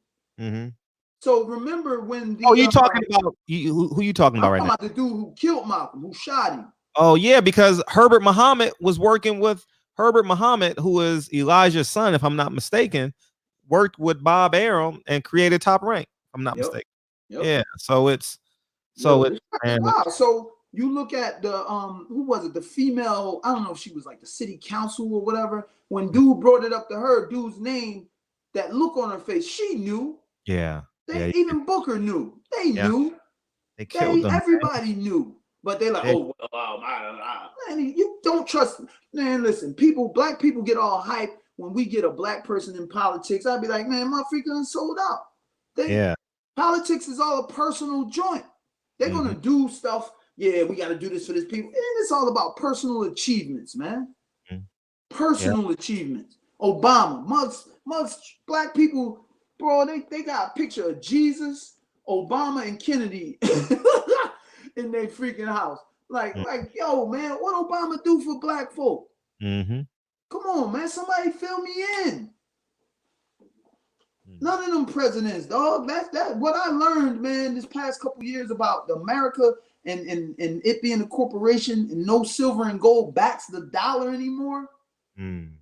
So remember when
you talking about who you talking about right now?
The dude who killed Malcolm, who shot him.
Oh yeah, because Herbert Muhammad was working with Herbert Muhammad, who is Elijah's son, if I'm not mistaken, worked with Bob Arum and created Top Rank, if I'm not mistaken. Yeah, so it's
wow. So you look at the who was it? The female, I don't know if she was like the city council or whatever. When dude brought it up to her, dude's name, that look on her face, she knew.
Yeah.
Even Booker knew. They knew.
They killed them.
Everybody knew. But they're like, man, you don't trust. Man, listen, black people get all hyped when we get a black person in politics. I'd be like, man, my freaking sold out. Politics is all a personal joint. They're gonna do stuff. Yeah, we got to do this for this people. And it's all about personal achievements, man. Personal achievements. Obama, mugs, black people. Bro, they got a picture of Jesus, Obama, and Kennedy in their freaking house. Like, yo, man, what Obama do for black folk? Come on, man, somebody fill me in. None of them presidents, dog. That's what I learned, man, this past couple years about America and it being a corporation and no silver and gold backs the dollar anymore. And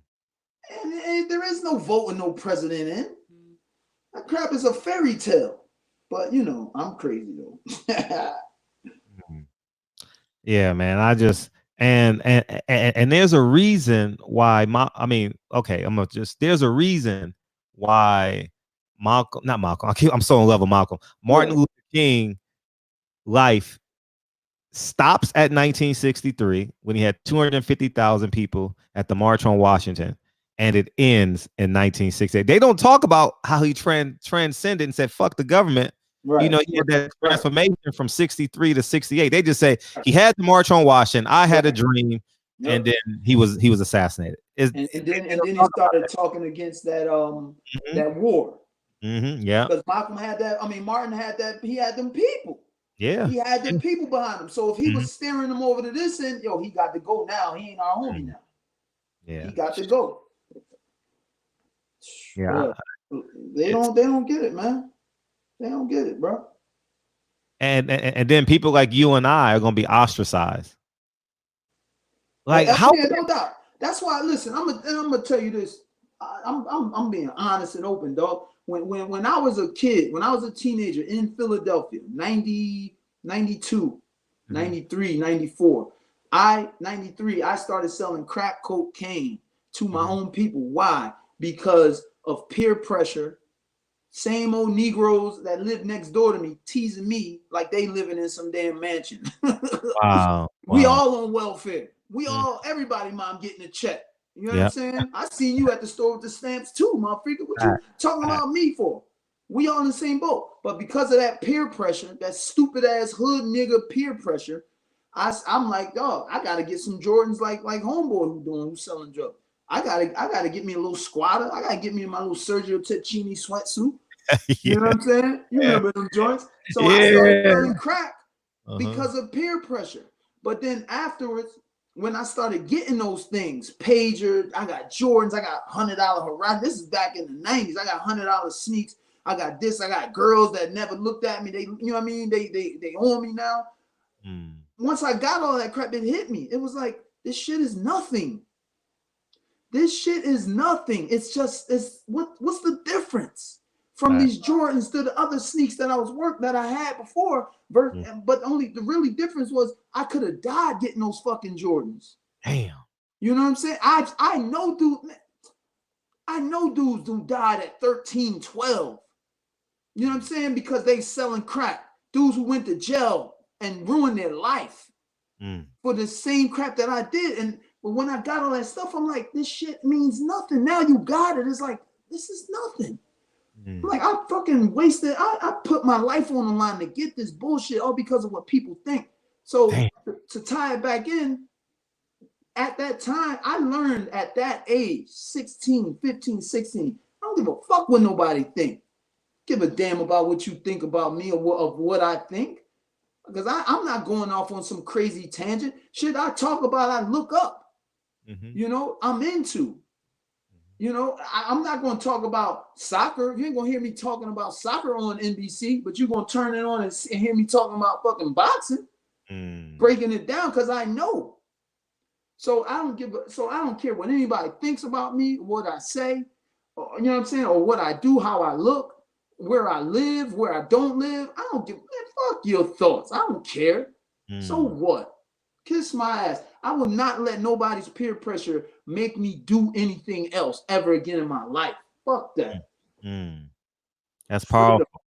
there is no vote and no president in. That crap is a fairy tale, but you know, I'm crazy though.
Yeah, man. I just and there's a reason why there's a reason why I'm so in love with Malcolm. Martin Luther King life stops at 1963 when he had 250,000 people at the March on Washington. And it ends in 1968. They don't talk about how he transcended and said, fuck the government. Right. You know, he had that transformation from 63 to 68. They just say he had the March on Washington. I had a dream. And then he was assassinated. And
then he started talking against that that war.
Yeah.
Because Malcolm had that. I mean, Martin had that. He had them people.
Yeah.
He had them people behind him. So if he was steering them over to this end, he got to go now. He ain't our homie now.
Yeah.
He got to go.
Yeah,
they don't get it, man. They don't get it, bro.
And then people like you and I are gonna be ostracized. Like how?
No doubt. That's why. Listen, I'm gonna tell you this. I'm being honest and open, dog. When I was a kid, when I was a teenager in Philadelphia, 90, 92, 93, 94, I started selling crack cocaine to my own people. Why? Because of peer pressure. Same old Negroes that live next door to me teasing me like they living in some damn mansion.
Wow.
We all on welfare. everybody mom getting a check. You know what I'm
Yep.
saying? I seen you at the store with the stamps too, motherfucker. What you talking about me for? We all in the same boat. But because of that peer pressure, that stupid ass hood nigga peer pressure, I'm like, dog, I gotta get some Jordans like homeboy who's selling drugs. I gotta get me a little squatter. I gotta get me my little Sergio Tacchini sweatsuit. You know what I'm saying? You remember them joints? So I started selling crack because of peer pressure. But then afterwards, when I started getting those things, pager, I got Jordans, I got $100 Horizon. This is back in the 90s. I got $100 sneaks. I got this. I got girls that never looked at me. They, you know what I mean? They own me now. Once I got all that crap, it hit me. It was like, this shit is nothing. This shit is nothing. It's what's the difference from these Jordans to the other sneaks that I had before? But only the really difference was I could have died getting those fucking Jordans.
Damn.
You know what I'm saying? I know dudes who died at 13, 12. You know what I'm saying? Because they selling crack. Dudes who went to jail and ruined their life for the same crap that I did. But when I got all that stuff, I'm like, this shit means nothing. Now you got it. It's like, this is nothing. I'm like, I fucking wasted. I put my life on the line to get this bullshit all because of what people think. So to tie it back in, at that time, I learned at that age, 16, 15, 16, I don't give a fuck what nobody think. Give a damn about what you think about me or of what I think. Because I'm not going off on some crazy tangent. Shit I talk about, I look up. You know, I'm into. You know, I'm not going to talk about soccer. You ain't going to hear me talking about soccer on NBC, but you're going to turn it on and hear me talking about fucking boxing, breaking it down because I know. So I don't care what anybody thinks about me, what I say, or, you know what I'm saying, or what I do, how I look, where I live, where I don't live. I don't give fuck your thoughts. I don't care. So what? Kiss my ass. I will not let nobody's peer pressure make me do anything else ever again in my life. Fuck that.
That's powerful.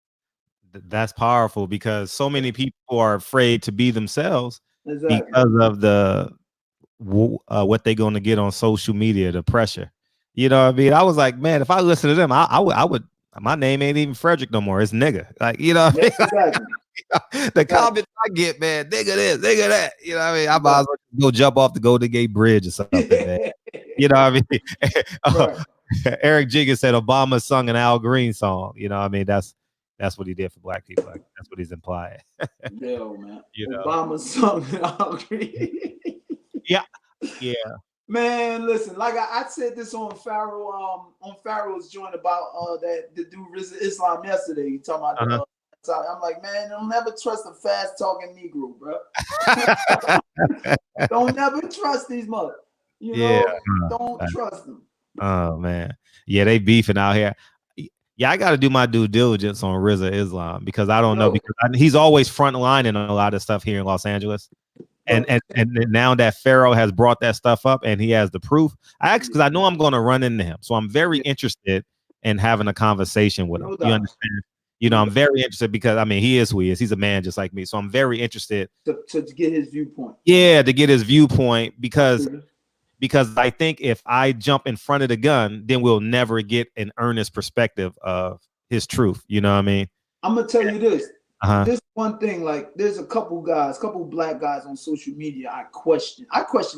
That's powerful because so many people are afraid to be themselves because of the what they're going to get on social media, the pressure. You know what I mean? I was like, man, if I listen to them, I would. My name ain't even Frederick no more. It's nigga. Like, you know what I mean? The comments I get, man, nigga this, nigga that. You know what I mean? I might as well go jump off the Golden Gate Bridge or something, man. You know what I mean? Eric Jenkins said Obama sung an Al Green song. You know what I mean? That's what he did for black people. Like, that's what he's implying.
Yo, man.
You know?
Obama sung an Al Green.
Yeah.
Man, listen, like I said this on Pharaoh's joint about that the dude Islam yesterday. He talking about I'm like, man, don't never trust a fast talking Negro, bro. Don't never trust these mother. You know, don't trust them.
Oh man, yeah, they beefing out here. Yeah, I got to do my due diligence on RZA Islam because I don't know because he's always front line in a lot of stuff here in Los Angeles. And now that Pharaoh has brought that stuff up and he has the proof, I asked because I know I'm going to run into him, so I'm very interested in having a conversation with him. You understand? You know, I'm very interested because I mean he is who he is. He's a man just like me, so I'm very interested
to get his viewpoint.
Yeah, to get his viewpoint because I think if I jump in front of the gun, then we'll never get an earnest perspective of his truth. You know what I mean?
I'm gonna tell you this. This one thing, like there's a couple black guys on social media I question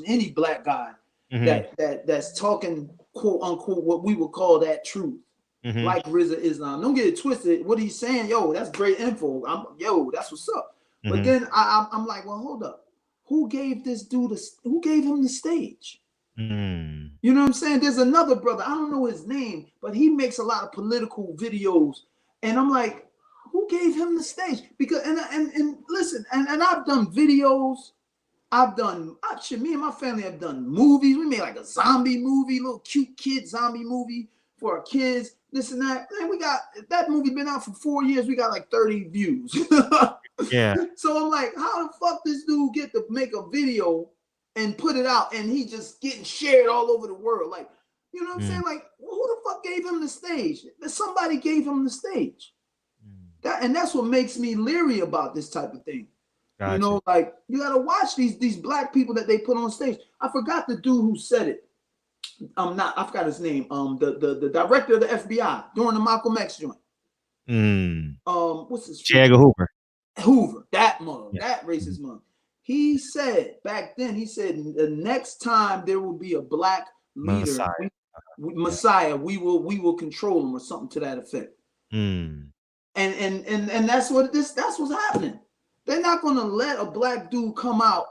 any black guy that's talking quote unquote what we would call that truth, like RZA Islam. Don't get it twisted. What he's saying, yo, that's great info. That's what's up. But then I'm like, well, hold up. Who gave this dude who gave him the stage? You know what I'm saying? There's another brother, I don't know his name, but he makes a lot of political videos, and I'm like, who gave him the stage? Because and listen, and I've done videos, me and my family have done movies. We made like a zombie movie, little cute kid zombie movie for our kids, this and that. Man, we got that movie been out for 4 years. We got like 30 views.
Yeah.
So I'm like, how the fuck this dude get to make a video and put it out and he just getting shared all over the world? Like, you know what I'm saying? Like, who the fuck gave him the stage? Somebody gave him the stage. And that's what makes me leery about this type of thing. You know, like you gotta watch these black people that they put on stage. I forgot the dude who said it. I forgot his name. The director of the FBI during the Malcolm X joint. What's his
J. Edgar Hoover.
Hoover, that mug, that racist mug. He said back then, he said the next time there will be a black leader, Messiah, we will control him or something to that effect. And that's what's happening. They're not gonna let a black dude come out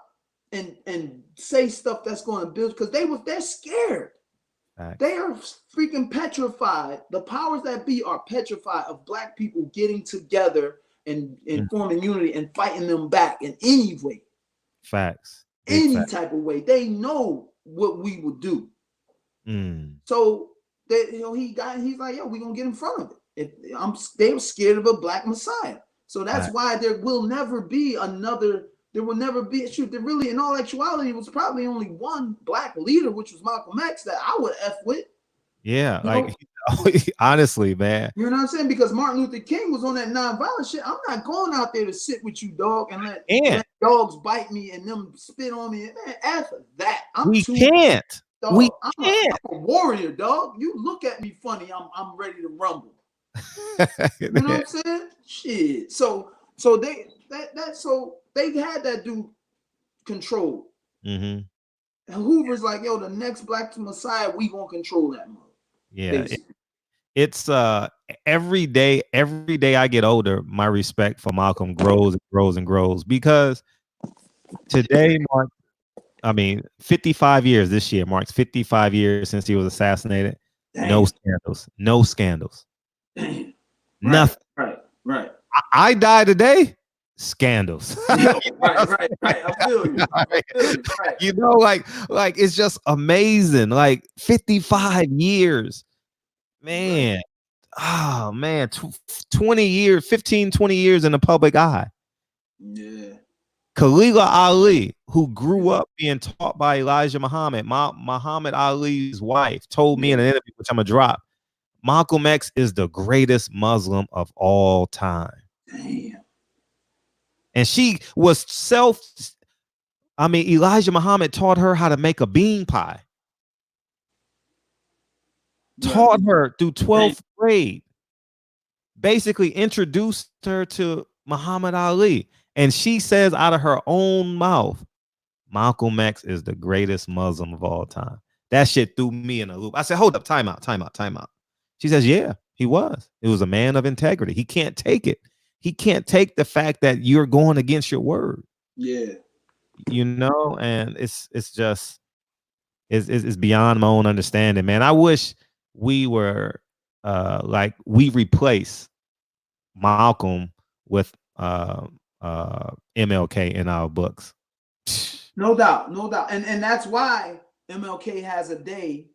and say stuff that's gonna build because they're scared. They are freaking petrified. The powers that be are petrified of black people getting together and forming unity and fighting them back in any way.
Facts.
Any type of way. They know what we would do. So he's like, yo, we're gonna get in front of it. They were scared of a black Messiah. So that's why there will never be another. There will never be a shoot. There really, in all actuality, was probably only one black leader, which was Malcolm X, that I would F with.
Yeah, like honestly, man.
You know what I'm saying? Because Martin Luther King was on that nonviolent shit. I'm not going out there to sit with you, dog, and let dogs bite me and them spit on me. Man, after that,
We can't.
I'm a warrior, dog. You look at me funny, I'm ready to rumble. You know what I'm saying? Shit. So they had that dude controlled. And Hoover's like, yo, the next black Messiah, we gonna control that mother.
Yeah. It's every day I get older, my respect for Malcolm grows and grows and grows, because today marks, 55 years this year marks 55 years since he was assassinated. Damn. No scandals.
Damn.
Nothing.
Right.
I die today. Scandals.
Right. I feel you. Right.
You know, like it's just amazing. Like 55 years, man. Right. Oh man, 20 years, 15, 20 years in the public eye.
Yeah.
Khalila Ali, who grew up being taught by Elijah Muhammad, Muhammad Ali's wife, told me in an interview, which I'm gonna drop, Malcolm X is the greatest Muslim of all time.
Damn.
And she was Elijah Muhammad taught her how to make a bean pie. Taught her through 12th grade. Basically introduced her to Muhammad Ali. And she says out of her own mouth, Malcolm X is the greatest Muslim of all time. That shit threw me in a loop. I said, hold up, time out. She says, yeah, he was. It was a man of integrity. He can't take it. He can't take the fact that you're going against your word.
Yeah.
You know, and it's beyond my own understanding, man. I wish we were we replace Malcolm with MLK in our books.
No doubt. And that's why MLK has a day.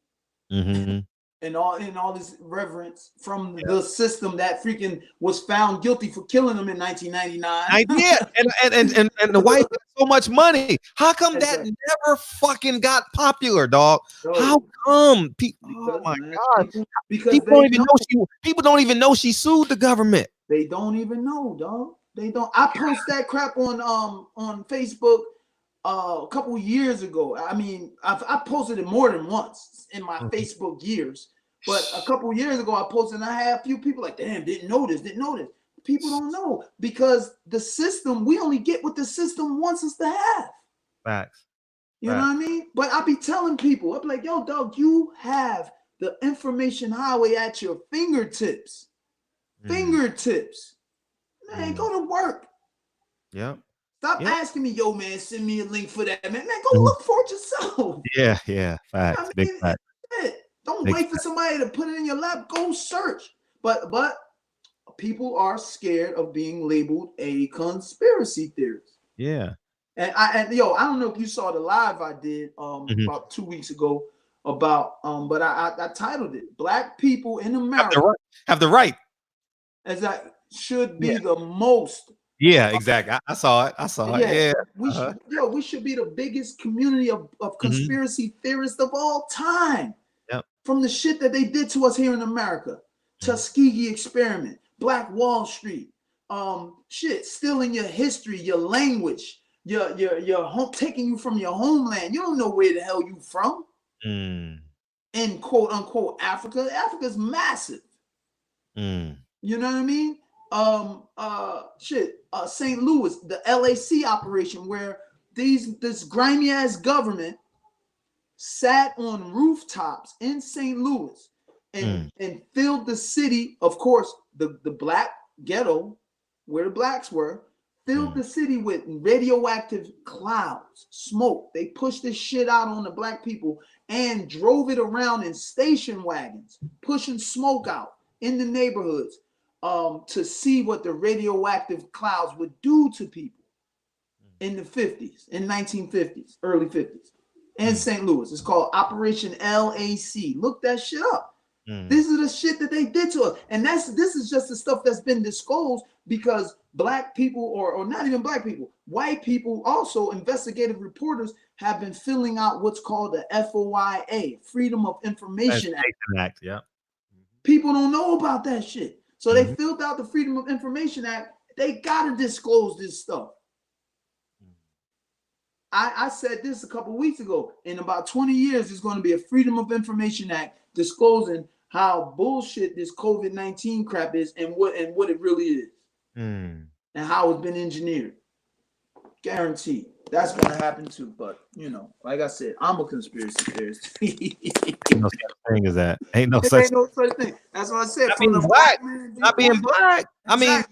And all this reverence from the system that freaking was found guilty for killing him in 1999.
And the white got so much money. How come that never fucking got popular, dog? How come people? Oh my God! Because people don't even know she sued the government.
They don't even know, dog. They don't. I post that crap on Facebook a couple years ago. I mean, I posted it more than once in my Facebook years. But a couple years ago, I posted and I had a few people like, damn, didn't know this. People don't know because the system, we only get what the system wants us to have.
Facts.
You know what I mean? But I be telling people, I be like, yo, dog, you have the information highway at your fingertips. Fingertips. Man, go to work.
Yep.
Stop asking me, yo, man, send me a link for that. Man, go look for it yourself.
Yeah. Facts. Big facts.
Don't wait for somebody to put it in your lap. Go search. But people are scared of being labeled a conspiracy theorist.
Yeah.
And I don't know if you saw the live I did about 2 weeks ago about but I titled it "Black People in America
Have the right."
As that should be the most.
Yeah, exactly. I saw it. Yeah.
We should be the biggest community of conspiracy theorists of all time.
Yep.
From the shit that they did to us here in America, Tuskegee experiment, Black Wall Street, shit, stealing your history, your language, your home, taking you from your homeland. You don't know where the hell you from. In quote unquote Africa. Africa's massive. You know what I mean? St. Louis, the LAC operation, where this grimy ass government sat on rooftops in St. Louis and filled the city, of course, the black ghetto where the blacks were, filled the city with radioactive clouds, smoke. They pushed this shit out on the black people and drove it around in station wagons, pushing smoke out in the neighborhoods to see what the radioactive clouds would do to people in the 50s, in 1950s, early 50s, in St. Louis. It's called Operation LAC. Look that shit up. This is the shit that they did to us. And this is just the stuff that's been disclosed because black people, or not even black people, white people, also investigative reporters have been filling out what's called the FOIA, Freedom of Information
Act. Yeah.
People don't know about that shit. So they filled out the Freedom of Information Act. They got to disclose this stuff. I said this a couple weeks ago. In about 20 years, there's going to be a Freedom of Information Act disclosing how bullshit this COVID-19 crap is and what it really is. And how it's been engineered. Guaranteed. That's going to happen too. But, you know, like I said, I'm a conspiracy theorist.
Ain't no such thing as that. Ain't no
There
such
ain't no such thing. That's what I said.
Not being black. Not being black. I mean,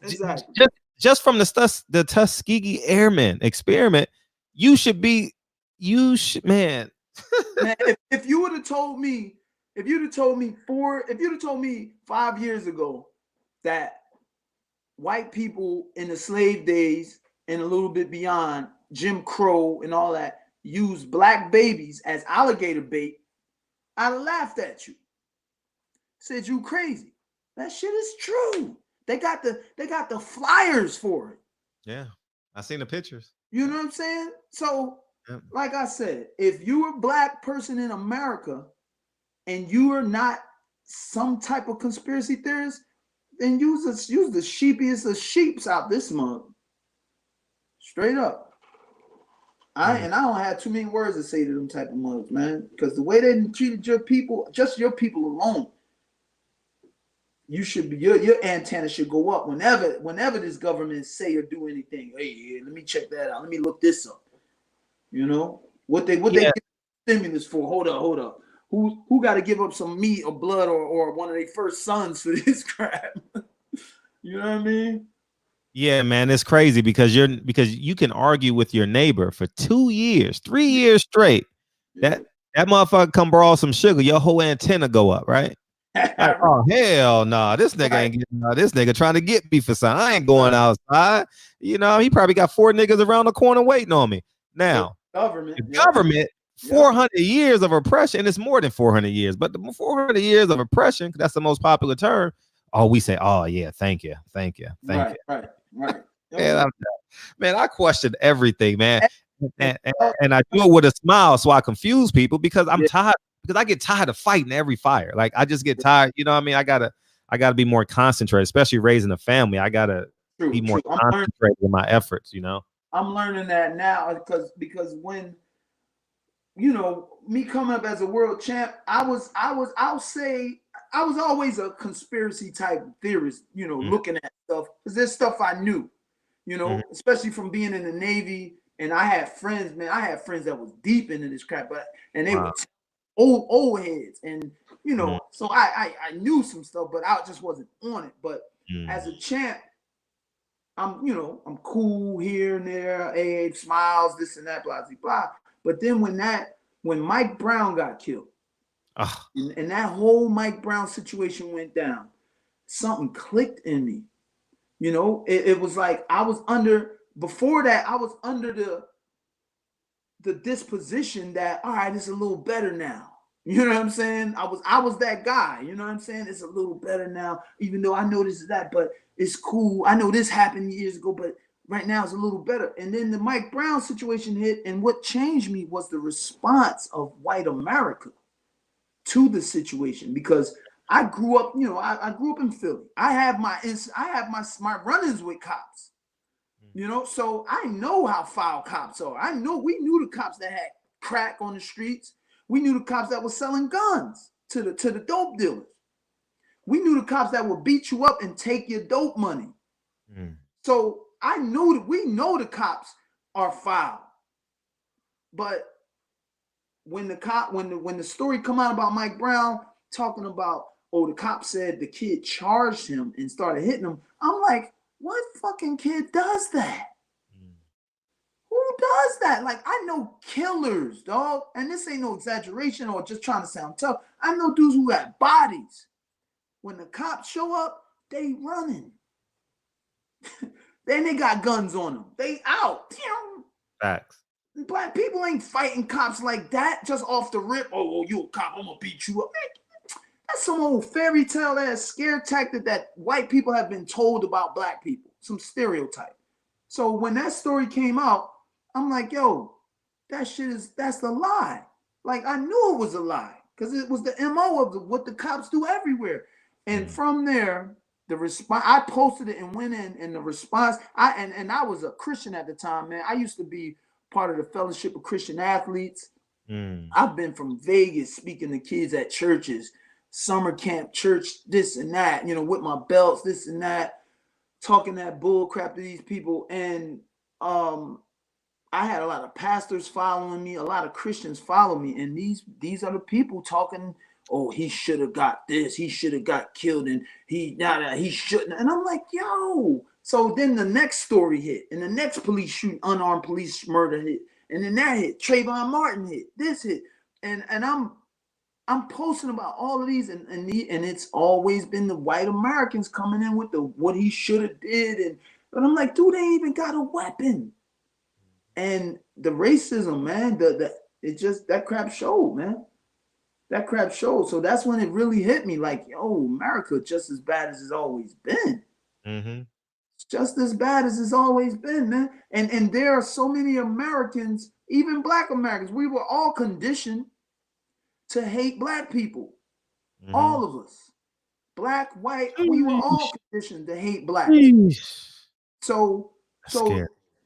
exactly.
Just from the Tuskegee Airmen experiment, man.
Man, if you would have told me 5 years ago that white people in the slave days and a little bit beyond, Jim Crow and all that, used black babies as alligator bait, I'd have laughed at you. Said you crazy. That shit is true. They got the flyers for it.
Yeah, I seen the pictures.
You know what I'm saying? So, like I said, if you're a black person in America and you are not some type of conspiracy theorist, then use the sheepiest of sheeps out this mug. Straight up. I don't have too many words to say to them type of mugs, man. Because the way they treated your people, just your people alone, you should be your antenna should go up whenever this government say or do anything. Hey, let me check that out. Let me look this up. You know what they give stimulus for? Hold up. Who got to give up some meat or blood or one of their first sons for this crap? You know what I mean?
Yeah, man, it's crazy because you can argue with your neighbor for 2 years, 3 years straight.
Yeah.
That motherfucker come borrow some sugar, your whole antenna go up, right? Like, oh hell no, nah, this nigga ain't getting this nigga trying to get me for something. I ain't going outside. You know, he probably got 4 niggas around the corner waiting on me. Now, government 400 years of oppression, and it's more than 400 years, but the 400 years of oppression, that's the most popular term. Oh, we say, oh yeah, thank you.
Right.
Man, I question everything, man. And I do it with a smile so I confuse people because I'm tired. Because I get tired of fighting every fire. Like I just get tired. You know what I mean? I gotta be more concentrated, especially raising a family. I gotta be more concentrated in my efforts, you know.
I'm learning that now because when, you know, me coming up as a world champ, I'll say I was always a conspiracy type theorist, you know, looking at stuff because there's stuff I knew, you know, especially from being in the Navy. And I had friends, man. I had friends that was deep into this crap, and they were old heads, and you know, so I knew some stuff, but I just wasn't on it. But as a champ, I'm cool here and there, hey, smiles, this and that, blah blah blah. But then when Mike Brown got killed, and that whole Mike Brown situation went down, something clicked in me. You know, it was like I was under the disposition that, all right, it's a little better now. You know what I'm saying? I was that guy. You know what I'm saying? It's a little better now, even though I know this is that, but it's cool. I know this happened years ago, but right now it's a little better. And then the Mike Brown situation hit, and what changed me was the response of white America to the situation, because I grew up, I grew up in Philly. I have my run-ins with cops. So I know how foul cops are. We knew the cops that had crack on the streets. We knew the cops that were selling guns to the dope dealers. We knew the cops that would beat you up and take your dope money. So I knew that we know the cops are foul. But when the story come out about Mike Brown talking about, the cop said the kid charged him and started hitting him, I'm like, what fucking kid does that? Who does that? Like, I know killers, dog. And this ain't no exaggeration or just trying to sound tough. I know dudes who got bodies. When the cops show up, they running. Then they got guns on them. They out.
Facts.
Black people ain't fighting cops like that just off the rip. Oh, you a cop, I'm gonna beat you up. That's some old fairy tale ass scare tactic that white people have been told about black people. Some stereotype. So when that story came out, I'm like, yo, that's the lie. Like, I knew it was a lie because it was the MO of what the cops do everywhere. And from there, the response, I posted it and went in, and the response, I was a Christian at the time, man. I used to be part of the Fellowship of Christian Athletes. I've been from Vegas speaking to kids at churches, summer camp, church, this and that, with my belts, this and that, talking that bull crap to these people. And I had a lot of pastors following me, a lot of Christians follow me, and these are the people talking, oh, he should have got this, he should have got killed, and he shouldn't. And I'm like, yo. So then the next story hit, and the next police shooting, unarmed police murder hit, and then that hit, Trayvon Martin hit, this hit, and I'm posting about all of these, and it's always been the white Americans coming in with what he should have did, but I'm like, dude, they ain't even got a weapon. And the racism, man, that crap showed, man. That crap showed. So that's when it really hit me, like, yo, America just as bad as it's always been. It's just as bad as it's always been, man. And there are so many Americans, even black Americans, we were all conditioned to hate black people. All of us. Black, white, we were all conditioned to hate black. So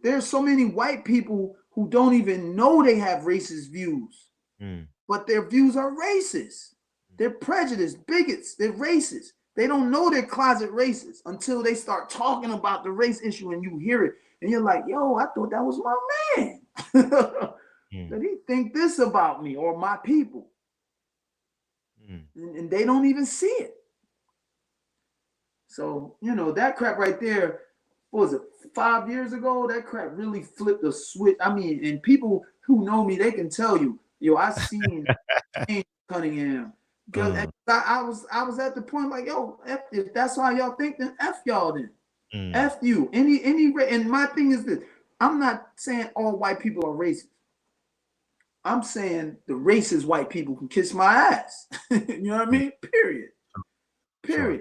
there's so many white people who don't even know they have racist views, but their views are racist. They're prejudiced, bigots, they're racist. They don't know they're closet racist until they start talking about the race issue and you hear it. And you're like, yo, I thought that was my man. That he think this about me or my people. And they don't even see it. So, that crap right there, what was it, 5 years ago? That crap really flipped the switch. I mean, and people who know me, they can tell you, yo, I seen Cunningham. Because I was at the point like, yo, if that's how y'all think, then F y'all then. F you. And my thing is this, I'm not saying all white people are racist. I'm saying the racist white people can kiss my ass. You know what I mean? Period. Sure.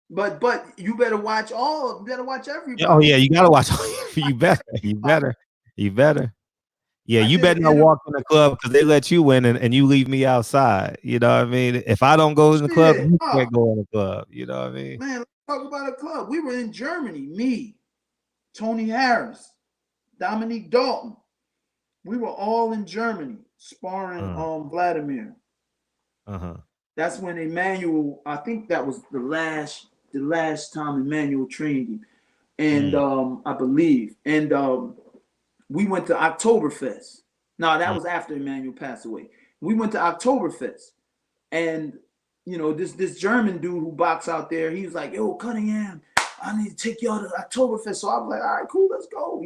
But you better watch everybody.
Oh yeah, you gotta watch. You better. Yeah, you better not walk in the club because they let you in and you leave me outside. You know what I mean? If I don't go in the club, you can't go in the club. You know what I mean?
Man, let's talk about a club. We were in Germany, me, Tony Harris, Dominique Dalton. We were all in Germany sparring Vladimir. That's when Emmanuel, I think that was the last time Emmanuel trained him. And I believe. And we went to Oktoberfest. No, that was after Emmanuel passed away. We went to Oktoberfest. And this German dude who boxed out there, he was like, yo, Cunningham, I need to take y'all to Oktoberfest. So I was like, all right, cool, let's go.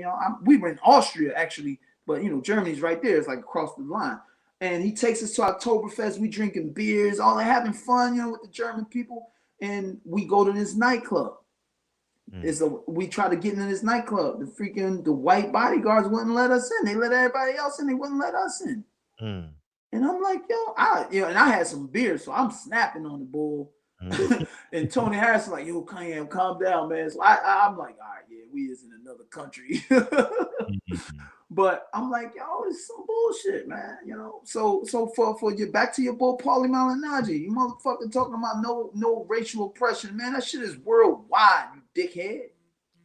We were in Austria actually, but Germany's right there. It's like across the line. And he takes us to Oktoberfest. We drinking beers, all having fun, with the German people. And we go to this nightclub. We try to get into this nightclub. The white bodyguards wouldn't let us in. They let everybody else in. They wouldn't let us in. And I'm like, and I had some beer, so I'm snapping on the bull. And Tony Harris is like, yo, Cunningham, calm down, man. So I'm like, all right, yeah, we is in another country. But I'm like, yo, it's some bullshit, man. You know. So for you back to your boy Paulie Malignaggi, you motherfucker talking about no racial oppression, man. That shit is worldwide, you dickhead.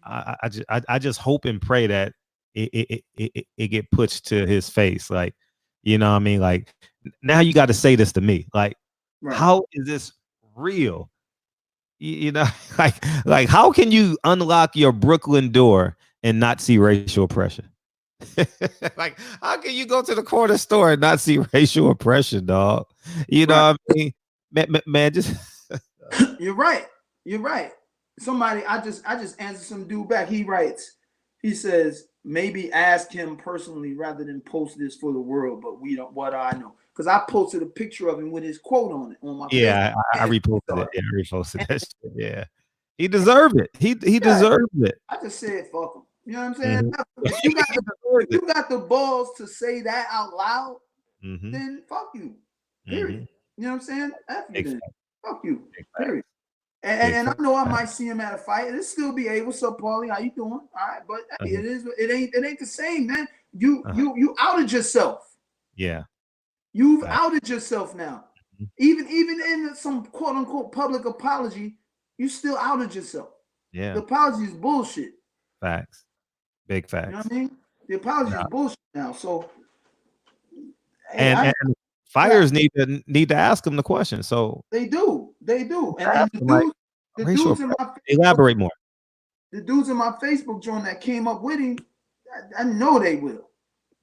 I just hope and pray that it get pushed to his face, like, you know what I mean? Like, now you got to say this to me, like,
Right.
how is this real? You know, like how can you unlock your Brooklyn door and not see racial oppression? Like, how can you go to the corner store and not see racial oppression, dog? You know
Right.
what I mean? Man, just
You're right. You're right. Somebody, I just answered some dude back. He writes, he says, maybe ask him personally rather than post this for the world, but we don't, what do I know? Because I posted a picture of him with his quote on it on my
yeah,
Facebook.
I reposted it. Yeah, I reposted that shit. Yeah. He deserved it. He deserved it.
I just said fuck him. You know what I'm saying?
Mhm.
If you got the balls to say that out loud,
Mhm.
then fuck you. Period.
Mhm.
You know what I'm saying? F you then.
Exactly.
Fuck you.
Exactly.
Period. And I know I might see him at a fight. It'll still be able. What's up, Paulie? How you doing? All right, but hey, it ain't the same, man. You outed yourself.
Yeah.
You've
Facts.
outed yourself now.
Mhm.
Even in some quote unquote public apology, you still outed yourself.
Yeah.
The apology is bullshit.
Facts. Big facts.
You know what I mean? The apology is bullshit now. So hey,
and fighters need to ask him the question. So
they do. And the dudes in my
elaborate more.
The dudes in my Facebook joint that came up with him, I know they will.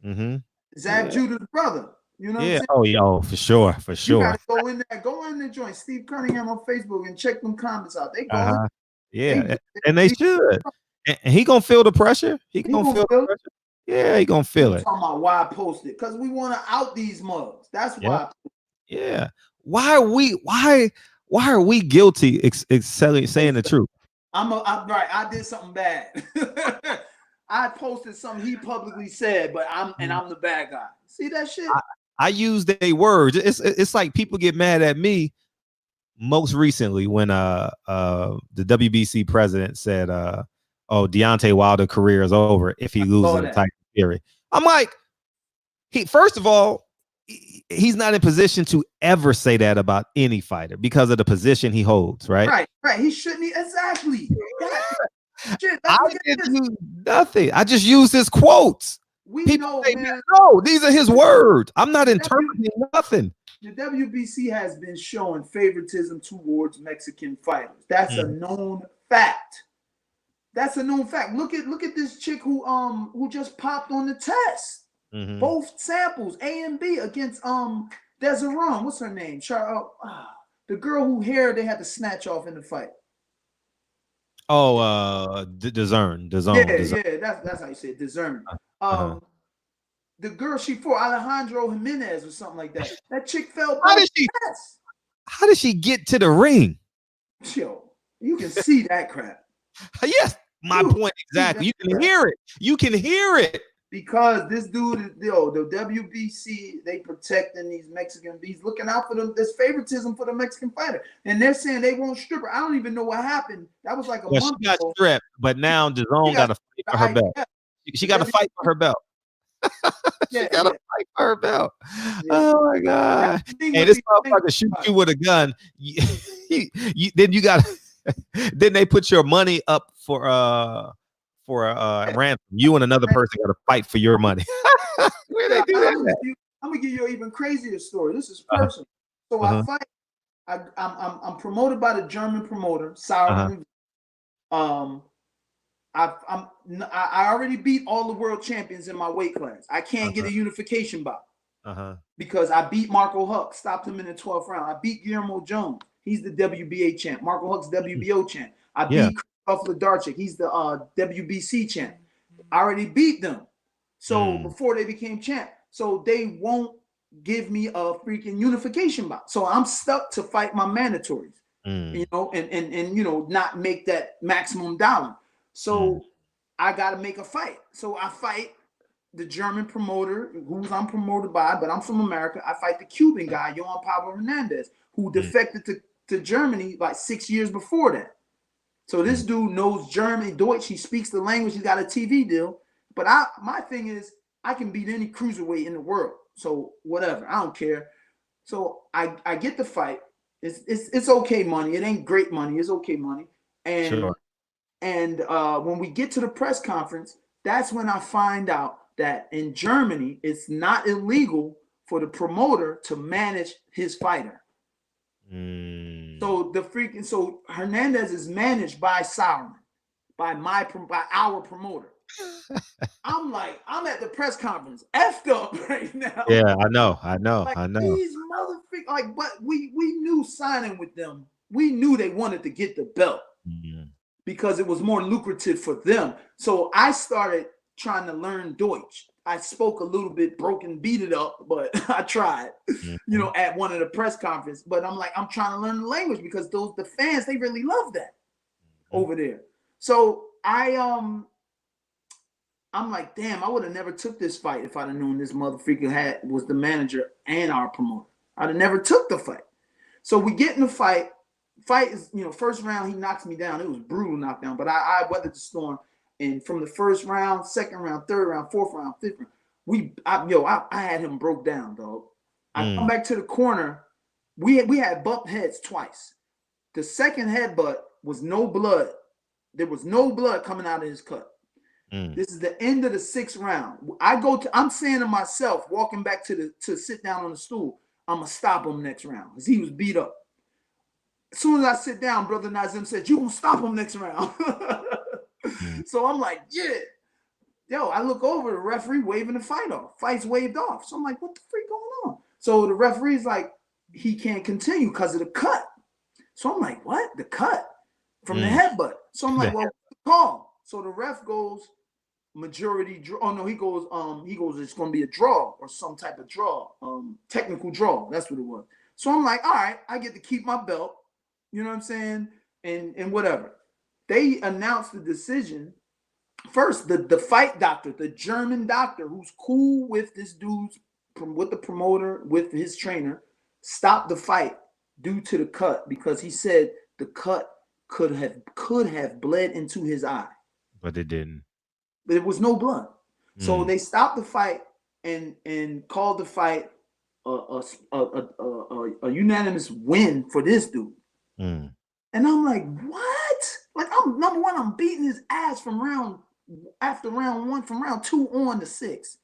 Mm-hmm.
Zab Judah's brother. You know what I'm saying?
Oh, yeah, for sure.
You gotta go in the joint. Steve Cunningham on Facebook and check them comments out. They go
yeah, and they should. And he gonna feel the pressure. He gonna feel the pressure. Yeah, he gonna feel it.
Talking about why I posted, because we want to out these mugs. That's why.
Yeah. Why are we guilty saying the truth?
I'm right. I did something bad. I posted something he publicly said, but I'm the bad guy. See that shit?
I use their words. It's like people get mad at me most recently when the WBC president said oh, Deontay Wilder's career is over if he loses in Tyson Fury. I'm like, first of all, he's not in position to ever say that about any fighter because of the position he holds, right?
Right. He shouldn't exactly. Shit,
I didn't use nothing. I just used his quotes.
People say, man.
No, these are his words. I'm not interpreting nothing.
The WBC has been showing favoritism towards Mexican fighters. That's a known fact. That's a known fact. Look at this chick who just popped on the test. Mm-hmm. Both samples, A and B, against Desiree. What's her name? The girl who hair they had to snatch off in the fight.
Oh, Discern.
Yeah, that's how you say it, Discern. The girl she fought, Alejandro Jimenez or something like that. That chick fell.
How did she get to the ring?
Yo, you can see that crap.
Yes, my point exactly. You can hear it. You can hear it.
Because this dude is, the WBC, they protecting these Mexican. He's looking out for them. There's favoritism for the Mexican fighter, and they're saying they won't strip her. I don't even know what happened. That was like a month
ago. She got stripped, but now DAZN got to fight for her belt. She got to fight for her belt. She got to fight for her belt. Oh my God! Hey, this motherfucker shoot you with a gun. Then you got. Then they put your money up for ransom. You and another person got to fight for your money. Where they do that?
I'm gonna give you an even crazier story. This is personal. So I fight. I'm promoted by the German promoter, Sauer. I already beat all the world champions in my weight class. I can't get a unification bout because I beat Marco Huck, stopped him in the 12th round. I beat Guillermo Jones. He's the WBA champ. Marco Huck's WBO champ. I beat Krzysztof Ledarczyk. He's the WBC champ. I already beat them. So before they became champ. So they won't give me a freaking unification bout. So I'm stuck to fight my mandatories, you know, and you know, not make that maximum dollar. So I got to make a fight. So I fight the German promoter, who's I'm promoted by, but I'm from America. I fight the Cuban guy, Johan Pablo Hernandez, who defected to Germany like 6 years before that. So this dude knows German, Deutsch. He speaks the language. He got a TV deal. But my thing is, I can beat any cruiserweight in the world. So whatever, I don't care. So I get the fight. It's okay money. It ain't great money. It's okay money. And
Sure.
and when we get to the press conference, that's when I find out that in Germany, it's not illegal for the promoter to manage his fighter. So Hernandez is managed by Sauerman, by our promoter. I'm at the press conference, effed up right now.
Yeah, I know.
These motherfuckers, but we knew signing with them. We knew they wanted to get the belt because it was more lucrative for them. So I started trying to learn Deutsch. I spoke a little bit broken, beat it up, but I tried, at one of the press conferences. But I'm trying to learn the language because the fans, they really love that over there. So I'm like, damn, I would have never took this fight if I'd have known this motherfucker was the manager and our promoter. I'd have never took the fight. So we get in the fight. Fight is, first round, he knocks me down. It was brutal knockdown, but I weathered the storm. And from the first round, second round, third round, fourth round, fifth round, I had him broke down, dog. I come back to the corner. We had bumped heads twice. The second headbutt was no blood. There was no blood coming out of his cut. This is the end of the sixth round. I'm saying to myself, walking back to sit down on the stool, I'm gonna stop him next round because he was beat up. As soon as I sit down, Brother Nazim said, "You gonna stop him next round?" So I'm like, yeah. Yo, I look over, the referee waving the fight off. Fight's waved off. So I'm like, what the freak going on? So the referee's like, he can't continue because of the cut. So I'm like, what? The cut from the headbutt. So I'm like, well, call. So the ref goes, majority draw. Oh no, he goes, it's gonna be a draw or some type of draw. Technical draw. That's what it was. So I'm like, all right, I get to keep my belt. You know what I'm saying? And whatever. They announced the decision. First, the fight doctor, the German doctor who's cool with this dude's, with the promoter, with his trainer, stopped the fight due to the cut because he said the cut could have bled into his eye. But
it didn't.
There was no blood. So they stopped the fight and called the fight a unanimous win for this dude. And I'm like, what? Like, I'm beating his ass from round 1, from round 2 on to 6.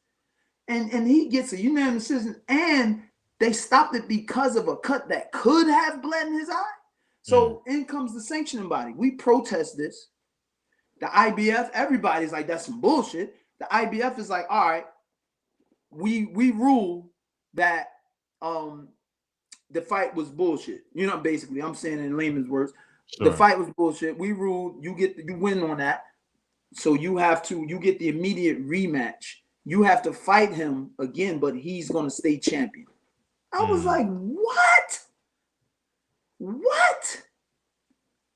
And he gets a unanimous decision, and they stopped it because of a cut that could have bled in his eye. So in comes the sanctioning body. We protest this. The IBF, everybody's like, that's some bullshit. The IBF is like, all right, we rule that the fight was bullshit. Basically, I'm saying it in layman's words. Sure. The fight was bullshit. We ruled you win on that. So you get the immediate rematch. You have to fight him again, but he's gonna stay champion. I was like, what? What?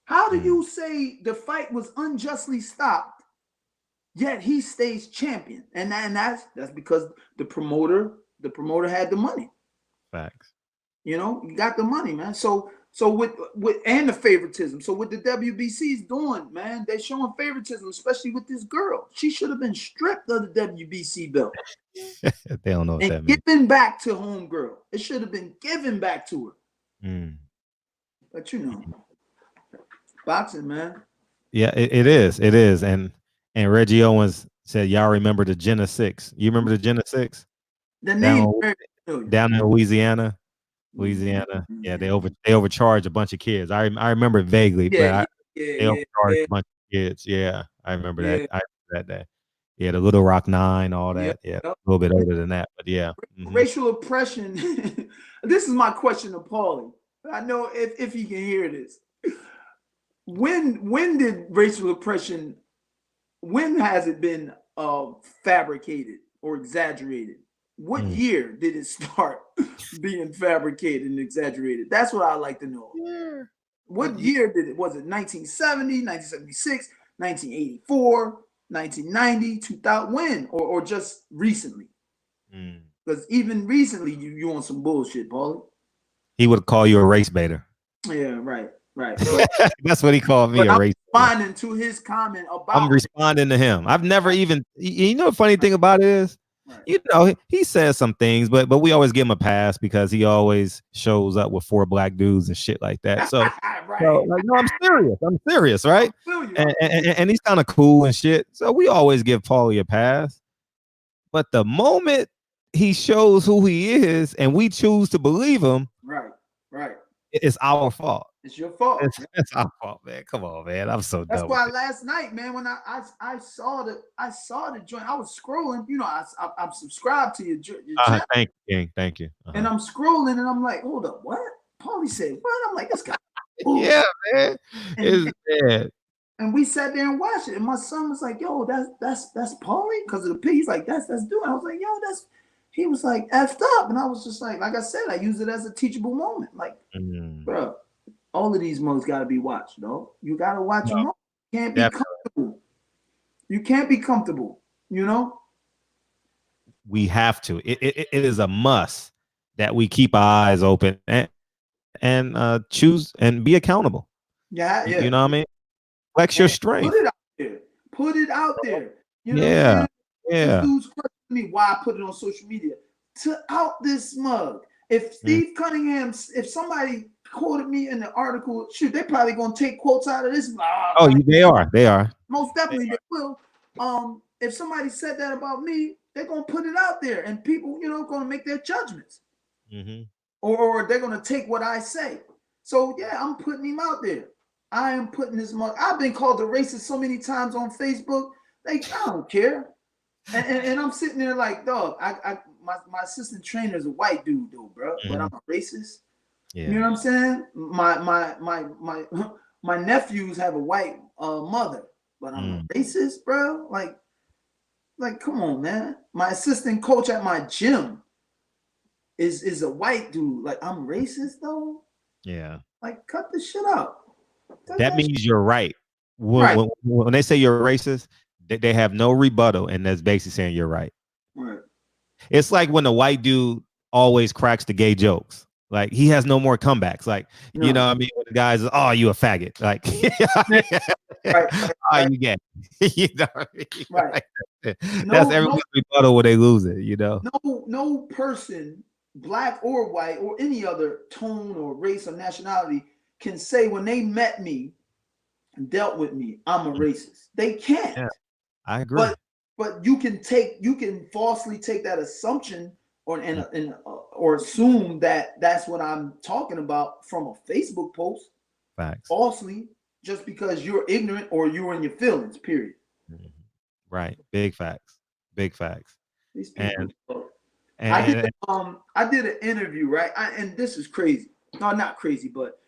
How do you say the fight was unjustly stopped, yet he stays champion? And that's because the promoter had the money.
Facts.
You got the money, man. So with and the favoritism. So what the WBC's doing, man, they're showing favoritism, especially with this girl. She should have been stripped of the WBC belt.
They don't know what that
means. Given back to homegirl. It should have been given back to her. But boxing, man.
Yeah, it is. It is. And Reggie Owens said, y'all remember the Jenna 6. You remember the Jenna 6?
The name
down in Louisiana. Yeah, they overcharged a bunch of kids. I remember it vaguely, but they overcharged a bunch of kids. Yeah, I remember that. I remember that. Yeah, the Little Rock 9, all that. Yeah, a little bit older than that, but yeah.
Racial oppression. This is my question to Paulie. I know if he can hear this. When did racial oppression? When has it been fabricated or exaggerated? What year did it start being fabricated and exaggerated? That's what I'd like to know. Yeah. What year did it? Was it 1970, 1976, 1984, 1990, 2000? When? Or just recently? Because even recently, you on some bullshit, Paulie.
He would call you a race baiter.
Yeah, right.
That's what he called me, a race baiter.
I'm responding to his comment about.
I'm responding to him. I've never even. The funny thing about it is, you know, he says some things, but we always give him a pass because he always shows up with 4 black dudes and shit like that. So, so like, no, I'm serious, right? And he's kind of cool and shit. So we always give Paulie a pass. But the moment he shows who he is and we choose to believe him,
right,
it's our fault.
It's your fault.
It's our fault, man. Come on, man. I'm so
That's
dumb.
why last night, man, when I saw the joint, I was scrolling. You know, I'm subscribed to your channel.
Thank you, King. Thank you.
And I'm scrolling, and I'm like, hold up, what? Paulie said what? I'm like, this guy.
Yeah, man. It's bad.
And we sat there and watched it. And my son was like, yo, that's Paulie? Because of the pig. He's like, that's dude. I was like, yo, he was like effed up. And I was just like I said, I use it as a teachable moment. Like, bro, all of these modes gotta be watched, though. You gotta watch them all. You can't be comfortable. You can't be comfortable, you know?
We have to. It is a must that we keep our eyes open and choose and be accountable.
Yeah.
You know what I mean? Flex your strength.
Put it out there. You know
yeah.
what I'm saying? This dude's questioning me why I put it on social media. To out this mug. If Steve Cunningham, if somebody quoted me in the article, shoot, they probably gonna take quotes out of this.
They are.
Most definitely they will. If somebody said that about me, they're gonna put it out there, and people, you know, gonna make their judgments. Or they're gonna take what I say. So yeah, I'm putting him out there. I am putting this mug. I've been called a racist so many times on Facebook. Like, I don't care. And I'm sitting there like, dog, my assistant trainer is a white dude, though, bro. But I'm a racist. Yeah. You know what I'm saying? My nephews have a white mother, but I'm a racist, bro. Like, come on, man. My assistant coach at my gym is a white dude. Like, I'm racist, though.
Yeah.
Like, cut the shit out.
That means you're right. When they say you're racist, they have no rebuttal, and that's basically saying you're right.
Right.
It's like when the white dude always cracks the gay jokes. Like, he has no more comebacks. Like, you know what I mean? When the guys, oh, you a faggot. Like, oh, you gay. You know what I mean?
Right.
That's everyone's rebuttal when they lose it, you know?
No person, black or white or any other tone or race or nationality, can say when they met me and dealt with me, I'm a racist. They can't.
Yeah, I agree.
But you can falsely take that assumption or assume that that's what I'm talking about from a Facebook post.
Facts.
Falsely, just because you're ignorant or you're in your feelings. Period.
Right. Big facts.
These people. I did an interview, right? And this is crazy. No, not crazy, but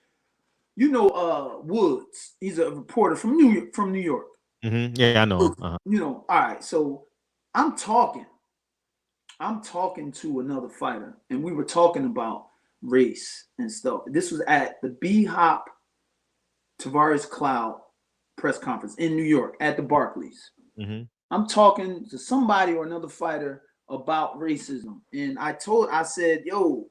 you know, Woods. He's a reporter from New York.
Yeah, I know him.
You know, all right. So I'm talking to another fighter, and we were talking about race and stuff. This was at the B-Hop Tavares Cloud press conference in New York at the Barclays. I'm talking to somebody or another fighter about racism, and I said, yo,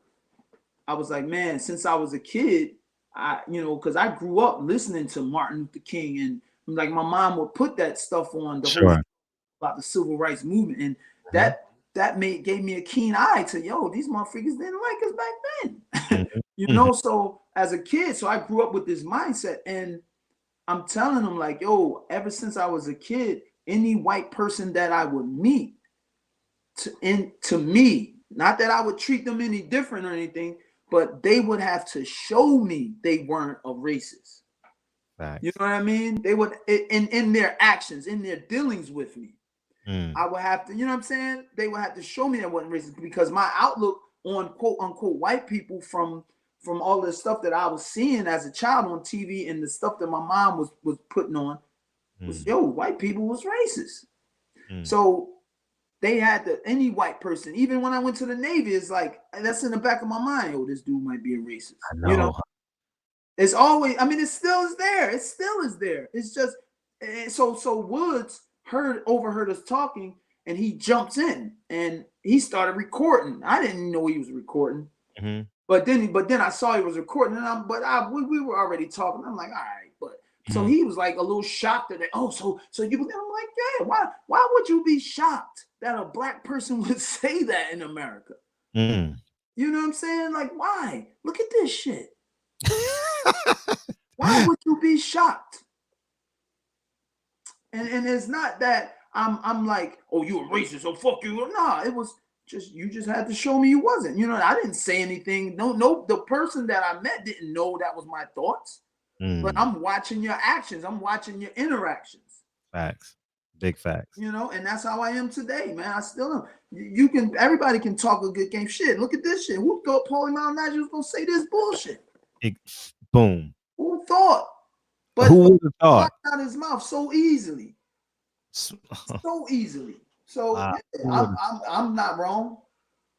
I was like, man, since I was a kid, because I grew up listening to Martin Luther King, and like my mom would put that stuff on about the civil rights movement, and that gave me a keen eye to, yo, these motherfuckers didn't like us back then. You know, so as a kid, so I grew up with this mindset, and I'm telling them like, yo, ever since I was a kid, any white person that I would meet, to me, not that I would treat them any different or anything, but they would have to show me they weren't a racist.
Facts. You
know what I mean? They would, in their actions, in their dealings with me, I would have to, you know what I'm saying? They would have to show me that wasn't racist, because my outlook on quote unquote white people from all the stuff that I was seeing as a child on TV and the stuff that my mom was putting on was, yo, white people was racist. So they had to, any white person, even when I went to the Navy, it's like, that's in the back of my mind, yo, this dude might be a racist.
I know.
You know? It's always, I mean, it still is there. It still is there. It's just, so Woods overheard us talking, and he jumps in and he started recording. I didn't know he was recording. But then I saw he was recording, and we were already talking. I'm like, all right, but so he was like a little shocked at it. Oh, so you? I'm like, yeah. Why would you be shocked? that a black person would say that in America.
Mm.
You know what I'm saying? Like, why? Look at this shit. Why would you be shocked? And it's not that I'm like, oh, you a racist, so fuck you. Nah, it was just you just had to show me you wasn't. You know, I didn't say anything. No, the person that I met didn't know that was my thoughts. But I'm watching your actions. I'm watching your interactions.
Facts. Big facts.
You know, and that's how I am today, man. I still am. You can, everybody can talk a good game. Shit, look at this shit. Who thought Paulie Malignaggi was gonna say this bullshit?
Boom.
Who thought? But
who would have thought?
Out his mouth so easily, so easily. So yeah, I'm not wrong.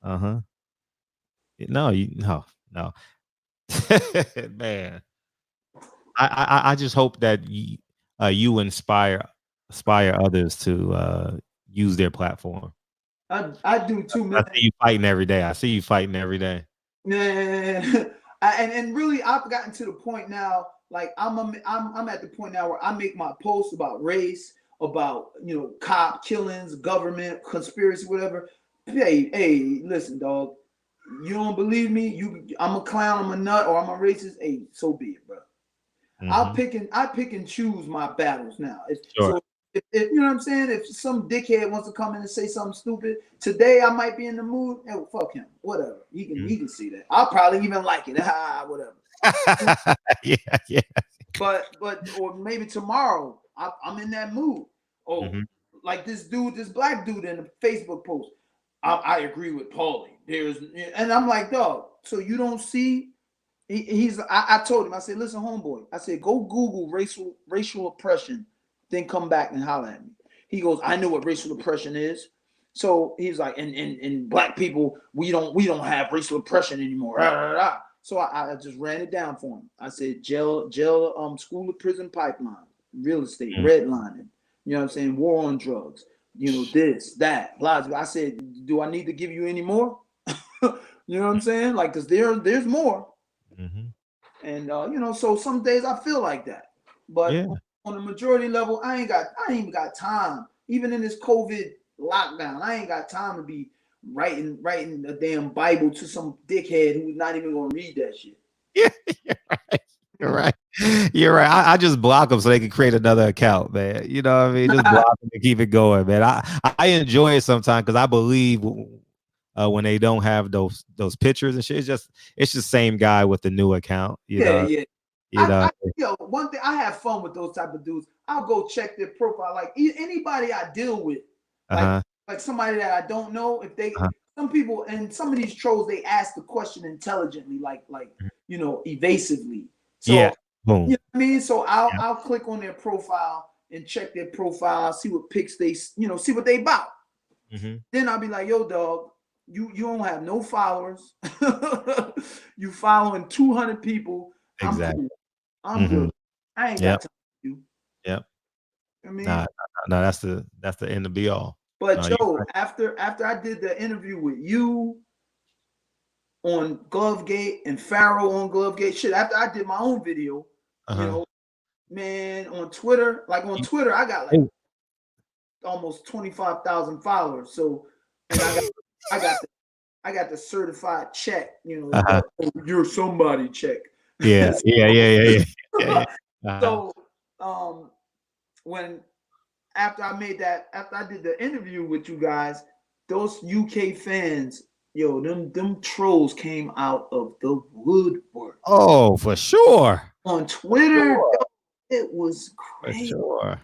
No, no. Man, I just hope that you inspire others to use their platform.
I do too, man.
I see you fighting every day.
Yeah, and really, I've gotten to the point now. Like I'm at the point now where I make my posts about race, about cop killings, government conspiracy, whatever. Hey, listen, dog. You don't believe me? I'm a clown, I'm a nut, or I'm a racist. Hey, so be it, bro. I pick and choose my battles now. So if you know what I'm saying, if some dickhead wants to come in and say something stupid today, I might be in the mood. Hey, well, fuck him. Whatever. He can see that. I'll probably even like it. Whatever.
Yeah.
But or maybe tomorrow I'm in that mood. Oh, like this black dude in the Facebook post. I agree with Paulie. And I'm like, dog. So you don't see? I told him. I said, listen, homeboy. I said, go Google racial oppression, then come back and holler at me. He goes, I know what racial oppression is. So he's like, and black people, we don't have racial oppression anymore. So I just ran it down for him. I said, jail, school to prison pipeline, real estate, redlining. You know what I'm saying? War on drugs. This, that, blah. I said, do I need to give you any more? You know what I'm saying? Like, cause there's more. And so some days I feel like that, but on the majority level, I ain't even got time. Even in this COVID lockdown, I ain't got time to be writing a damn Bible to some dickhead who's not even gonna read that shit.
Yeah, you're right. I just block them so they can create another account, man. You know what I mean? Just block them and keep it going, man. I enjoy it sometimes because I believe when they don't have those pictures and shit, it's just same guy with the new account. You know.
One thing, I have fun with those type of dudes. I'll go check their profile. Like anybody I deal with, like somebody that I don't know, if they some people and some of these trolls, they ask the question intelligently, like evasively. So
yeah, boom.
You know what I mean? So I'll click on their profile and check their profile, see what pics they see what they about. Then I'll be like, yo, dog. You don't have no followers. You following 200 people.
Exactly.
I'm good. I ain't got time for you.
Yep.
I mean,
no, that's the end of be all.
But Joe, after I did the interview with you on Glovegate and Pharaoh on Glovegate, shit. After I did my own video, man, on Twitter, I got like almost 25,000 followers. So, and I got the certified check, you're somebody check.
Yeah.
So when after I did the interview with you guys, those UK fans, them trolls came out of the woodwork.
Oh, for sure.
On Twitter, it was crazy.
For sure.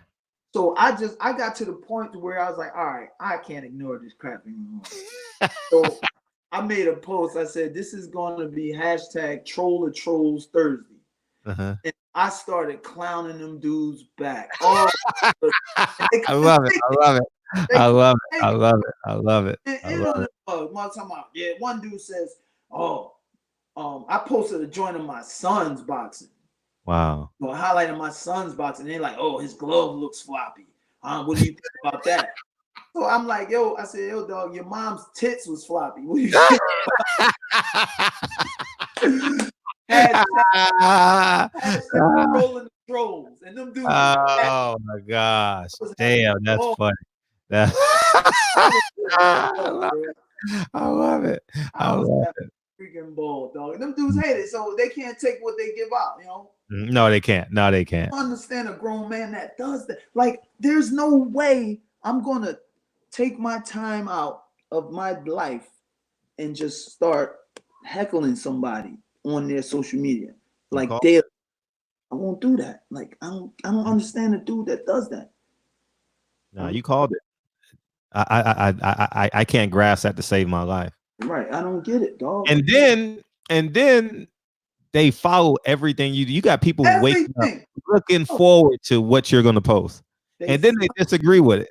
So I got to the point where I was like, all right, I can't ignore this crap anymore. So I made a post. I said, this is going to be hashtag Troll of Trolls Thursday. And I started clowning them dudes back. Oh,
I love it.
One dude says, I posted a joint of my son's boxing.
Wow.
Highlighting my son's boxing. They're like, oh, his glove looks floppy. What do you think about that? So I'm like, I said, yo, dog, your mom's tits was floppy. What do you think? Rolling the trolls. And them dudes.
Oh my gosh. Damn, that's funny. I love it. I love it.
Freaking ball, dog. Them dudes hate it, so they can't take what they give out, you know.
No, they can't. No, they can't.
I understand a grown man that does that. Like, there's no way I'm gonna take my time out of my life and just start heckling somebody on their social media. Like daily. I won't do that. Like, I don't understand a dude that does that.
No, you called it. I can't grasp that to save my life.
Right. I don't get it, dog.
And then they follow everything you do. You got people waking up looking forward to what you're gonna post. And then they disagree with it.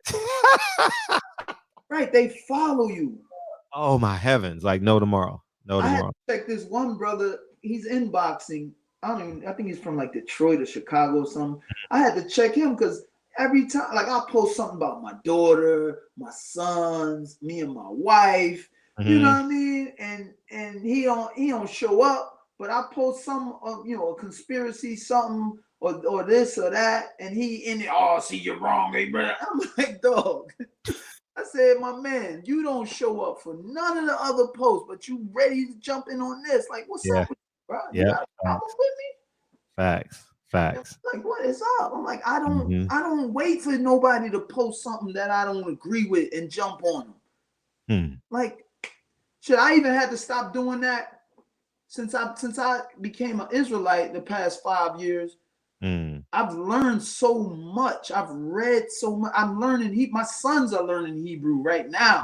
Right. They follow you.
Oh my heavens. Like no tomorrow. No tomorrow.
I had to check this one brother, he's in boxing. I think he's from like Detroit or Chicago or something. I had to check him because every time, like, I'll post something about my daughter, my sons, me and my wife. You know what I mean? And he don't show up, but I post some of, you know, a conspiracy, something or this or that, and he in it. Oh, see, you're wrong, hey brother. I'm like, dog. I said, my man, you don't show up for none of the other posts, but you ready to jump in on this? Like, what's up with you, bro? You got a problem with me?
Facts.
Like, what is up? I'm like, I don't wait for nobody to post something that I don't agree with and jump on them. Like, should I even had to stop doing that since I became an Israelite the past 5 years? I've learned so much. I've read so much. I'm learning. My sons are learning Hebrew right now.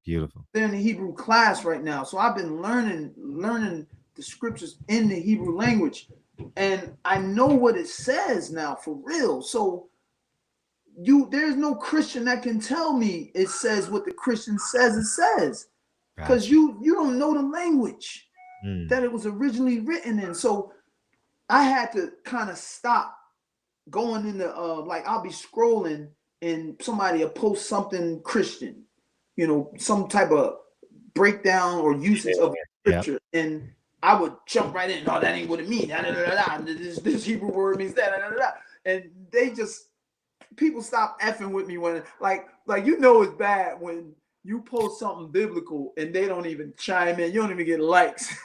Beautiful.
They're in the Hebrew class right now. So I've been learning the scriptures in the Hebrew language. And I know what it says now for real. So there's no Christian that can tell me it says what the Christian says it says. Because you don't know the language that it was originally written in. So I had to kind of stop going into like, I'll be scrolling and somebody will post something Christian, you know, some type of breakdown or usage of scripture, and I would jump right in. No, that ain't what it means. This Hebrew word means that. And people stop effing with me when like you know it's bad when you post something biblical and they don't even chime in. You don't even get likes.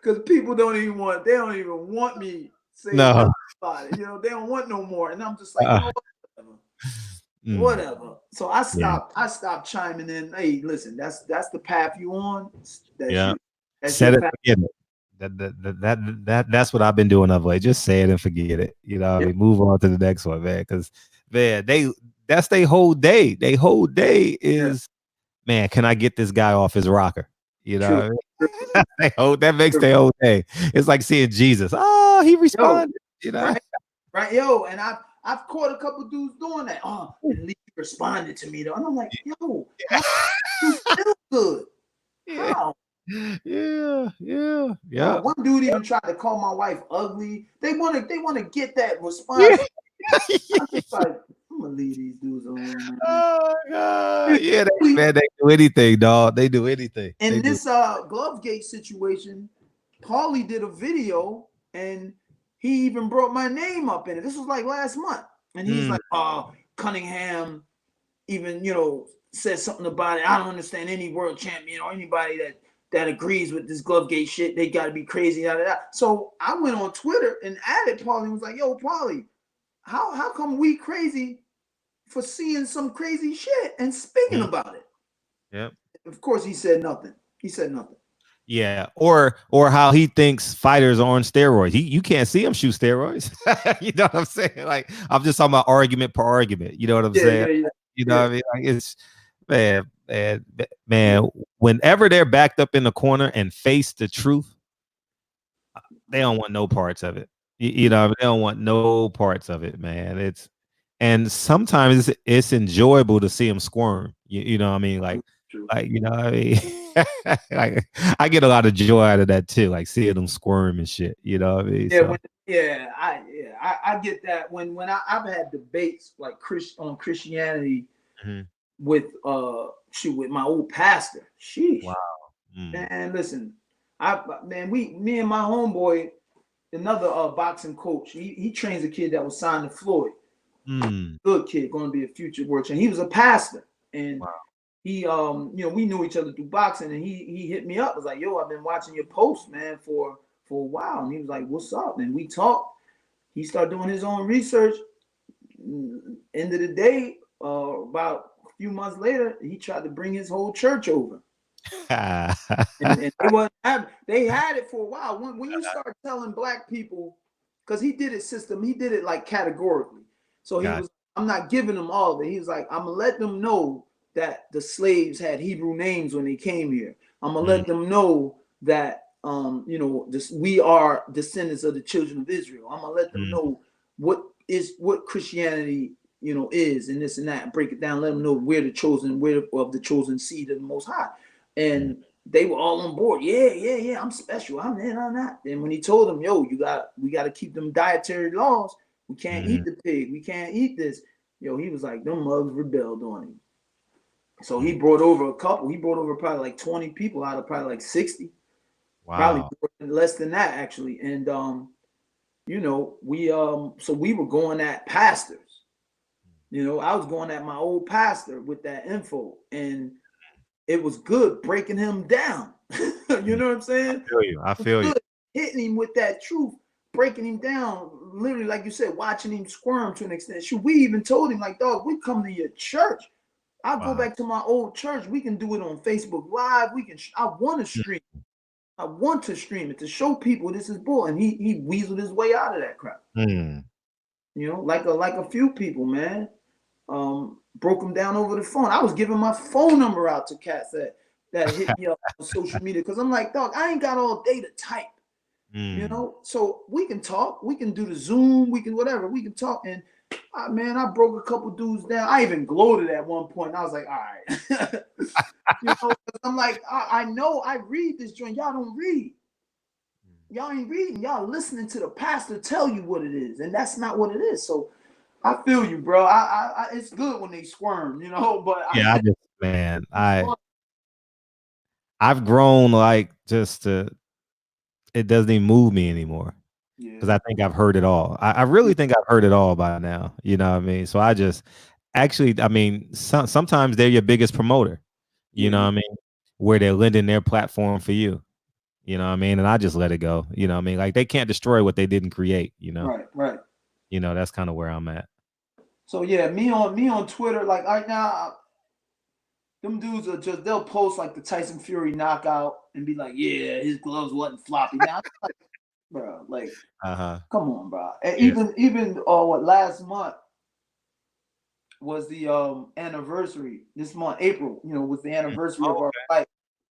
Because people don't even want me saying nothing about it. You know, they don't want no more. And I'm just like, whatever. So I stopped chiming in. Hey, listen, that's the path you on.
Set it, forget it. That's what I've been doing of late. Just say it and forget it. You know, I mean, move on to the next one, man. Because man, that's their whole day. Their whole day is, man, can I get this guy off his rocker? You know, that makes their whole day. It's like seeing Jesus. Oh, he responded. You know,
right, yo. And I've caught a couple dudes doing that. Oh, at least he responded to me though. And I'm like, yo, you feel good. How?
Yeah.
One dude even tried to call my wife ugly. They want to get that response. I'm just like, I'm gonna leave these dudes alone.
Oh God. Yeah, they do anything, dog. They do anything.
In this Glovegate situation, Paulie did a video and he even brought my name up in it. This was like last month. And he's like, oh, Cunningham even, you know, said something about it. I don't understand any world champion or anybody that agrees with this Glovegate shit. They got to be crazy. So I went on Twitter and added Paulie and was like, yo, Paulie, how come we crazy for seeing some crazy shit and speaking about it?
Yep.
Of course, he said nothing.
Yeah, or how he thinks fighters are on steroids. You can't see him shoot steroids. You know what I'm saying? Like, I'm just talking about argument per argument. You know what I'm saying? You know what I mean? Like, it's man. Whenever they're backed up in the corner and face the truth, they don't want no parts of it. You know, they don't want no parts of it, man. And sometimes it's enjoyable to see them squirm. You know what I mean? Like you know what I mean? Like, I get a lot of joy out of that too, like seeing them squirm and shit. You know what I mean?
I get that when I've had debates like on Christianity with my old pastor. Sheesh.
Wow.
Man, listen, me and my homeboy, another boxing coach, he trains a kid that was signed to Floyd. Good kid, going to be a future world champion. He was a pastor, and
Wow.
he, we knew each other through boxing, and he hit me up. Was like, yo, I've been watching your posts, man, for a while. And he was like, what's up? And we talked. He started doing his own research. End of the day, about a few months later, he tried to bring his whole church over. and they had it for a while. When you start telling black people, because he did it like categorically. So he was, I'm not giving them all of it. He was like, I'm gonna let them know that the slaves had Hebrew names when they came here. I'm gonna let them know that we are descendants of the children of Israel. I'm gonna let them know what Christianity is, and this and that. Break it down. Let them know we're the chosen seed of the Most High. And they were all on board. Yeah. I'm special. I'm in on that. Then when he told them, yo, we got to keep them dietary laws. We can't eat the pig. We can't eat this. Yo, he was like, them mugs rebelled on him. So he brought over a couple. He brought over probably like 20 people out of probably like 60.
Wow.
Probably less than that, actually. And, so we were going at pastors. I was going at my old pastor with that info. And it was good breaking him down. You know what I'm saying?
I feel you.
Hitting him with that truth, breaking him down, literally, like you said, watching him squirm to an extent. Shoot, we even told him, like, dog, we come to your church. I'll go back to my old church. We can do it on Facebook Live. I want to stream. I want to stream it to show people this is bull. And he weaseled his way out of that crap. Like a few people, man. Broke them down over the phone. I was giving my phone number out to cats that hit me up on social media, because I'm like, dog, I ain't got all day to type. So we can talk. We can do the Zoom. We can whatever. We can talk. And I broke a couple dudes down. I even gloated at one point. I was like, all right. I'm like, I know I read this joint. Y'all don't read. Y'all ain't reading. Y'all listening to the pastor tell you what it is, and that's not what it is. So I feel you, bro. I it's good when they squirm, but
I've grown like it doesn't even move me anymore, because I think I've heard it all. I really think I've heard it all by now. You know what I mean? So sometimes they're your biggest promoter, you know what I mean? Where they're lending their platform for you. You know what I mean? And I just let it go. You know what I mean? Like, they can't destroy what they didn't create,
Right.
That's kind of where I'm at.
So yeah, me on Twitter, like right now, them dudes are they'll post like the Tyson Fury knockout and be like, yeah, his gloves wasn't floppy. Now, like, bro, like, come on, bro. And even what last month was the anniversary. This month, April, was the anniversary of our fight,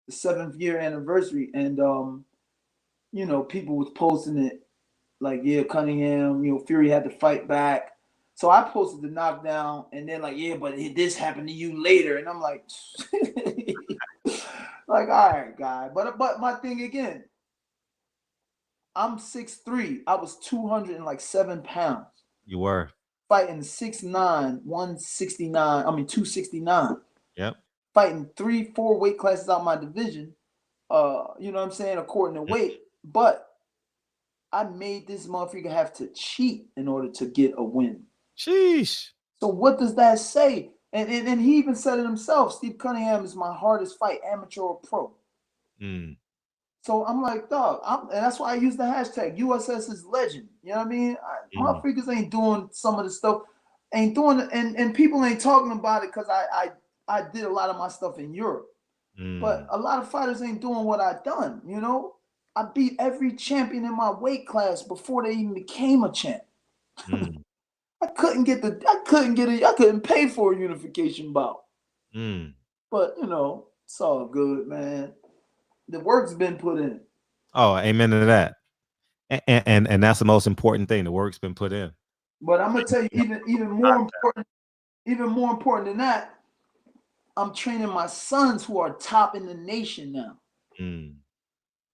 the 7th year anniversary, and people was posting it like, yeah, Cunningham, Fury had to fight back. So I posted the knockdown, and then like, yeah, but this happened to you later, and I'm like, like, all right, guy. But my thing again, I'm 6'3". I was 207 pounds.
You were
fighting 6'9", 169. 269.
Yep.
Fighting 3-4 weight classes out my division. You know what I'm saying, according to weight. But I made this motherfucker have to cheat in order to get a win.
Sheesh.
So what does that say? And he even said it himself. Steve Cunningham is my hardest fight, amateur or pro. So I'm like, dog, and that's why I use the hashtag USS is legend. You know what I mean? Motherfuckers ain't doing some of the stuff, ain't doing it, and people ain't talking about it because I did a lot of my stuff in Europe. But a lot of fighters ain't doing what I done, I beat every champion in my weight class before they even became a champ. I couldn't pay for a unification bout. But it's all good, man. The work's been put in.
Oh, amen to that. And that's the most important thing. The work's been put in.
But I'm gonna tell you, even more important than that, I'm training my sons who are top in the nation now.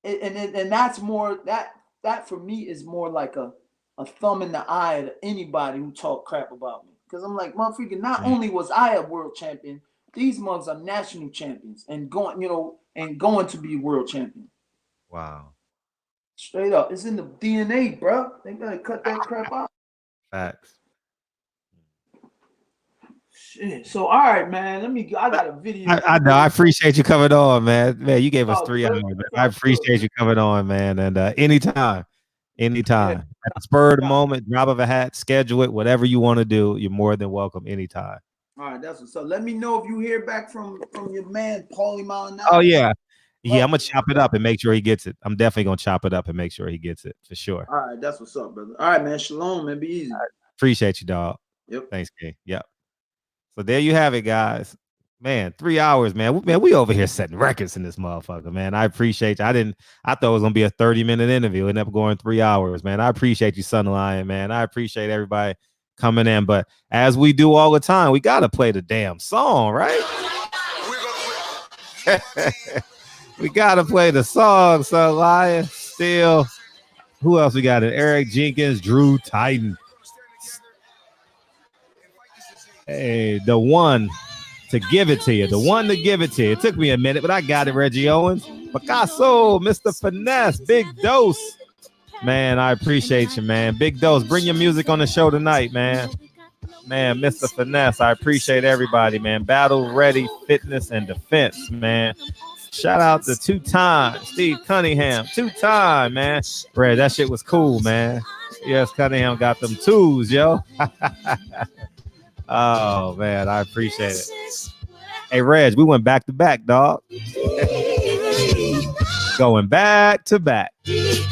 And that's more that for me is more like a thumb in the eye to anybody who talk crap about me. Because I'm like, motherfucker, not only was I a world champion, these mugs are national champions and going to be world champion.
Wow.
Straight up. It's in the DNA, bro. They gotta cut that crap out.
Facts.
Shit. So all right, man. I got a video.
I know. I appreciate you coming on, man. Man, you gave us
Oh,
3
good.
hours. Man.
That's
I
all good.
appreciate you coming on, man. And anytime.
Yeah.
At the spur of the
Yeah.
moment, drop of a hat, schedule it, whatever you want to do. You're more than welcome anytime.
All right, that's what's up. Let me know if you hear back from your man Paulie Malignaggi.
Oh yeah. Yeah, I'm gonna chop it up and make sure he gets it. I'm definitely gonna chop it up and make sure he gets it for sure.
All right, that's what's up, brother. All right, man. Shalom, man. Be easy.
Appreciate you, dog.
Yep.
Thanks, King. Yep. So there you have it, guys. Man, 3 hours, man. We over here setting records in this motherfucker, man. I appreciate you. I thought it was gonna be a 30-minute interview. It ended up going 3 hours, man. I appreciate you, Son Lion, man. I appreciate everybody coming in. But as we do all the time, we gotta play the damn song, right? We gotta play the song, Son Lion. Still, who else we got? Eric Jenkins, Drew Titan. Hey, the one to give it to you. The one to give it to you. It took me a minute, but I got it, Reggie Owens. Picasso, Mr. Finesse, Big Dose. Man, I appreciate you, man. Big Dose, bring your music on the show tonight, man. Man, Mr. Finesse, I appreciate everybody, man. Battle Ready Fitness and Defense, man. Shout out to 2-time Steve Cunningham. 2-time, man. Red, that shit was cool, man. Yes, Cunningham got them twos, yo. Oh, man, I appreciate it. Hey, Reg, we went back to back, dog. Going back to back.
The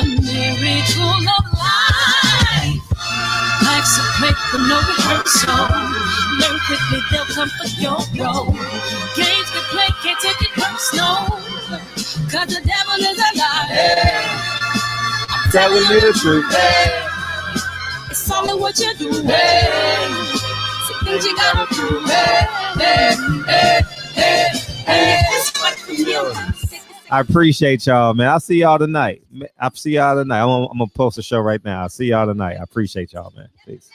miracle of life. Life's a break for no rehearsal. Learn quickly, they'll come for your role. Games we play, can't take it personal. Cause the devil is a liar. Hey. I'm telling you the truth. Hey. It's only what you do. Hey. Some things you gotta do. Hey. Hey. Hey. Hey. Hey. It's what you
I appreciate y'all, man. I'll see y'all tonight. I'm gonna post a show right now. I'll see y'all tonight. I appreciate y'all, man. Peace.